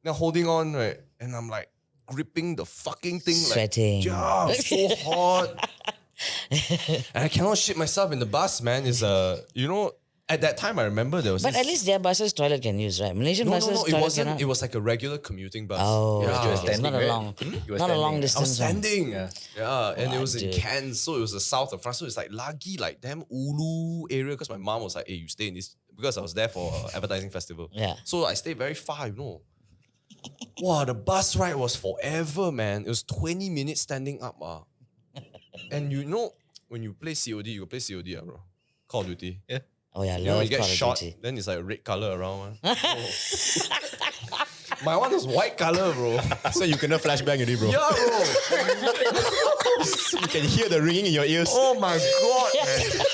They're holding on, right? And I'm like gripping the fucking thing. Sweating. Like, yeah, it's so hot. And I cannot shit myself in the bus, man. It's at that time I remember there was But this, at least their buses toilet can use, right? Malaysian no, buses it toilet wasn't. cannot. It was like a regular commuting bus. Oh, yeah. okay, were okay. It's not standing, a right? long, You were not a long standing. I was distance. one. standing. Yeah. Yeah, and it was in dude. Cairns, so it was the south of France. So it's like lagi, like damn ulu area. Because my mom was like, "Hey, you stay in this," because I was there for advertising festival. Yeah. So I stayed very far, Wow, the bus ride was forever, man. It was 20 minutes standing up, And when you play COD, you play COD, bro. Call of Duty. Yeah. Oh yeah, I You know, love when you get Call of shot, Duty. then it's like red color around. Oh. My one was white color, bro. So you cannot flashbang already, bro. Yeah, bro. You can hear the ringing in your ears. Oh my God, man.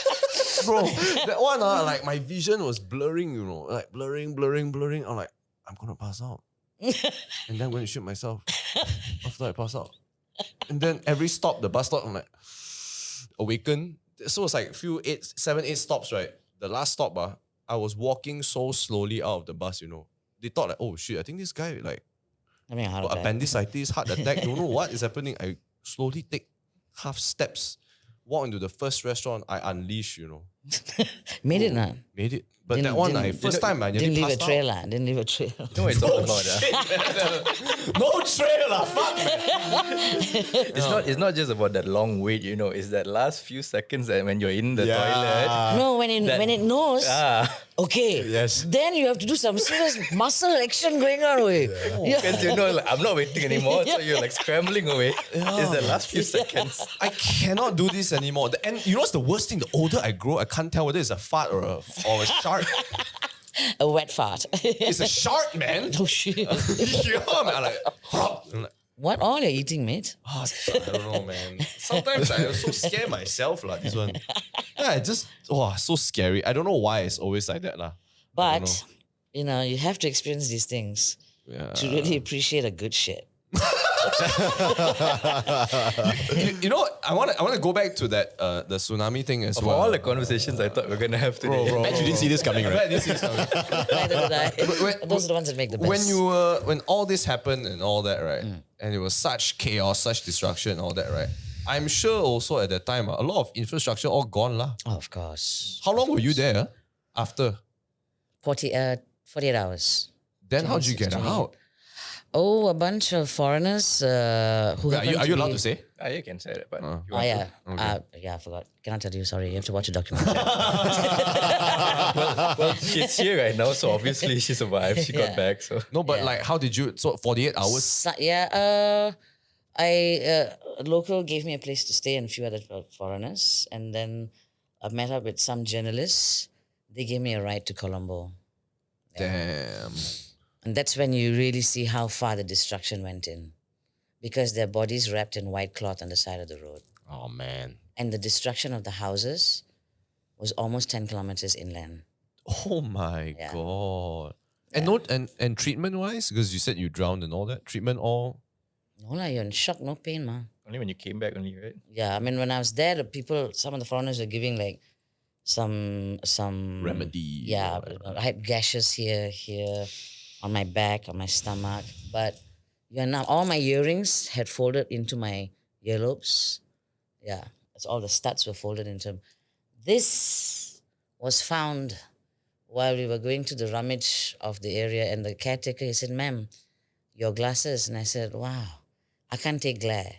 Bro, that one, like my vision was blurring, like blurring. I'm like, I'm gonna pass out. And then I'm gonna shoot myself after I pass out. And then every stop, the bus stop, I'm like, awaken. So it's like 7, 8 stops, right? The last stop, I was walking so slowly out of the bus, They thought like, oh shit, I think this guy like I mean, how got appendicitis, heart attack, don't know what is happening. I slowly take half steps, walk into the first restaurant, I unleash, Made it, nah. Made it. But Didn't- that one, didn't- first time I Didn't nearly leave a passed trail, out. lah. Didn't leave a trail. You know what it's all about. No trail, fuck man. It's not just about that long wait, It's that last few seconds that when you're in the toilet. No, when it knows, okay. Yes. Then you have to do some serious muscle action going on, way. Yeah. Because like, I'm not waiting anymore, so you're like scrambling away. It's the last few seconds. I cannot do this anymore. And you know what's the worst thing? The older I grow, I can't tell whether it's a fart or a shark. A wet fart. It's a shark, man. Oh shit. Yeah, man. I'm like, What all you're eating, mate? I don't know, man. Sometimes I also scare myself, this one. Yeah, so scary. I don't know why it's always like that, I don't But you have to experience these things Yeah. to really appreciate a good shit. You know, I want to go back to that the tsunami thing as Of well. all the conversations I thought we were gonna have today. Bro. Bet you didn't see this coming, I right? bet this is coming. Neither did I. Those are the ones that make the best. When all this happened and all that, right? And it was such chaos, such destruction, and all that, right? I'm sure also at that time, a lot of infrastructure all gone lah. Oh, of course. How long were you there after? 48 hours. Then how'd you get 26, out? Oh, a bunch of foreigners who Are happened you allowed be- to say? You can say that, but you Oh want to? yeah, yeah. I forgot. Cannot tell you. Sorry, you have to watch a documentary. Well, she's here right now, so obviously she survived. She got Yeah. back. So No, but like, how did you? So 48 hours. Yeah. A local gave me a place to stay and a few other foreigners, and then I met up with some journalists. They gave me a ride to Colombo, Damn. and that's when you really see how far the destruction went in, because their bodies wrapped in white cloth on the side of the road, Oh man. and the destruction of the houses was almost 10 kilometers inland. Oh my Yeah. god. And treatment wise, because you said you drowned and all that. Treatment all. No, lah, you're in shock, no pain, ma. only when you came back, only right? Yeah, I mean, when I was there, the people, some of the foreigners were giving like some Remedy. Yeah, I had gashes here, on my back, on my stomach. But now all my earrings had folded into my earlobes. Yeah, that's all the studs were folded into. This was found while we were going to the rummage of the area, and the caretaker, he said, "Ma'am, your glasses." And I said, "Wow, I can't take glare."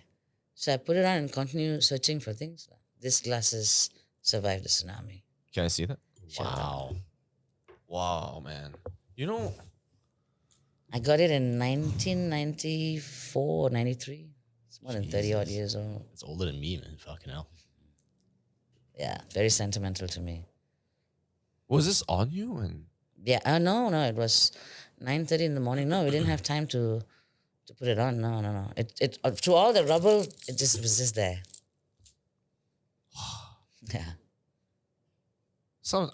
So I put it on and continue searching for things. These glasses survived the tsunami. Can I see that? Wow. Wow, man. You know, I got it in 1994 or 93. It's more than 30 odd years old. It's older than me, man. Fucking hell. Yeah, very sentimental to me. was this on you? And Yeah, no, it was 9:30 in the morning. No, we didn't have time to put it on. No. It through all the rubble, it was just there. Yeah.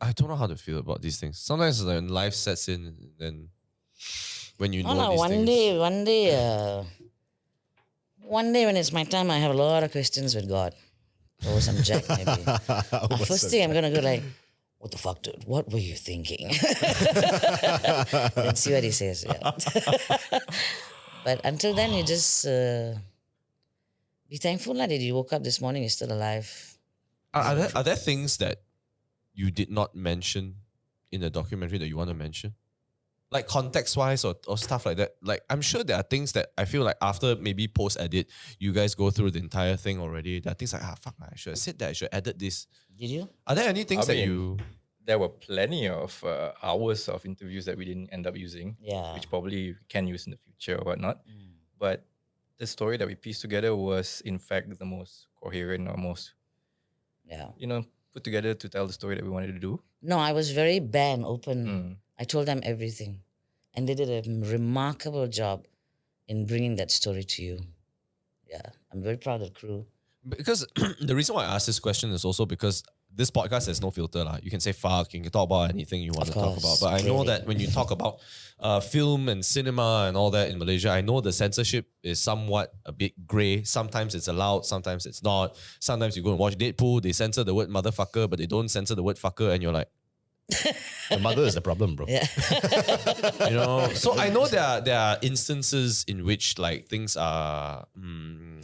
I don't know how to feel about these things. Sometimes when life sets in, then when you know Oh no, these one things. day when it's my time, I have a lot of questions with God. Or some jack maybe. First thing I'm gonna go like, what the fuck, dude? What were you thinking? Then see what he says. Yeah. But until then, you just be thankful that you woke up this morning, you're still alive. Are there things that you did not mention in the documentary that you want to mention? Like context-wise or stuff like that. Like, I'm sure there are things that I feel like after maybe post-edit, you guys go through the entire thing already. There are things like, fuck, I should have said that, I should have added this. Did you? Are there any things I that mean, you... There were plenty of hours of interviews that we didn't end up using, Yeah. which probably we can use in the future or whatnot. But the story that we pieced together was, in fact, the most coherent or most, Yeah. put together to tell the story that we wanted to do. No, I was very bare and open. I told them everything. And they did a remarkable job in bringing that story to you. Yeah. I'm very proud of the crew. Because the reason why I asked this question is also because this podcast has no filter. You can say fuck, you can talk about anything you want Of to talk course, about. But I know clearly. that when you talk about film and cinema and all that in Malaysia, I know the censorship is somewhat a bit grey. Sometimes it's allowed, sometimes it's not. Sometimes you go and watch Deadpool, they censor the word motherfucker, but they don't censor the word fucker, and you're like, The mother is the problem, bro. Yeah. So I know there are instances in which like things are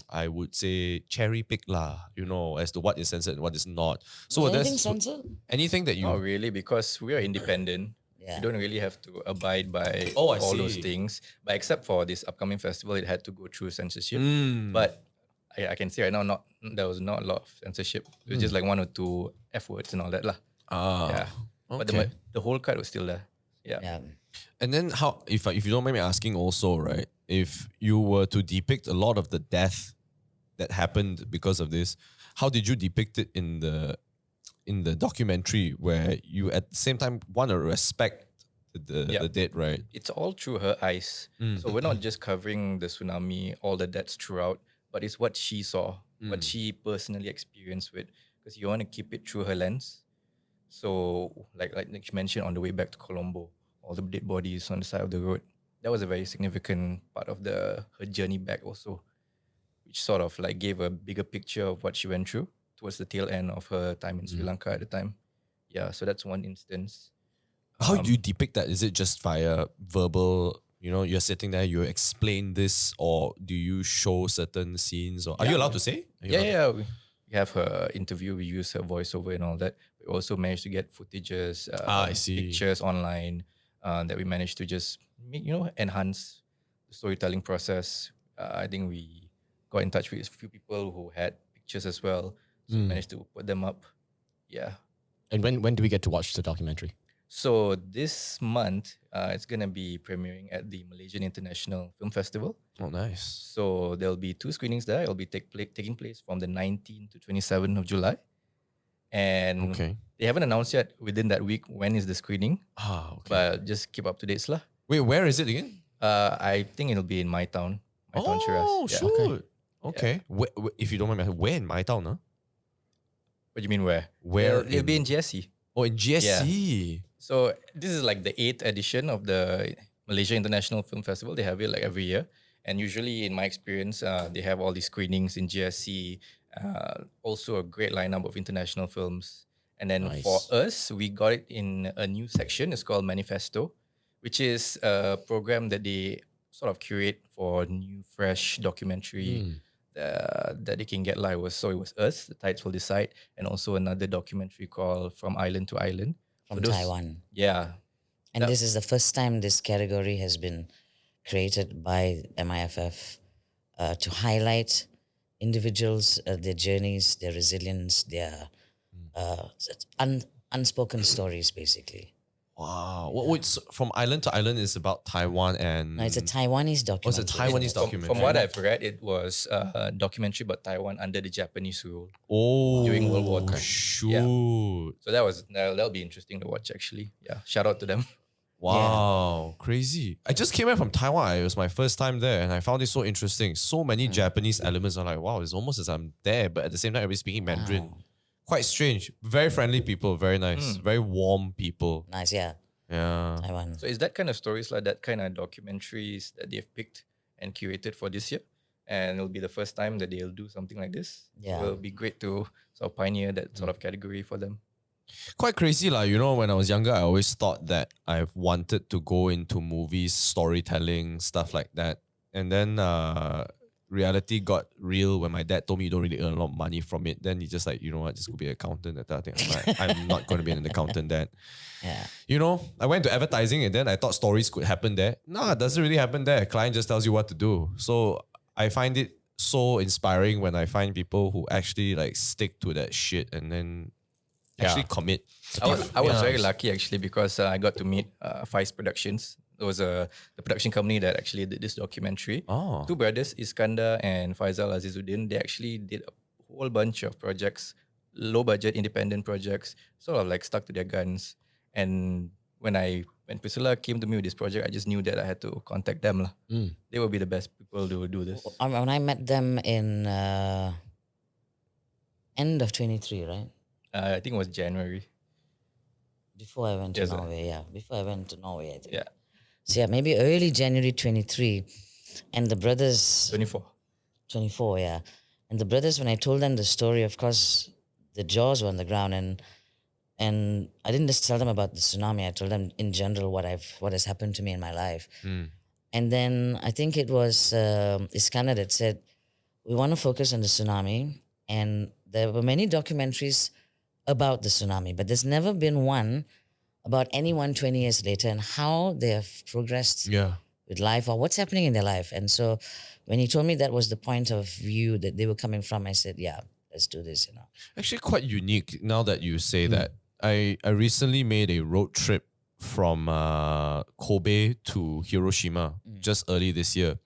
I would say cherry picked as to what is censored and what is not. So Was there's anything censored? anything that you Not really, because we are independent. Yeah. You don't really have to abide by Oh, I all those see. things. But except for this upcoming festival, it had to go through censorship. Mm. But I can see right now, there was not a lot of censorship. It was just like 1 or 2 F words and all that lah. Yeah. But okay. the whole cut was still there. Yeah. Yeah. And then how, if you don't mind me asking also, right, if you were to depict a lot of the death that happened because of this, how did you depict it in the documentary where you at the same time want to respect the dead, right? It's all through her eyes. So we're not just covering the tsunami, all the deaths throughout, but it's what she saw, what she personally experienced with, because you want to keep it through her lens. So like Nick mentioned, on the way back to Colombo, all the dead bodies on the side of the road, that was a very significant part of her journey back also, which sort of like gave a bigger picture of what she went through towards the tail end of her time in Sri Lanka at the time. Yeah, so that's one instance. How do you depict that? Is it just via verbal? You know, you're sitting there, you explain this, or do you show certain scenes? Or are you allowed to say? Are you allowed to- Yeah. We have her interview. We use her voiceover and all that. We also managed to get footages, I see. pictures online that we managed to just make, enhance the storytelling process. I think we got in touch with a few people who had pictures as well, so we managed to put them up. Yeah. And when do we get to watch the documentary? So this month, it's gonna be premiering at the Malaysian International Film Festival. Oh, nice. So there'll be 2 screenings there. It'll be taking place from the 19th to 27th of July. And Okay. they haven't announced yet within that week when is the screening, Okay. but just keep up to date, lah. Wait, where is it again? I think it'll be in my town. My town, Shiraz. Oh, Yeah. shoot. Okay. If you don't mind me asking, where in my town, huh? What do you mean where? Where It'll be in GSC. Oh, in GSC. So this is like the 8th edition of the Malaysia International Film Festival. They have it like every year. And usually in my experience, they have all these screenings in GSC. Also a great lineup of international films. And then Nice. for us, we got it in a new section. It's called Manifesto, which is a program that they sort of curate for new, fresh documentary that they can get live. So it was us, The Tides Will Decide, and also another documentary called From Island to Island. From So those- Taiwan. Yeah. And this is the first time this category has been created by MIFF to highlight individuals, their journeys, their resilience, their unspoken stories, basically. Wow. Wait, so from island to island is about Taiwan and No, it's a Taiwanese Oh, it's a documentary. Taiwanese documentary. From what I've read, it was a documentary about Taiwan under the Japanese rule. Oh, during World War II. Shoot. So that'll be interesting to watch actually. Yeah. Shout out to them. Wow, crazy. I just came back from Taiwan. It was my first time there and I found it so interesting. So many Japanese elements. I'm like, wow, it's almost as I'm there, but at the same time, everybody's speaking Mandarin. Wow. Quite strange. Very friendly people, very nice. Very warm people. Nice, yeah. Yeah. Taiwan. So is that kind of stories like that kind of documentaries that they've picked and curated for this year? And it'll be the first time that they'll do something like this. Yeah. So it'll be great to sort of pioneer that sort of category for them. Quite crazy lah. You know, when I was younger, I always thought that I've wanted to go into movies, storytelling, stuff like that. And then reality got real when my dad told me you don't really earn a lot of money from it. Then he just like, you know what, just go be an accountant. That type of thing. I'm like, I'm not going to be an accountant, Dad. Yeah. You know, I went to advertising and then I thought stories could happen there. No, it doesn't really happen there. Client just tells you what to do. So I find it so inspiring when I find people who actually like stick to that shit and then actually commit. I was very lucky actually because I got to meet Faiz Productions. It was the production company that actually did this documentary. Oh. 2 brothers, Iskandar and Faisal Azizuddin, they actually did a whole bunch of projects, low budget independent projects, sort of like stuck to their guns. And when Priscilla came to me with this project, I just knew that I had to contact them. Lah. They will be the best people to do this. When I met them in end of 23, right? I think it was January. Before I went to Yes, sir. Norway, yeah. Before I went to Norway, I think. Yeah, So yeah, maybe early January 23. And the brothers, 24. 24, yeah. And the brothers, when I told them the story, of course, the jaws were on the ground, and I didn't just tell them about the tsunami. I told them in general what has happened to me in my life. And then I think it was Iskandar that said, we want to focus on the tsunami. And there were many documentaries about the tsunami, but there's never been one about anyone 20 years later and how they have progressed Yeah. with life or what's happening in their life. And so when he told me that was the point of view that they were coming from, I said, yeah, let's do this, you know. Actually, quite unique now that you say that. I recently made a road trip from Kobe to Hiroshima just early this year.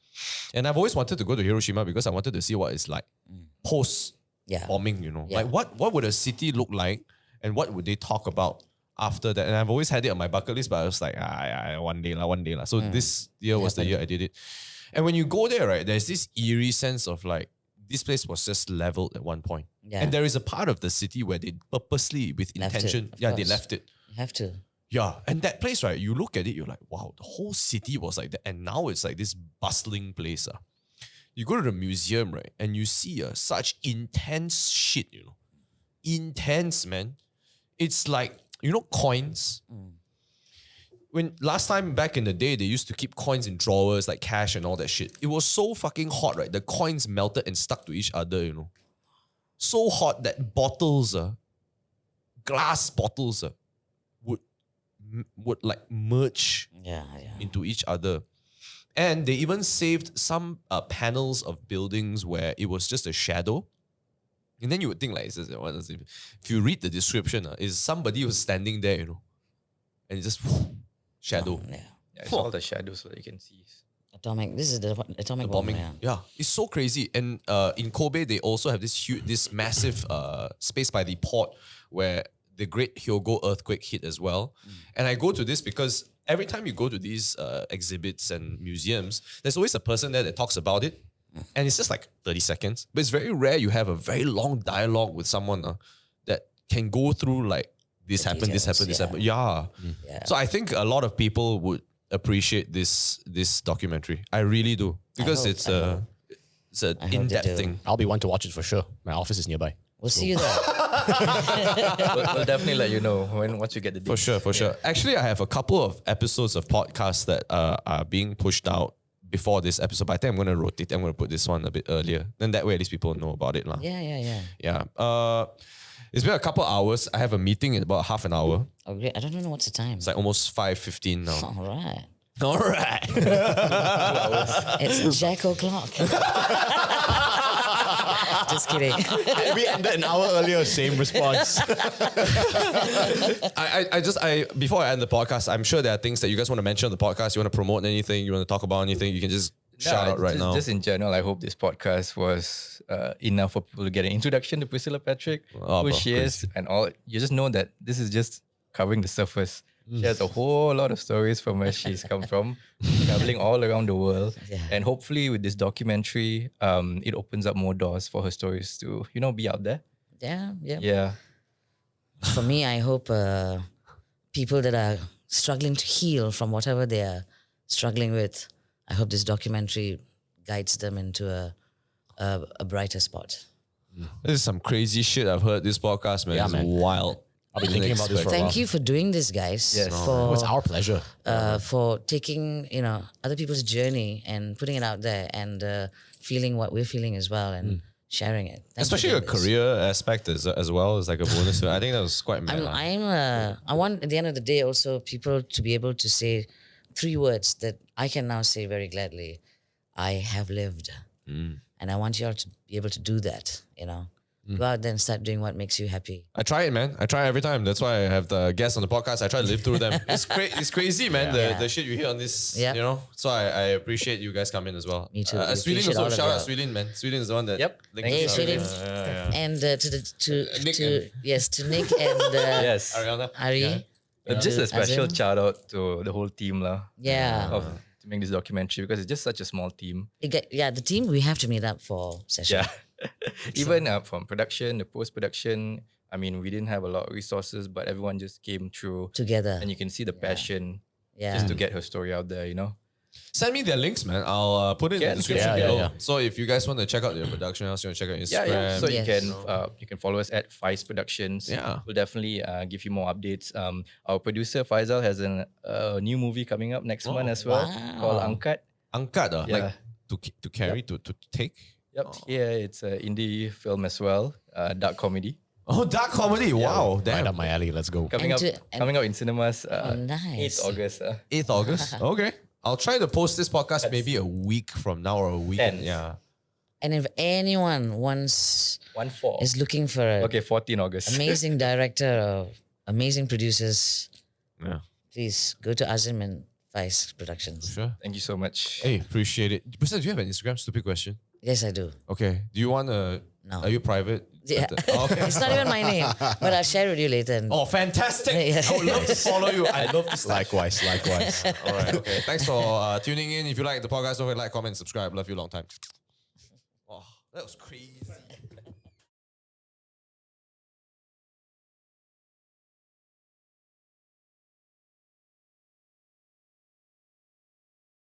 And I've always wanted to go to Hiroshima because I wanted to see what it's like post Yeah. bombing, you know. Yeah. Like what would a city look like and what would they talk about after that? And I've always had it on my bucket list, but I was like, one day lah. So this year was the year I did it. And when you go there, right, there's this eerie sense of like, this place was just leveled at one point. Yeah. And there is a part of the city where they purposely, with Left it, intention, of they course. left it. You have to. Yeah, and that place, right? You look at it, you're like, wow, the whole city was like that, and now it's like this bustling place. You go to the museum, right, and you see such intense shit, intense, man. It's like, coins. When last time back in the day, they used to keep coins in drawers, like cash and all that shit. It was so fucking hot, right? The coins melted and stuck to each other, So hot that bottles, glass bottles, would like merge into each other. And they even saved some panels of buildings where it was just a shadow. And then you would think like, if you read the description, is somebody who's standing there, and it's just shadow. Yeah, it's all the shadows so that you can see. This is the atomic Bombing. bomb. Yeah, it's so crazy. And in Kobe, they also have this massive space by the port where the Great Hyogo earthquake hit as well. And I go to this because every time you go to these exhibits and museums, there's always a person there that talks about it. And it's just like 30 seconds. But it's very rare you have a very long dialogue with someone that can go through like, this happened. Yeah. So I think a lot of people would appreciate this documentary. I really do. Because it's an in-depth thing. I'll be one to watch it for sure. My office is nearby. We'll see you there. We'll definitely let you know once we get the dates. For sure. Actually, I have a couple of episodes of podcasts that are being pushed out before this episode, but I think I'm going to rotate. I'm going to put this one a bit earlier. Then that way at least people know about it. Yeah. It's been a couple hours. I have a meeting in about half an hour. Oh, great. I don't know what's the time. It's like almost 5:15 now. All right. All right. It's Jack O'Clock. Just kidding. We ended an hour earlier, same response. I before I end the podcast, I'm sure there are things that you guys want to mention on the podcast. You want to promote anything, you want to talk about anything, you can just shout out right now. Just in general, I hope this podcast was enough for people to get an introduction to Priscilla Patrick, who she is, and all. You just know that this is just covering the surface. She has a whole lot of stories from where she's come from, traveling all around the world. And hopefully with this documentary, it opens up more doors for her stories to, be out there. Yeah. For me, I hope people that are struggling to heal from whatever they are struggling with, I hope this documentary guides them into a brighter spot. This is some crazy shit I've heard this podcast, man. Yeah, It's man. wild. I've been thinking about this for a while. Thank you for doing this, guys. Yes. For It's our pleasure. for taking other people's journey and putting it out there and feeling what we're feeling as well and sharing it. Thank you Especially for a this. career aspect as well as like a bonus. I think that was quite mad. I want at the end of the day also people to be able to say 3 words that I can now say very gladly. I have lived. And I want you all to be able to do that, Go out there and start doing what makes you happy. I try it, man. I try every time. That's why I have the guests on the podcast. I try to live through them. It's crazy, man. The shit you hear on this, So I appreciate you guys coming as well. Me too. We Sweden appreciate also. all of Shout out you. Sweden, man. Sweden is the one that. Yep. linked Hey, us up. Sweden. Yeah. And Nick to Nick and Yes. Ariana. Ari. Just a special Azim. shout out to the whole team Yeah. to make this documentary because it's just such a small team. The team, we have to meet up for session. Yeah. Even from production, the post-production, I mean, we didn't have a lot of resources, but everyone just came through. Together. And you can see the passion Yeah. just to get her story out there, Send me their links, man. I'll put it in the Can. description Yeah, below. yeah. So if you guys want to check out their production house, you want to check out Instagram. Yeah. So Yes. you can follow us at Fice Productions. Yeah. We'll definitely give you more updates. Our producer Faisal has a new movie coming up next month as well called Angkat. Angkat, Yeah. like to carry, to take. Yep. Yeah, it's an indie film as well, dark comedy. Oh, dark comedy. Wow. Right Damn. up my alley. Let's go. Coming And out in cinemas nice. 8th August. 8th August. Okay. I'll try to post this podcast maybe a week from now or a week. 10th. Yeah. And if anyone is looking for an 14 August. amazing director or amazing producers, Yeah. please go to Azim and Vice Productions. Sure. Thank you so much. Hey, appreciate it. Priscilla, do you have an Instagram? Stupid question. Yes, I do. Okay. Do you want to? No. Are you private? Yeah. Oh, okay. It's not even my name, but I'll share with you later. And Oh, fantastic! Yeah. I would love to follow you. I'd love to. Likewise. All right. Okay. Thanks for tuning in. If you like the podcast, don't forget to like, comment, subscribe. Love you long time. Oh, that was crazy.